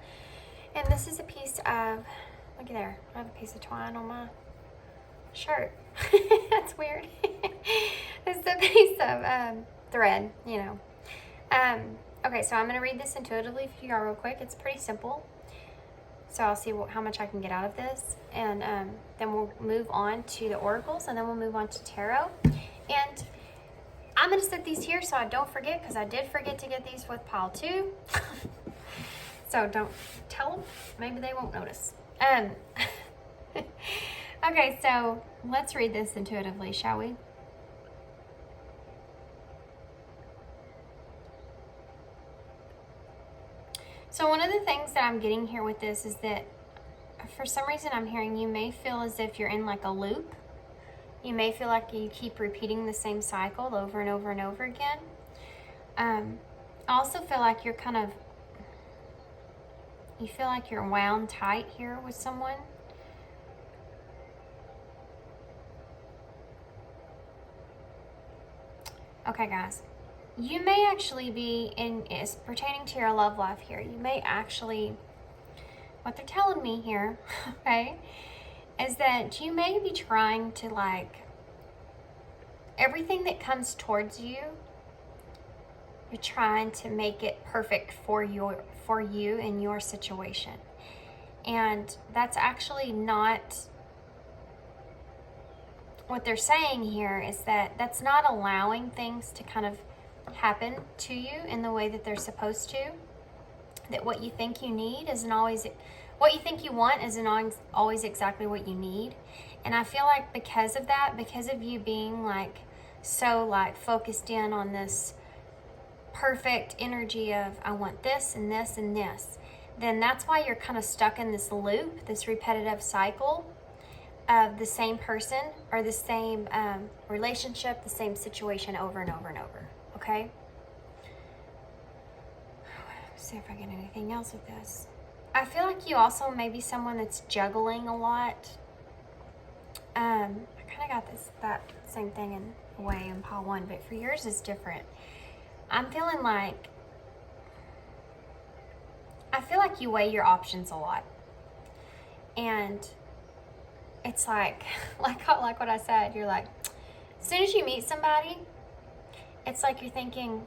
And this is a piece of, look at there, I have a piece of twine on my shirt. That's weird. It's a piece of thread, you know. Okay, so I'm going to read this intuitively for y'all real quick. It's pretty simple. So I'll see how much I can get out of this. And then we'll move on to the oracles, and then we'll move on to tarot. And I'm going to set these here so I don't forget, because I did forget to get these with pile 2. So don't tell them. Maybe they won't notice. Okay, so let's read this intuitively, shall we? So one of the things that I'm getting here with this is that for some reason I'm hearing you may feel as if you're in like a loop. You may feel like you keep repeating the same cycle over and over and over again. I also feel like you're kind of, you feel like you're wound tight here with someone. Okay, guys. You may actually be is pertaining to your love life here. You may actually, what they're telling me here, okay, is that you may be trying to, like, everything that comes towards you, you're trying to make it perfect for you and your situation. And that's actually not what they're saying here, is that that's not allowing things to kind of happen to you in the way that they're supposed to. That what you think you need isn't always, what you think you want isn't always exactly what you need. And I feel like because of that, because of you being like so like focused in on this perfect energy of I want this and this and this, then that's why you're kind of stuck in this loop, this repetitive cycle of the same person or the same relationship, the same situation over and over and over, okay? Let's see if I get anything else with this. I feel like you also may be someone that's juggling a lot. I kind of got that same thing in a way in pile 1, but for yours is different. I'm feeling like, I feel like you weigh your options a lot. And it's like what I said, you're like, as soon as you meet somebody, it's like you're thinking,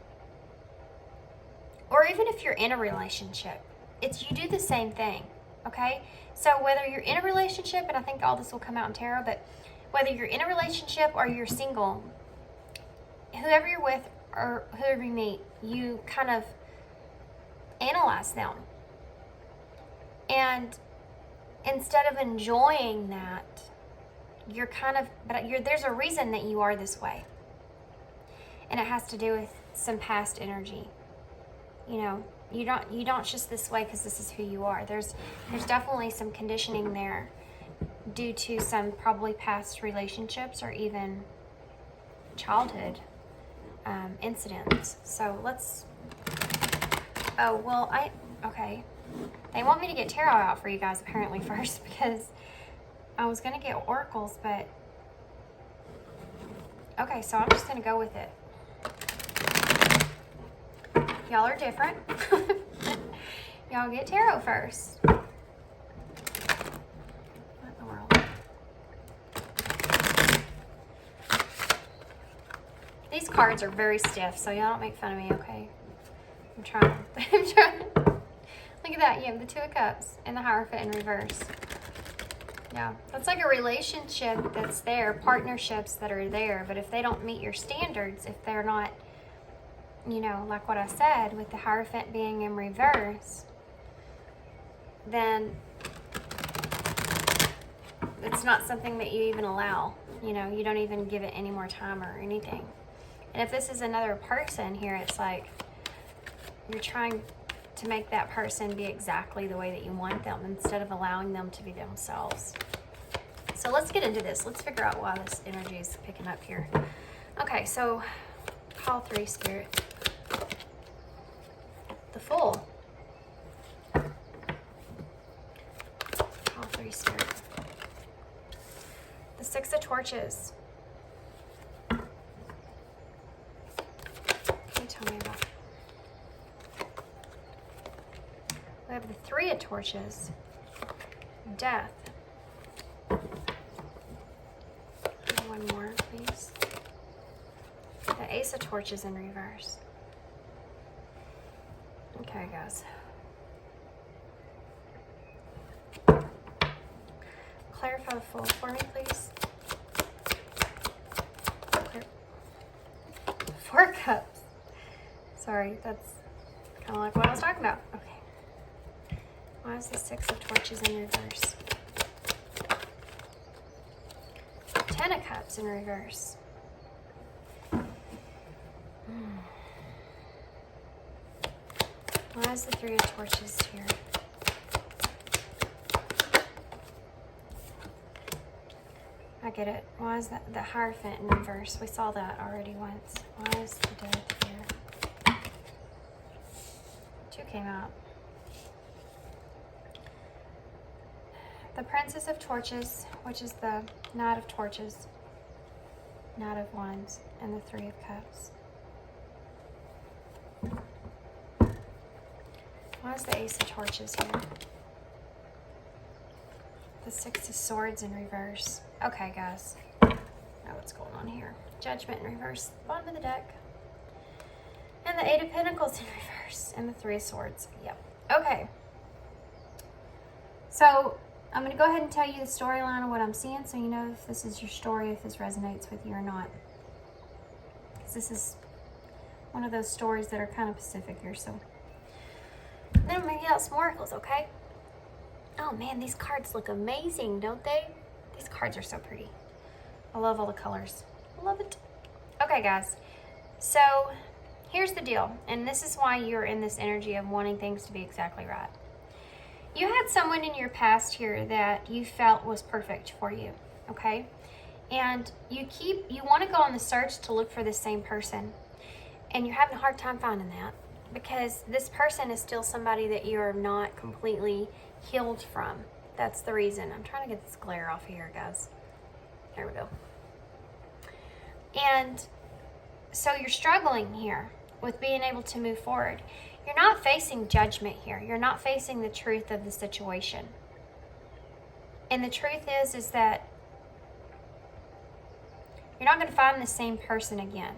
or even if you're in a relationship, it's you do the same thing, okay? So whether you're in a relationship, and I think all this will come out in tarot, but whether you're in a relationship or you're single, whoever you're with or whoever you meet, you kind of analyze them. And instead of enjoying that, you're kind of, there's a reason that you are this way. And it has to do with some past energy. You know, you don't just this way because this is who you are. There's definitely some conditioning there due to some probably past relationships or even childhood incidents. So let's, okay. They want me to get tarot out for you guys apparently first because I was going to get oracles, but okay, so I'm just going to go with it. Y'all are different. Y'all get tarot first. What in the world? These cards are very stiff, so y'all don't make fun of me, okay? I'm trying. I'm trying. Look at that. You have the 2 of Cups and the Hierophant in reverse. Yeah, that's like a relationship that's there, partnerships that are there, but if they don't meet your standards, if they're not, you know, like what I said, with the Hierophant being in reverse, then it's not something that you even allow. You know, you don't even give it any more time or anything. And if this is another person here, it's like you're trying to make that person be exactly the way that you want them instead of allowing them to be themselves. So let's get into this. Let's figure out why this energy is picking up here. Okay, so call 3, Spirit. The Fool. Call 3, Spirit. The 6 of Torches. Can you tell me about? We have the 3 of Torches. Death. One more, please. The Ace of Torches in reverse. Okay, guys. Clarify the Fool for me, please. 4 Cups. Sorry, that's kind of like what I was talking about. Okay. Why is the 6 of Torches in reverse? 10 of Cups in reverse. Why is the 3 of Torches here? I get it. Why is that the Hierophant in reverse? We saw that already once. Why is the Death here? 2 came out. The Princess of Torches, which is the Knight of Torches, Knight of Wands, and the 3 of Cups. Why is the Ace of Torches here? The 6 of Swords in reverse. Okay, guys. Now what's going on here? Judgment in reverse, bottom of the deck. And the 8 of Pentacles in reverse. And the 3 of Swords. Yep. Okay. So I'm going to go ahead and tell you the storyline of what I'm seeing so you know if this is your story, if this resonates with you or not. Because this is one of those stories that are kind of specific here. So then I'm going to get out some oracles, okay? Oh man, these cards look amazing, don't they? These cards are so pretty. I love all the colors. I love it. Okay, guys. So here's the deal. And this is why you're in this energy of wanting things to be exactly right. You had someone in your past here that you felt was perfect for you, okay? And you want to go on the search to look for the same person. And you're having a hard time finding that because this person is still somebody that you're not completely healed from. That's the reason. I'm trying to get this glare off of here, guys. There we go. And so you're struggling here with being able to move forward. You're not facing judgment here. You're not facing the truth of the situation. And the truth is that you're not going to find the same person again.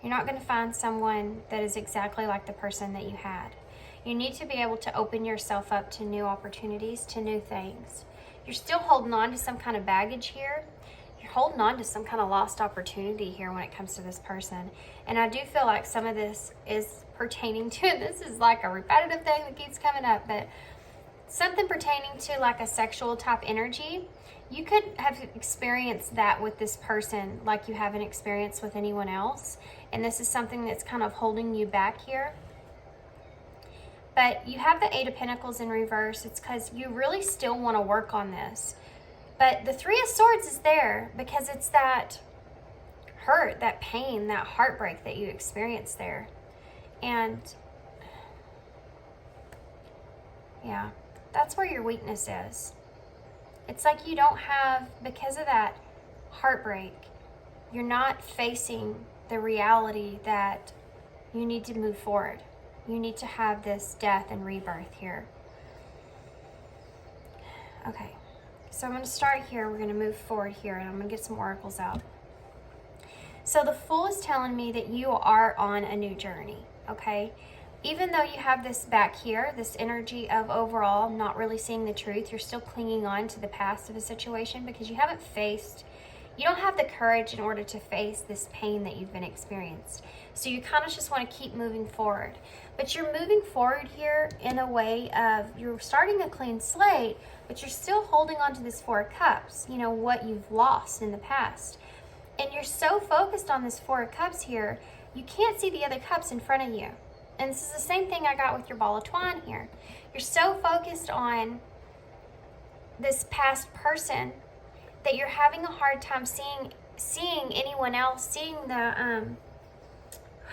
You're not going to find someone that is exactly like the person that you had. You need to be able to open yourself up to new opportunities, to new things. You're still holding on to some kind of baggage here. You're holding on to some kind of lost opportunity here when it comes to this person. And I do feel like some of this is pertaining to, this is like a repetitive thing that keeps coming up, but something pertaining to like a sexual type energy. You could have experienced that with this person like you haven't experienced with anyone else. And this is something that's kind of holding you back here. But you have the Eight of Pentacles in reverse. It's because you really still want to work on this. But the Three of Swords is there because it's that hurt, that pain, that heartbreak that you experienced there. And yeah, that's where your weakness is. It's like you don't have, because of that heartbreak, you're not facing the reality that you need to move forward. You need to have this death and rebirth here. Okay, so I'm going to start here. We're going to move forward here, and I'm going to get some oracles out. So the Fool is telling me that you are on a new journey, okay? Even though you have this back here, this energy of overall not really seeing the truth, you're still clinging on to the past of a situation because you haven't faced, you don't have the courage in order to face this pain that you've been experienced. So you kind of just want to keep moving forward. But you're moving forward here in a way of, you're starting a clean slate, but you're still holding on to this Four of Cups, you know, what you've lost in the past. And you're so focused on this Four of Cups here, you can't see the other cups in front of you. And this is the same thing I got with your Ball of Twine here. You're so focused on this past person that you're having a hard time seeing anyone else, seeing the,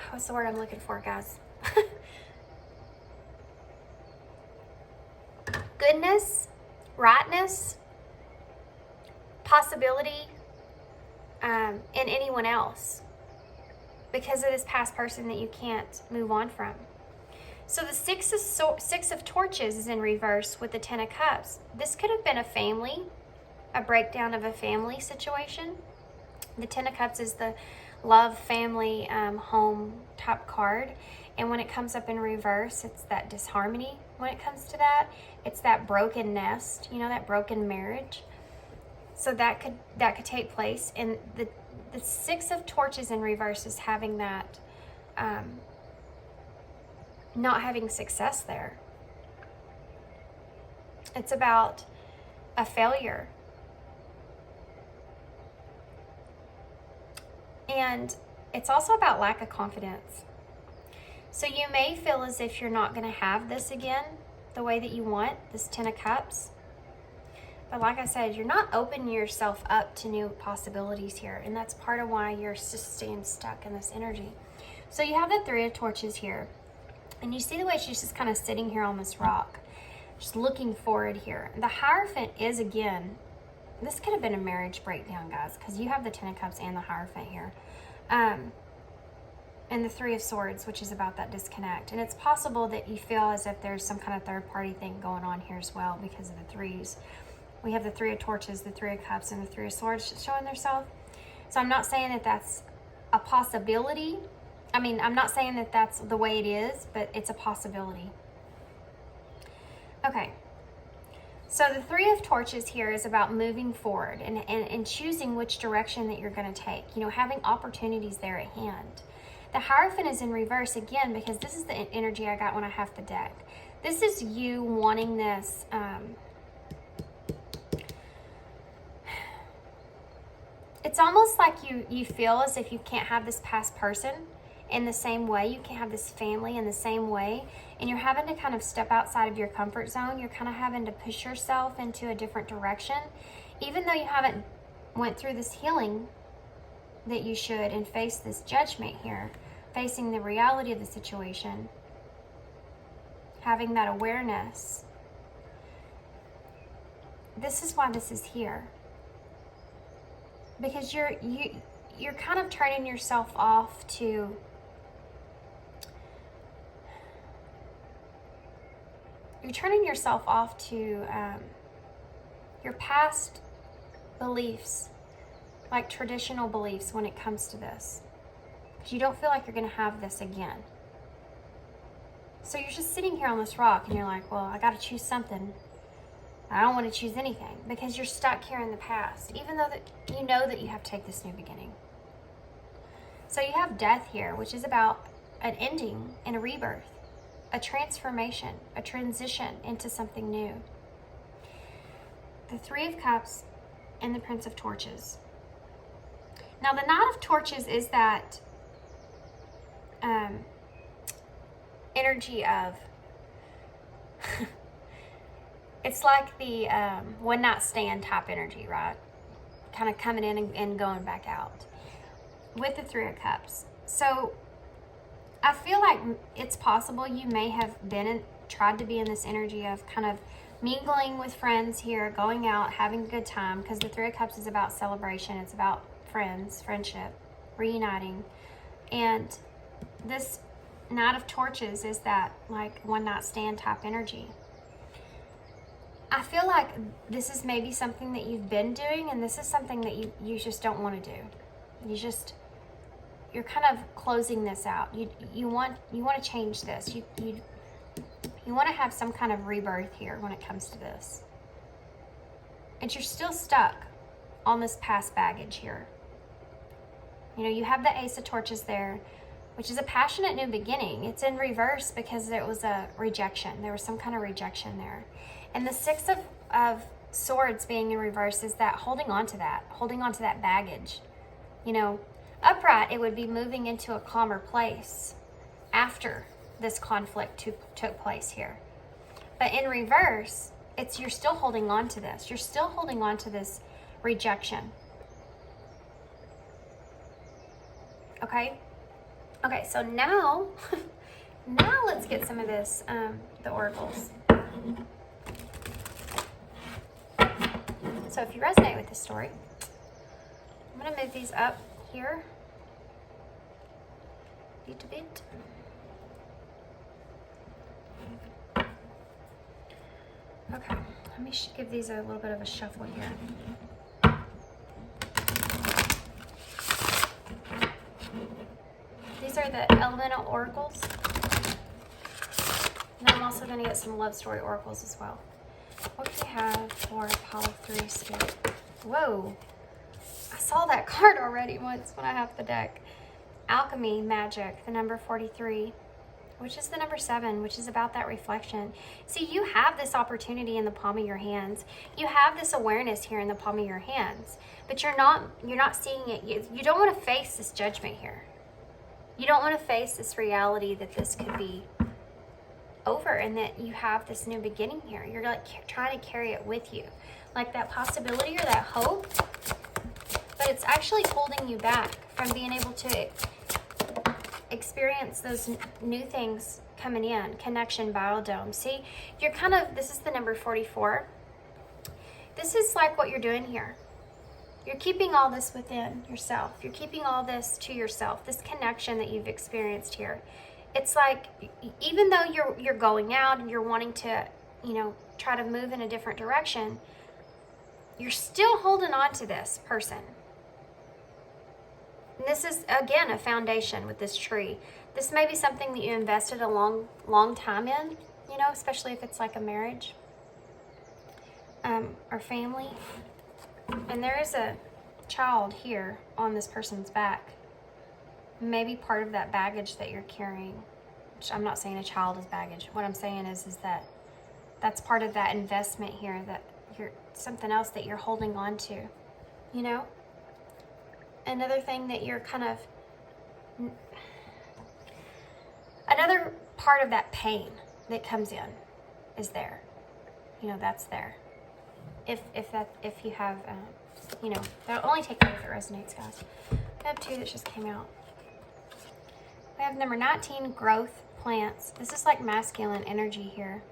what's the word I'm looking for, guys? Goodness, rightness, possibility in anyone else, because of this past person that you can't move on from. So the Six of Torches is in reverse with the Ten of Cups. This could have been a family, a breakdown of a family situation. The Ten of Cups is the love, family, home type card. And when it comes up in reverse, it's that disharmony. When it comes to that, it's that broken nest, you know, that broken marriage. So that could take place. And the Six of Torches in reverse is having that, not having success there. It's about a failure. And it's also about lack of confidence. So you may feel as if you're not going to have this again the way that you want, this Ten of Cups. But like I said, you're not opening yourself up to new possibilities here. And that's part of why you're just staying stuck in this energy. So you have the Three of Torches here. And you see the way she's just kind of sitting here on this rock, just looking forward here. The Hierophant is, again, this could have been a marriage breakdown, guys, because you have the Ten of Cups and the Hierophant here. And the Three of Swords, which is about that disconnect. And it's possible that you feel as if there's some kind of third-party thing going on here as well because of the threes. We have the Three of Torches, the Three of Cups, and the Three of Swords showing themselves. So I'm not saying that that's a possibility. I mean, I'm not saying that that's the way it is, but it's a possibility. Okay. So the Three of Torches here is about moving forward and choosing which direction that you're going to take. You know, having opportunities there at hand. The Hierophant is in reverse again because this is the energy I got when I have the deck. This is you wanting this, It's almost like you feel as if you can't have this past person in the same way. You can't have this family in the same way. And you're having to kind of step outside of your comfort zone. You're kind of having to push yourself into a different direction. Even though you haven't went through this healing that you should and face this judgment here, facing the reality of the situation, having that awareness. This is why this is here. Because you're kind of turning yourself off to your past beliefs, like traditional beliefs when it comes to this. Because you don't feel like you're going to have this again. So you're just sitting here on this rock and you're like, well, I got to choose something. I don't want to choose anything because you're stuck here in the past, even though that you know that you have to take this new beginning. So you have death here, which is about an ending and a rebirth, a transformation, a transition into something new. The Three of Cups and the Prince of Torches. Now the Knight of Torches is that energy of it's like the one night stand type energy, right? Kind of coming in and going back out with the Three of Cups. So I feel like it's possible you may have tried to be in this energy of kind of mingling with friends here, going out, having a good time, because the Three of Cups is about celebration. It's about friends, friendship, reuniting. And this Knight of Torches is that like one night stand type energy. I feel like this is maybe something that you've been doing, and this is something that you just don't want to do. You're kind of closing this out. You want to change this. You want to have some kind of rebirth here when it comes to this. And you're still stuck on this past baggage here. You know, you have the Ace of Torches there, which is a passionate new beginning. It's in reverse because it was a rejection. There was some kind of rejection there. And the Six of Swords being in reverse is that holding on to that baggage. You know, upright, it would be moving into a calmer place after this conflict took place here. But in reverse, you're still holding on to this. You're still holding on to this rejection. Okay? Okay, so now let's get some of this, the oracles. So if you resonate with this story, I'm going to move these up here a bit. Okay, let me give these a little bit of a shuffle here. These are the elemental oracles. And I'm also going to get some love story oracles as well. What do we have for Apollo 3 Spirit? Whoa. I saw that card already once when I have the deck. Alchemy, Magic, the number 43, which is the number 7, which is about that reflection. See, you have this opportunity in the palm of your hands. You have this awareness here in the palm of your hands, but you're not seeing it. You don't want to face this judgment here. You don't want to face this reality that this could be over and that you have this new beginning here. You're like trying to carry it with you, like that possibility or that hope, but it's actually holding you back from being able to experience those new things coming in. Connection, biodome. See, you're kind of, this is the number 44. This is like what you're doing here. You're keeping all this within yourself. You're keeping all this to yourself, this connection that you've experienced here. It's like, even though you're going out and you're wanting to, you know, try to move in a different direction, you're still holding on to this person. And this is, again, a foundation with this tree. This may be something that you invested a long time in, you know, especially if it's like a marriage or family. And there is a child here on this person's back. Maybe part of that baggage that you're carrying, which I'm not saying a child is baggage. What I'm saying is that that's part of that investment here, that you're something else that you're holding on to, you know? another thing that you're kind of, another part of that pain that comes in is there. You know, that's there. If you have, you know, that'll only take me if it resonates, guys. I have two that just came out. We have number 19, growth, plants. This is like masculine energy here.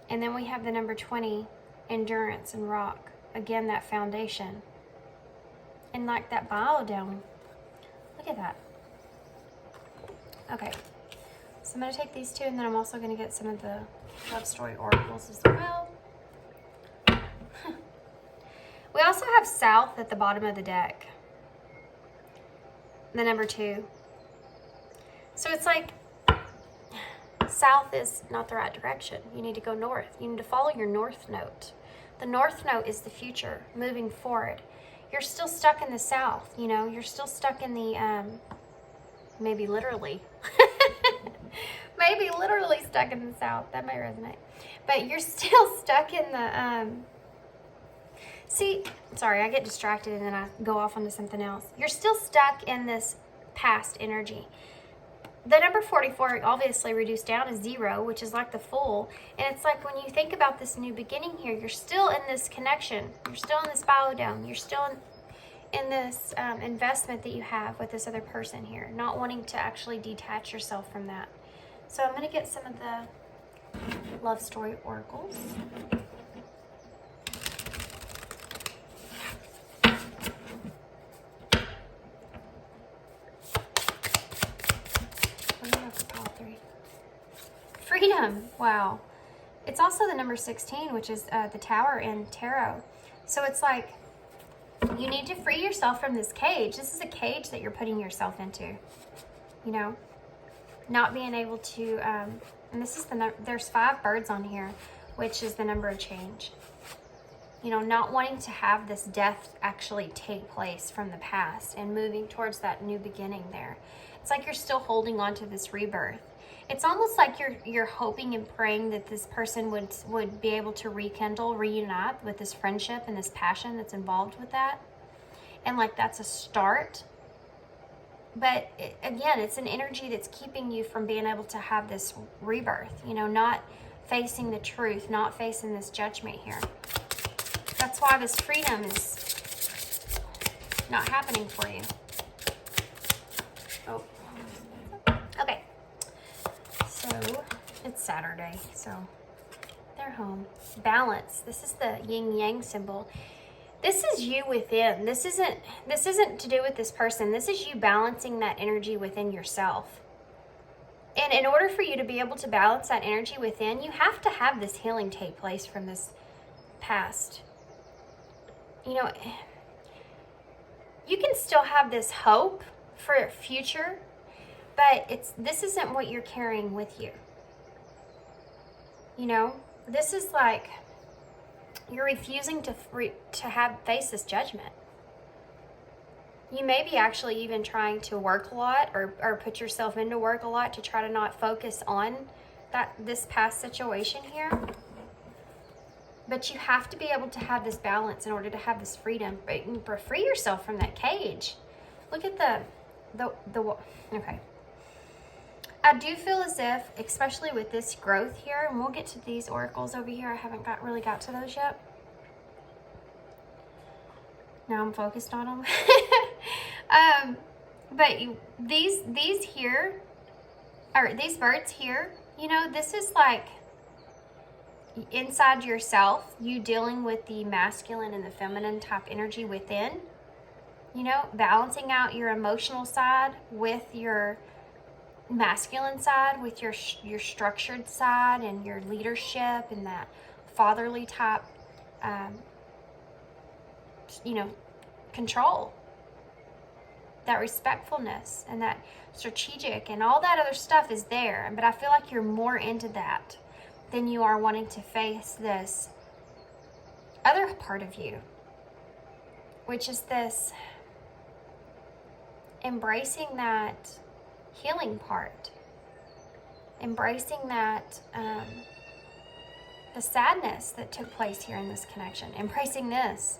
And then we have the number 20, endurance and rock. Again, that foundation. And like that biodome. Look at that. Okay. So I'm going to take these two, and then I'm also going to get some of the love story oracles as well. We also have south at the bottom of the deck. The number 2. So it's like south is not the right direction. You need to go north. You need to follow your north note. The north note is the future, moving forward. You're still stuck in the south, you know. You're still stuck in the, maybe literally. Maybe literally stuck in the south. That might resonate. But you're still stuck in the, see, sorry, I get distracted and then I go off onto something else. You're still stuck in this past energy. The number 44 obviously reduced down to 0, which is like the Fool. And it's like when you think about this new beginning here, you're still in this connection. You're still in this biodome. You're still in this investment that you have with this other person here, not wanting to actually detach yourself from that. So I'm going to get some of the love story oracles. Freedom. Wow. It's also the number 16, which is the Tower in Tarot. So it's like you need to free yourself from this cage. This is a cage that you're putting yourself into. You know, not being able to, and this is there's 5 birds on here, which is the number of change. You know, not wanting to have this death actually take place from the past and moving towards that new beginning there. It's like you're still holding on to this rebirth. It's almost like you're hoping and praying that this person would be able to rekindle, reunite with this friendship and this passion that's involved with that. And like that's a start. But again, it's an energy that's keeping you from being able to have this rebirth, you know, not facing the truth, not facing this judgment here. That's why this freedom is not happening for you. Oh. Okay. So it's Saturday, so they're home. Balance. This is the yin yang symbol. This is you within. This isn't to do with this person. This is you balancing that energy within yourself. And in order for you to be able to balance that energy within, you have to have this healing take place from this past. You know, you can still have this hope for a future, but this isn't what you're carrying with you. You know, this is like you're refusing to face this judgment. You may be actually even trying to work a lot or put yourself into work a lot to try to not focus on this past situation here. But you have to be able to have this balance in order to have this freedom. Free yourself from that cage. Look at the okay. I do feel as if, especially with this growth here, and we'll get to these oracles over here. I haven't really got to those yet. Now I'm focused on them. But these here, or these birds here, you know, this is like inside yourself, you dealing with the masculine and the feminine type energy within, you know, balancing out your emotional side with your masculine side, with your structured side and your leadership and that fatherly type, you know, control, that respectfulness and that strategic and all that other stuff is there. But I feel like you're more into that than you are wanting to face this other part of you, which is this embracing that healing part, embracing that the sadness that took place here in this connection, embracing this,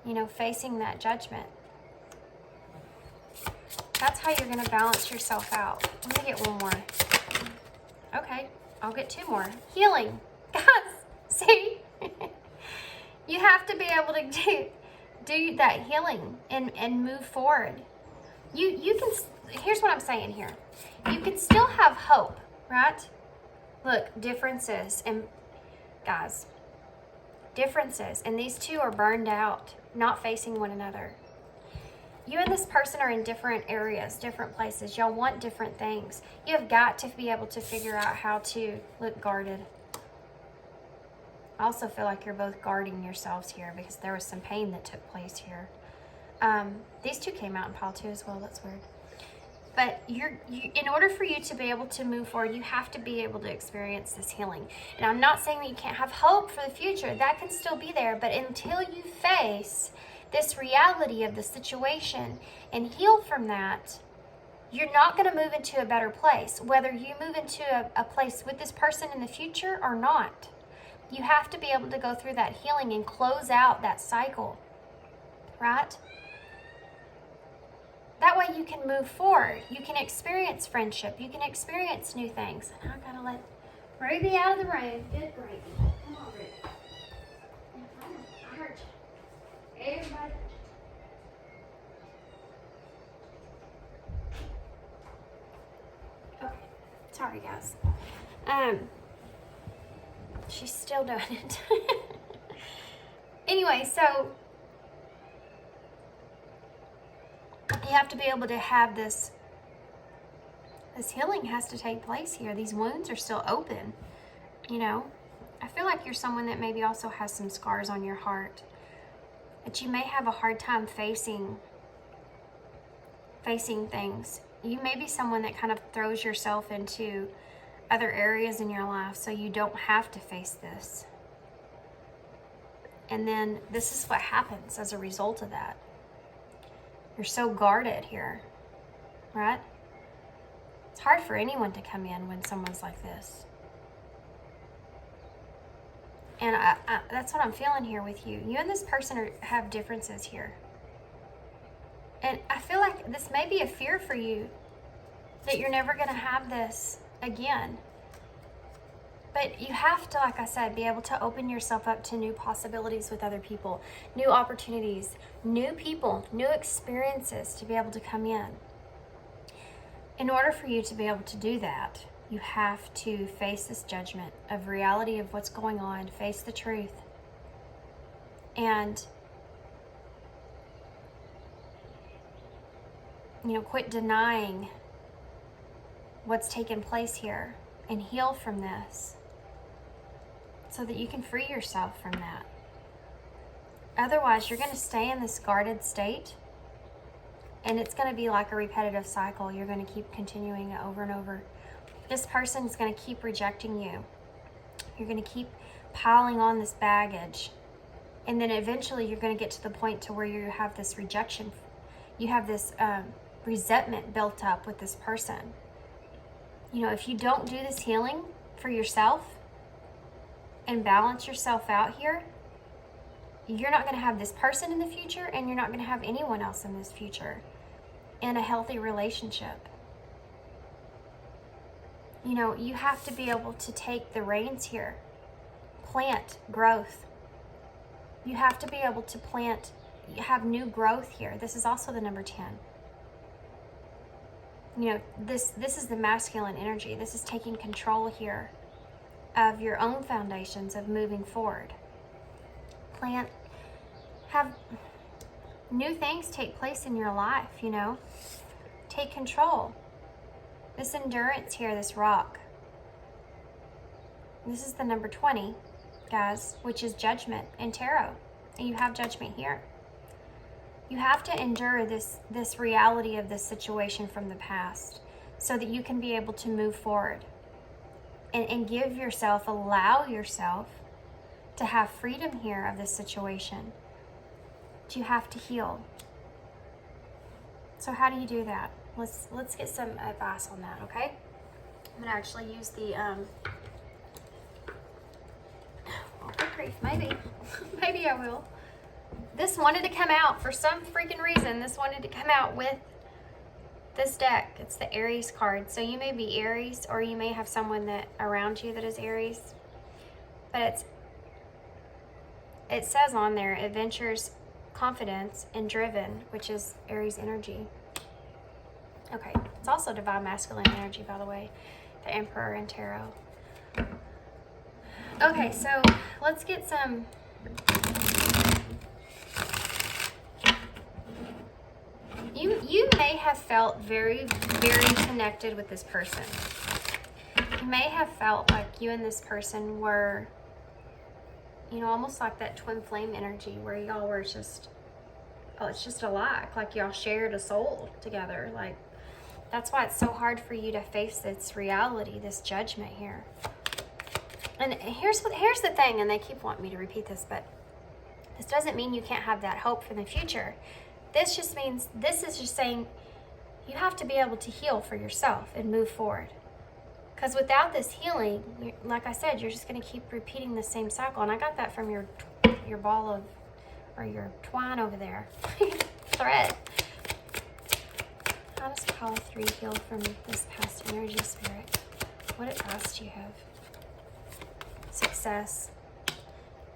you know, facing that judgment. That's how you're going to balance yourself out. Let me get one more. Okay, I'll get two more. Healing. Guys, see? You have to be able to do that healing and move forward. You can, here's what I'm saying here. You can still have hope, right? Look, differences, and guys, differences, and these two are burned out, not facing one another. You and this person are in different areas, different places. Y'all want different things. You have got to be able to figure out how to look guarded. I also feel like you're both guarding yourselves here because there was some pain that took place here. These two came out in pile 2 as well. That's weird. But in order for you to be able to move forward, you have to be able to experience this healing. And I'm not saying that you can't have hope for the future. That can still be there. But until you face this reality of the situation and heal from that, you're not going to move into a better place. Whether you move into a place with this person in the future or not, you have to be able to go through that healing and close out that cycle, right? That way you can move forward. You can experience friendship. You can experience new things. And I gotta let Ruby out of the room. Good gravy. Come on, Ruby. I heard you. Everybody. Okay. Sorry, guys. She's still doing it. Anyway, so you have to be able to have this healing has to take place here. These wounds are still open, you know. I feel like you're someone that maybe also has some scars on your heart, that you may have a hard time facing things. You may be someone that kind of throws yourself into other areas in your life so you don't have to face this. And then this is what happens as a result of that. You're so guarded here, right? It's hard for anyone to come in when someone's like this. And that's what I'm feeling here with you. You and this person have differences here. And I feel like this may be a fear for you that you're never going to have this again. But you have to, like I said, be able to open yourself up to new possibilities with other people, new opportunities, new people, new experiences to be able to come in. In order for you to be able to do that, you have to face this judgment of reality of what's going on, face the truth, and, you know, quit denying what's taken place here and heal from this so that you can free yourself from that. Otherwise, you're going to stay in this guarded state, and it's going to be like a repetitive cycle. You're going to keep continuing it over and over. This person is going to keep rejecting you. You're going to keep piling on this baggage, and then eventually you're going to get to the point to where you have this rejection. You have this resentment built up with this person. You know, if you don't do this healing for yourself and balance yourself out here, you're not going to have this person in the future, and you're not going to have anyone else in this future in a healthy relationship. You know, you have to be able to take the reins here. Plant growth. You have to be able to plant, have new growth here. This is also the number 10. You know, this is the masculine energy. This is taking control here of your own foundations of moving forward. Plant, have new things take place in your life, you know. Take control. This endurance here, this rock. This is the number 20, guys, which is judgment in tarot. And you have judgment here. You have to endure this reality of this situation from the past so that you can be able to move forward and give yourself, allow yourself to have freedom here of this situation. But you have to heal. So how do you do that? Let's get some advice on that, okay? I'm gonna actually use the oh, good grief, maybe. Maybe I will. This wanted to come out for some freaking reason. This wanted to come out with this deck, it's the Aries card. So you may be Aries, or you may have someone that around you that is Aries. But it says on there, adventures, confidence, and driven, which is Aries energy. Okay, it's also divine masculine energy, by the way, the Emperor in Tarot. Okay, so let's get some. You may have felt very, very connected with this person. You may have felt like you and this person were, you know, almost like that twin flame energy where y'all were just, oh, it's just alike. Like y'all shared a soul together. Like, that's why it's so hard for you to face this reality, this judgment here. And here's the thing, and they keep wanting me to repeat this, but this doesn't mean you can't have that hope for the future. This just means, this is just saying you have to be able to heal for yourself and move forward. Because without this healing, like I said, you're just going to keep repeating the same cycle. And I got that from your ball of, or your twine over there, thread. How does pile 3 heal from this past energy, Spirit? What advice do you have? Success.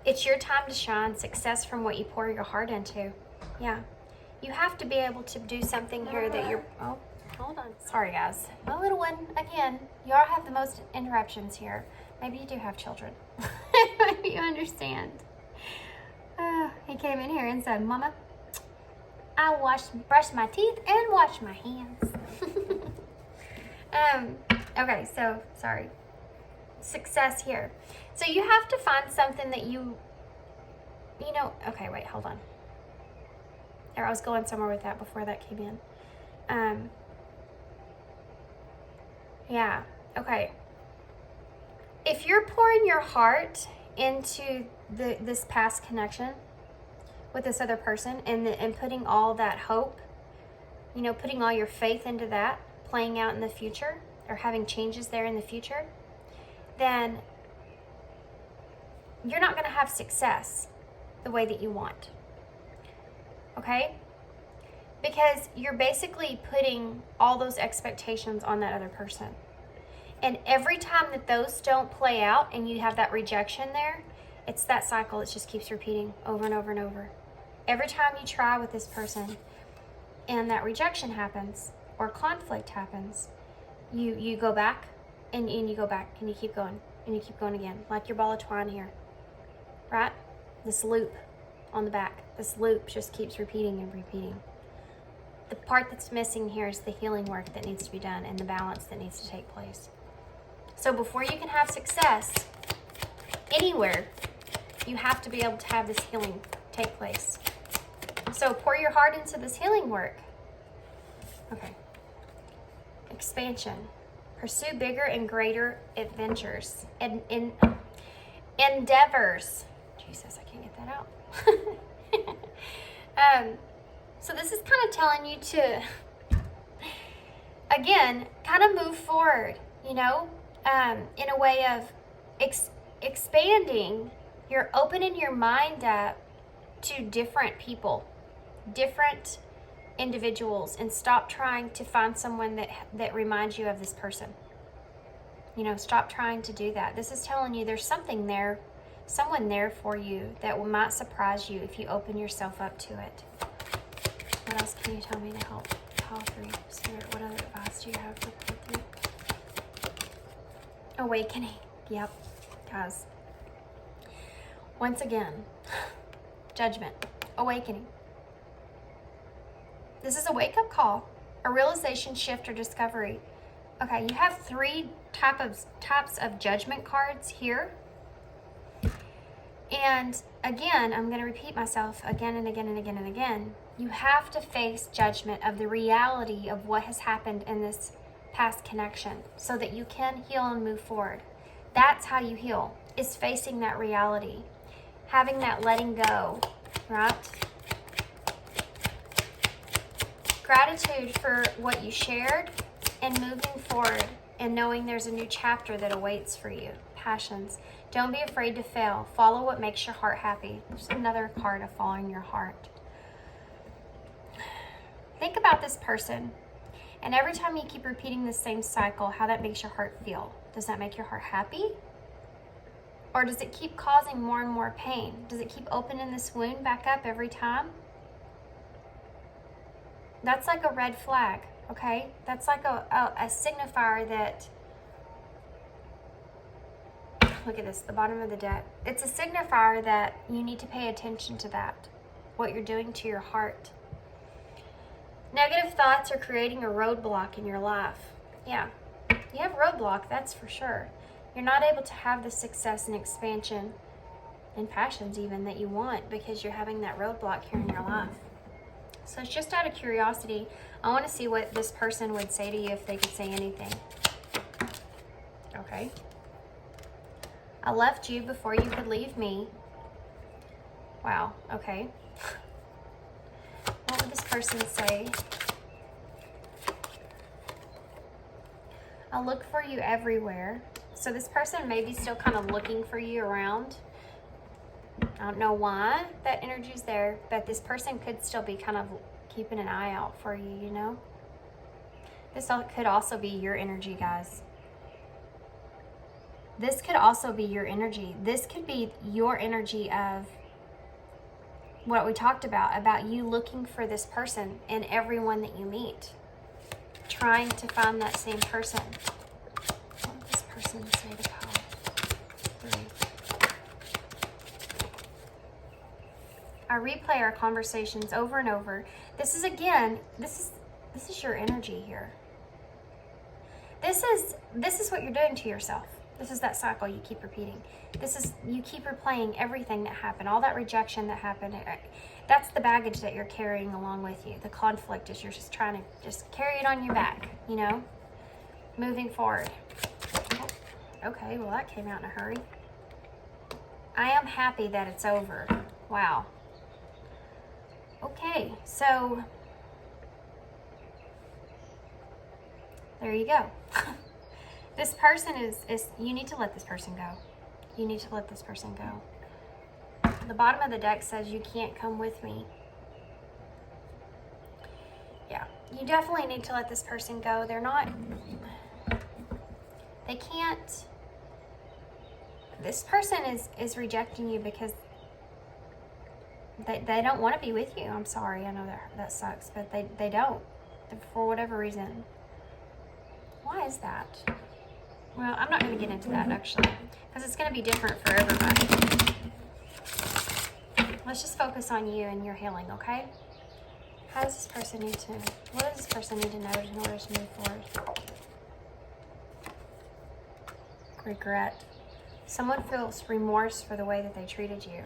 It's your time to shine. Success from what you pour your heart into. Yeah. You have to be able to do something here that you're... Oh, hold on. Sorry, guys. My little one, again, you all have the most interruptions here. Maybe you do have children. Maybe you understand. He came in here and said, Mama, I brush my teeth and wash my hands. Okay, so, sorry. Success here. So you have to find something that you know, okay, wait, hold on. There, I was going somewhere with that before that came in. Yeah, okay. If you're pouring your heart into this past connection with this other person and putting all that hope, you know, putting all your faith into that, playing out in the future or having changes there in the future, then you're not going to have success the way that you want. Okay? Because you're basically putting all those expectations on that other person. And every time that those don't play out and you have that rejection there, it's that cycle. It just keeps repeating over and over and over. Every time you try with this person and that rejection happens or conflict happens, you go back and you go back and you keep going and you keep going again. Like your ball of twine here. Right? This loop on the back. This loop just keeps repeating and repeating. The part that's missing here is the healing work that needs to be done and the balance that needs to take place. So before you can have success anywhere, you have to be able to have this healing take place. So pour your heart into this healing work. Okay. Expansion. Pursue bigger and greater adventures and endeavors. Jesus, I can't get that out. So this is kind of telling you to, again, kind of move forward, you know, in a way of expanding. You're opening your mind up to different people, different individuals, and stop trying to find someone that reminds you of this person. You know, stop trying to do that. This is telling you there's something there, someone there for you that might surprise you if you open yourself up to it. What else can you tell me to help Pile 3? Spirit, what other advice do you have for Pile 3? Awakening. Yep, guys. Once again, judgment, awakening. This is a wake-up call, a realization, shift, or discovery. Okay, you have 3 types of judgment cards here. And again, I'm going to repeat myself again and again and again and again. You have to face judgment of the reality of what has happened in this past connection so that you can heal and move forward. That's how you heal, is facing that reality. Having that letting go, right? Gratitude for what you shared and moving forward and knowing there's a new chapter that awaits for you. Passions. Don't be afraid to fail. Follow what makes your heart happy. There's another card of following your heart. Think about this person And every time you keep repeating the same cycle, how that makes your heart feel. Does that make your heart happy? Or does it keep causing more and more pain? Does it keep opening this wound back up every time? That's like a red flag, okay? That's like a signifier that, look at this, the bottom of the deck. It's a signifier that you need to pay attention to that, what you're doing to your heart. Negative thoughts are creating a roadblock in your life. Yeah, you have roadblock, that's for sure. You're not able to have the success and expansion and passions even that you want because you're having that roadblock here in your life. So it's just out of curiosity. I want to see what this person would say to you if they could say anything. Okay. I left you before you could leave me. Wow, okay. What would this person say? I look for you everywhere. So this person may be still kind of looking for you around. I don't know why that energy's there, but this person could still be kind of keeping an eye out for you, you know? This could also be your energy, guys. This could also be your energy. This could be your energy of what we talked about you looking for this person in everyone that you meet. Trying to find that same person. What would this person say to Kyle? 3. I replay our conversations over and over. This is again, this is your energy here. This is what you're doing to yourself. This is that cycle you keep repeating. This is, you keep replaying everything that happened, all that rejection that happened. That's the baggage that you're carrying along with you. The conflict is you're just trying to just carry it on your back, you know, moving forward. Oh, okay, well that came out in a hurry. I am happy that it's over. Wow. Okay, so there you go. This person is, you need to let this person go. You need to let this person go. The bottom of the deck says you can't come with me. Yeah, you definitely need to let this person go. They're not, they can't, this person is rejecting you because they don't want to be with you. I'm sorry, I know that sucks, but they don't, for whatever reason. Why is that? Well, I'm not going to get into that actually, because it's going to be different for everybody. Let's just focus on you and your healing, okay? How does this person need to, what does this person need to know in order to move forward? Regret. Someone feels remorse for the way that they treated you.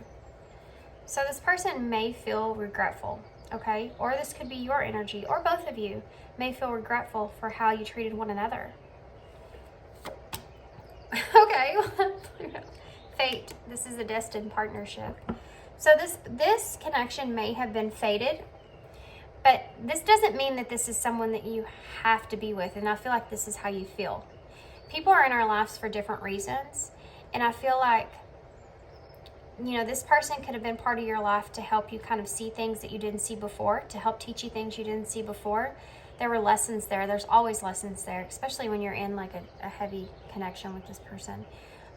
So this person may feel regretful, okay? Or this could be your energy, or both of you may feel regretful for how you treated one another. Okay. Fate. This is a destined partnership. So this connection may have been fated, but this doesn't mean that this is someone that you have to be with. And I feel like this is how you feel. People are in our lives for different reasons. And I feel like, you know, this person could have been part of your life to help you kind of see things that you didn't see before, to help teach you things you didn't see before. There were lessons there. There's always lessons there, especially when you're in like a heavy connection with this person,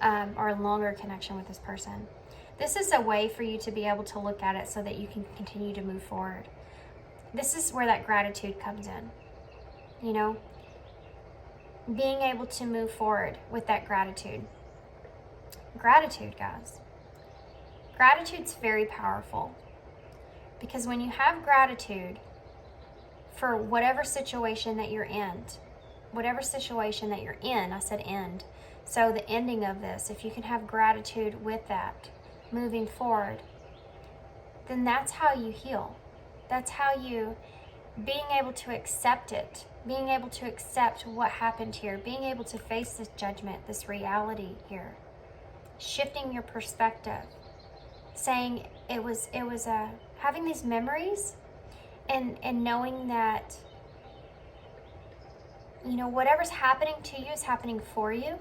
or a longer connection with this person. This is a way for you to be able to look at it so that you can continue to move forward. This is where that gratitude comes in, you know, being able to move forward with that gratitude. Gratitude, guys. Gratitude's very powerful, because when you have gratitude for whatever situation that you're in, I said end. So the ending of this, if you can have gratitude with that, moving forward, then that's how you heal. That's how you, being able to accept it, being able to accept what happened here, being able to face this judgment, this reality here, shifting your perspective, saying it was having these memories and knowing that, you know, whatever's happening to you is happening for you,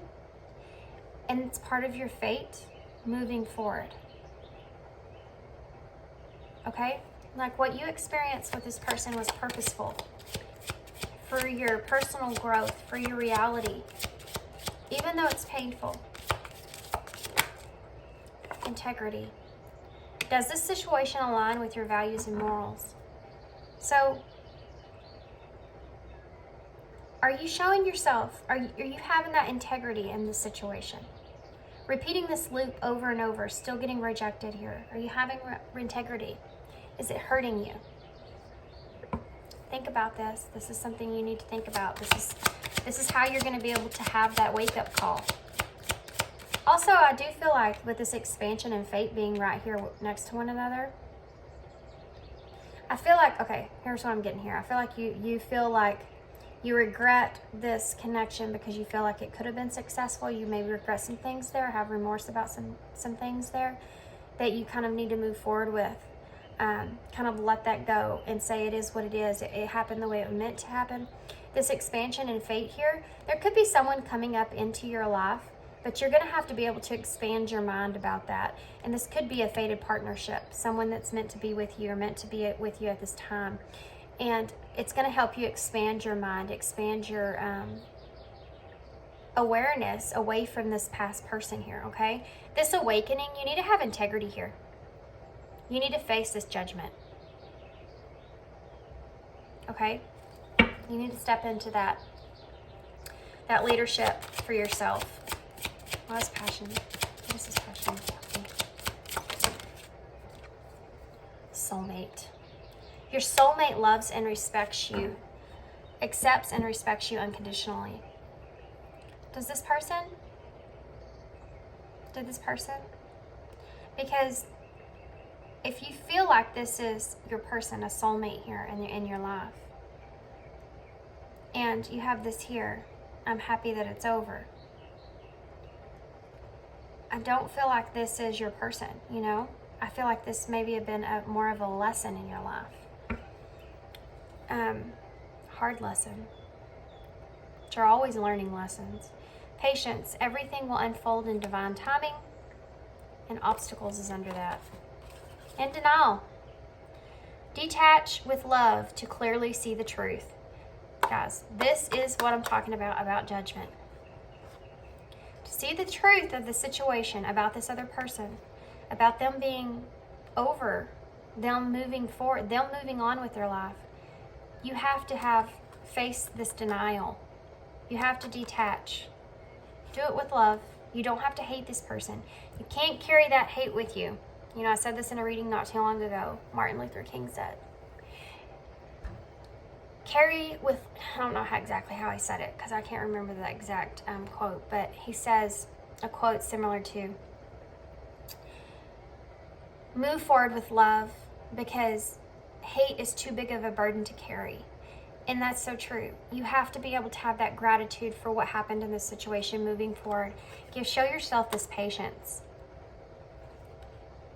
and it's part of your fate moving forward. Okay? Like what you experienced with this person was purposeful for your personal growth, for your reality, even though it's painful. Integrity. Does this situation align with your values and morals? So, are you showing yourself, are you having that integrity in this situation? Repeating this loop over and over, still getting rejected here. Are you having integrity? Is it hurting you? Think about this. This is something you need to think about. This is how you're going to be able to have that wake-up call. Also, I do feel like with this expansion and fate being right here next to one another, I feel like, okay, here's what I'm getting here. I feel like you feel like you regret this connection because you feel like it could have been successful. You maybe regret some things there, have remorse about some things there that you kind of need to move forward with. Kind of let that go and say it is what it is. It happened the way it was meant to happen. This expansion and fate here, there could be someone coming up into your life, but you're going to have to be able to expand your mind about that. And this could be a fated partnership, someone that's meant to be with you or meant to be with you at this time. And it's going to help you expand your mind, expand your awareness away from this past person here, okay? This awakening, you need to have integrity here. You need to face this judgment, okay? You need to step into that leadership for yourself. What is passion? What is passion? Soulmate. Your soulmate loves and respects you, accepts and respects you unconditionally. Does this person? Did this person? Because if you feel like this is your person, a soulmate here in your life, and you have this here, I'm happy that it's over. I don't feel like this is your person, you know? I feel like this maybe have been more of a lesson in your life. Hard lesson. But you're always learning lessons. Patience. Everything will unfold in divine timing, and obstacles is under that. And denial. Detach with love to clearly see the truth. Guys, this is what I'm talking about judgment. To see the truth of the situation, about this other person, about them being over, them moving forward, them moving on with their life. You have to face this denial. You have to detach. Do it with love. You don't have to hate this person. You can't carry that hate with you. You know, I said this in a reading not too long ago. Martin Luther King said, carry with, I don't know exactly how he said it because I can't remember the exact quote, but he says a quote similar to, move forward with love because hate is too big of a burden to carry. And that's so true. You have to be able to have that gratitude for what happened in this situation moving forward. Show yourself this patience.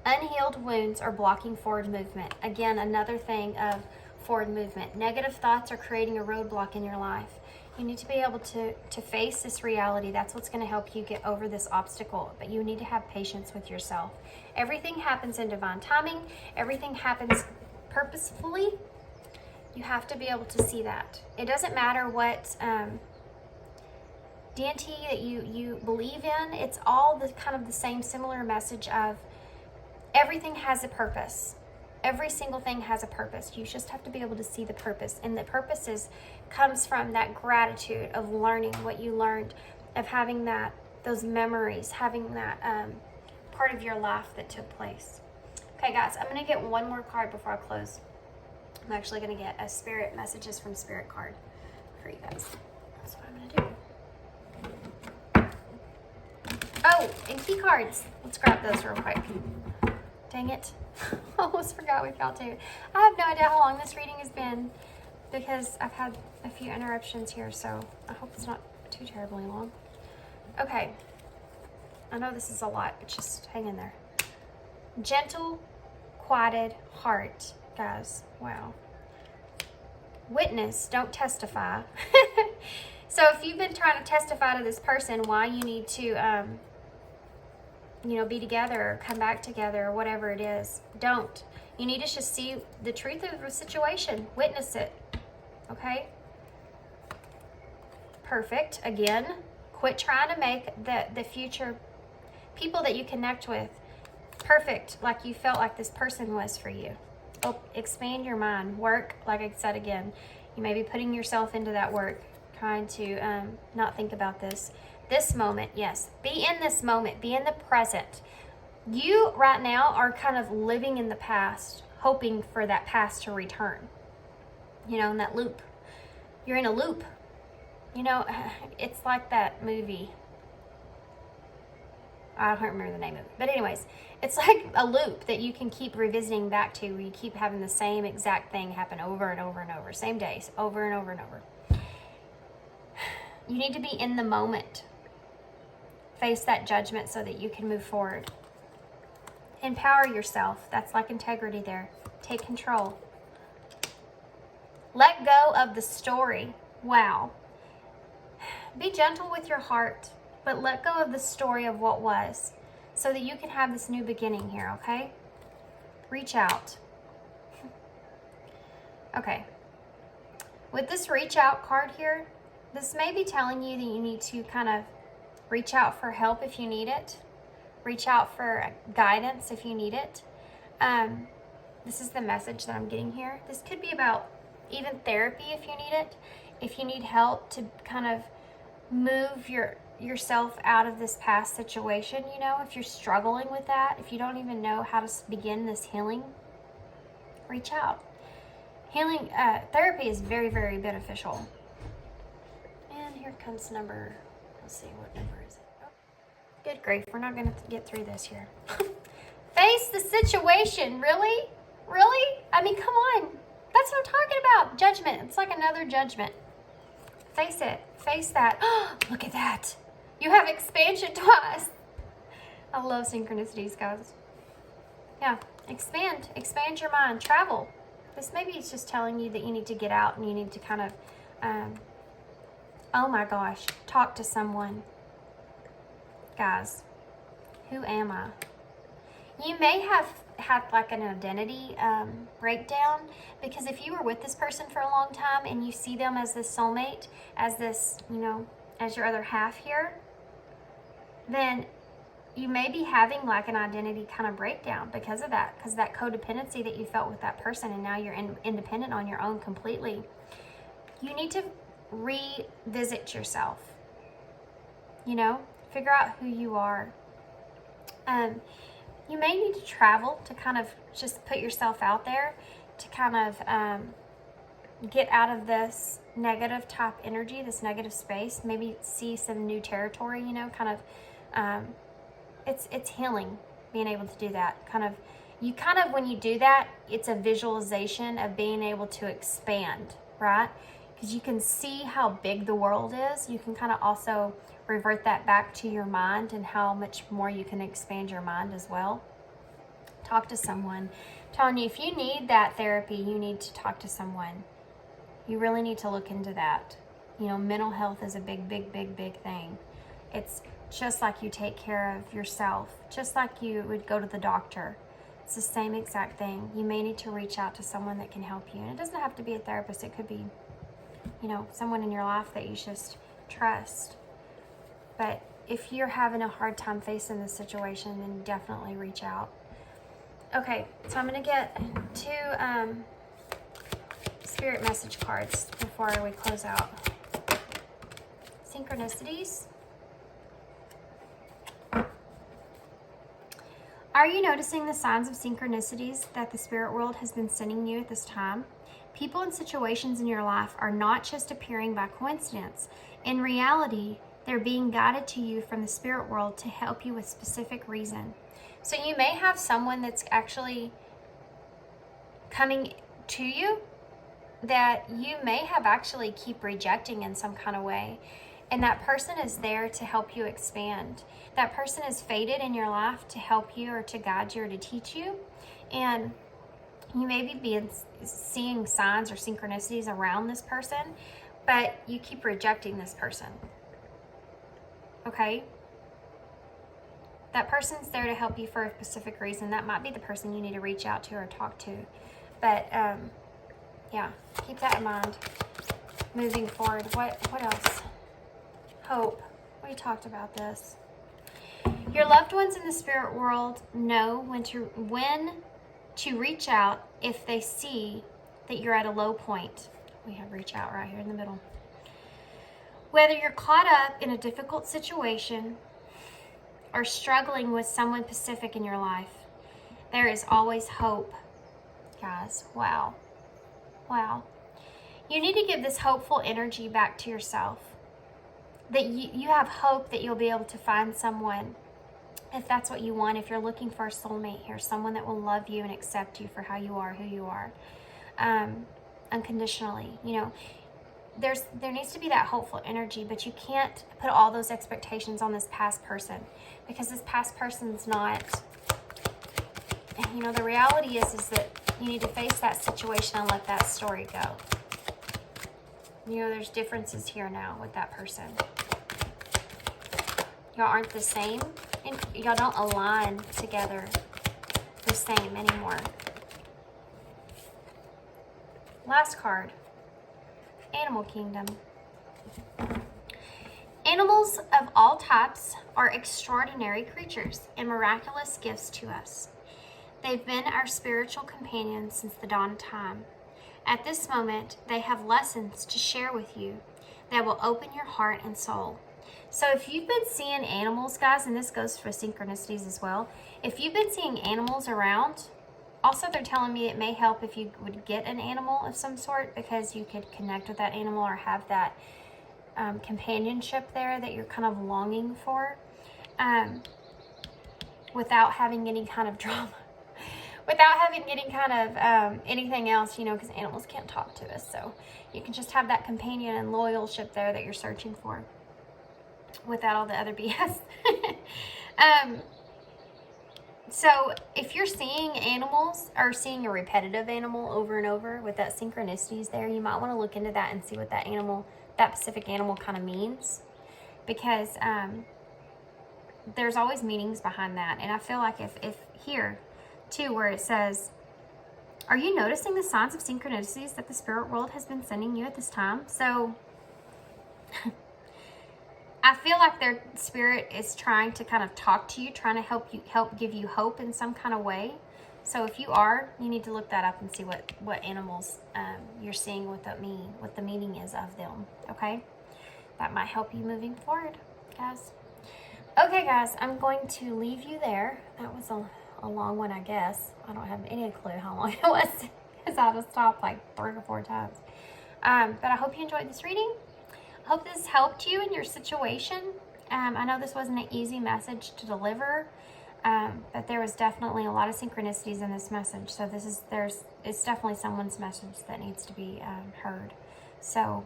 Unhealed wounds are blocking forward movement. Again, another thing of forward movement. Negative thoughts are creating a roadblock in your life. You need to be able to face this reality. That's what's going to help you get over this obstacle. But you need to have patience with yourself. Everything happens in divine timing. Everything happens purposefully. You have to be able to see that. It doesn't matter what deity that you believe in. It's all the kind of the same similar message of everything has a purpose. Every single thing has a purpose. You just have to be able to see the purpose. And the purpose comes from that gratitude of learning what you learned, of having those memories, having that part of your life that took place. Okay, guys, I'm going to get one more card before I close. I'm actually going to get a spirit messages from spirit card for you guys. That's what I'm going to do. Oh, and key cards. Let's grab those real quick. Dang it. I almost forgot we've got to. I have no idea how long this reading has been because I've had a few interruptions here, so I hope it's not too terribly long. Okay. I know this is a lot, but just hang in there. Gentle, quieted heart. Guys, wow. Witness, don't testify. So if you've been trying to testify to this person why you need to be together or come back together or whatever it is, don't. You need to just see the truth of the situation. Witness it. Okay? perfect. Again, quit trying to make the future people that you connect with perfect like you felt like this person was for you. Oh, expand your mind. Work, like I said again, you may be putting yourself into that work, trying to not think about this. This moment, yes. Be in this moment. Be in the present. You right now are kind of living in the past, hoping for that past to return. You know, in that loop. You're in a loop. You know, it's like that movie. I don't remember the name of it. But anyways, it's like a loop that you can keep revisiting back to, where you keep having the same exact thing happen over and over and over. Same days, over and over and over. You need to be in the moment. Face that judgment so that you can move forward. Empower yourself. That's like integrity there. Take control. Let go of the story. Wow. Be gentle with your heart, but let go of the story of what was so that you can have this new beginning here, okay? Reach out. Okay. With this reach out card here, this may be telling you that you need to kind of reach out for help if you need it. Reach out for guidance if you need it. This is the message that I'm getting here. This could be about even therapy if you need it. If you need help to kind of move yourself out of this past situation, you know, if you're struggling with that, if you don't even know how to begin this healing, reach out. Healing, therapy is very, very beneficial. And here comes number, let's see, what number is it? Oh, good grief, we're not going to get through this here. Face the situation, really? Really? I mean, come on. That's what I'm talking about. Judgment. It's like another judgment. Face it. Face that. Oh, look at that. You have expansion twice. I love synchronicities, guys. Yeah. Expand. Expand your mind. Travel. This maybe it's just telling you that you need to get out and you need to kind of, oh my gosh, talk to someone. Guys, who am I? You may have had like an identity breakdown, because if you were with this person for a long time and you see them as this soulmate, as this, you know, as your other half here, then you may be having like an identity kind of breakdown because of that, because that codependency that you felt with that person, and now you're independent on your own completely. You need to revisit yourself, you know, figure out who you are. You may need to travel to kind of just put yourself out there to kind of get out of this negative type energy, this negative space, maybe see some new territory, you know, kind of, it's healing, being able to do that. When you do that, it's a visualization of being able to expand, right? Because you can see how big the world is. You can kind of also revert that back to your mind and how much more you can expand your mind as well. Talk to someone. I'm telling you, if you need that therapy, you need to talk to someone. You really need to look into that. You know, mental health is a big, big, big, big thing. It's just like you take care of yourself, just like you would go to the doctor. It's the same exact thing. You may need to reach out to someone that can help you. And it doesn't have to be a therapist. It could be, you know, someone in your life that you just trust. But if you're having a hard time facing this situation, then definitely reach out. Okay, so I'm going to get two spirit message cards before we close out. Synchronicities. Are you noticing the signs of synchronicities that the spirit world has been sending you at this time? People and situations in your life are not just appearing by coincidence. In reality, they're being guided to you from the spirit world to help you with specific reason. So you may have someone that's actually coming to you that you may have actually keep rejecting in some kind of way. And that person is there to help you expand. That person is fated in your life to help you or to guide you or to teach you. And you may be seeing signs or synchronicities around this person, but you keep rejecting this person. Okay? That person's there to help you for a specific reason. That might be the person you need to reach out to or talk to. But, yeah, keep that in mind moving forward. What else? hope. We talked about this. Your loved ones in the spirit world know when to reach out if they see that you're at a low point. We have reach out right here in the middle. Whether you're caught up in a difficult situation or struggling with someone specific in your life, there is always hope. Guys, wow. Wow. You need to give this hopeful energy back to yourself. That you have hope that you'll be able to find someone, if that's what you want, if you're looking for a soulmate here, someone that will love you and accept you for how you are, who you are, unconditionally. You know, there needs to be that hopeful energy, but you can't put all those expectations on this past person, because this past person's not, you know, the reality is that you need to face that situation and let that story go. You know, there's differences here now with that person. Y'all aren't the same, and y'all don't align together the same anymore. Last card, Animal Kingdom. Animals of all types are extraordinary creatures and miraculous gifts to us. They've been our spiritual companions since the dawn of time. At this moment, they have lessons to share with you that will open your heart and soul. So if you've been seeing animals, guys, and this goes for synchronicities as well, if you've been seeing animals around, also they're telling me it may help if you would get an animal of some sort, because you could connect with that animal or have that companionship there that you're kind of longing for, without having any kind of drama. Without having any kind of anything else, you know, because animals can't talk to us. So you can just have that companion and loyalship there that you're searching for, without all the other BS. So if you're seeing animals, or seeing a repetitive animal over and over with that synchronicities there, you might want to look into that and see what that animal, that specific animal kind of means. Because there's always meanings behind that. And I feel like if here, too, where it says, are you noticing the signs of synchronicities that the spirit world has been sending you at this time? So I feel like their spirit is trying to kind of talk to you, trying to help give you hope in some kind of way. So if you are, you need to look that up and see what animals you're seeing, what the meaning is of them. Okay, that might help you moving forward, guys. Okay, guys, I'm going to leave you there. That was a long one, I guess. I don't have any clue how long it was, because I just stopped like 3 or 4 times. But I hope you enjoyed this reading. I hope this helped you in your situation. I know this wasn't an easy message to deliver, but there was definitely a lot of synchronicities in this message. So it's definitely someone's message that needs to be heard. So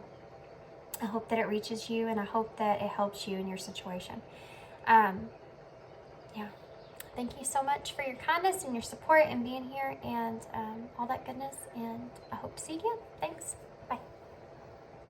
I hope that it reaches you, and I hope that it helps you in your situation. Yeah. Thank you so much for your kindness and your support and being here, and all that goodness. And I hope to see you again. Thanks.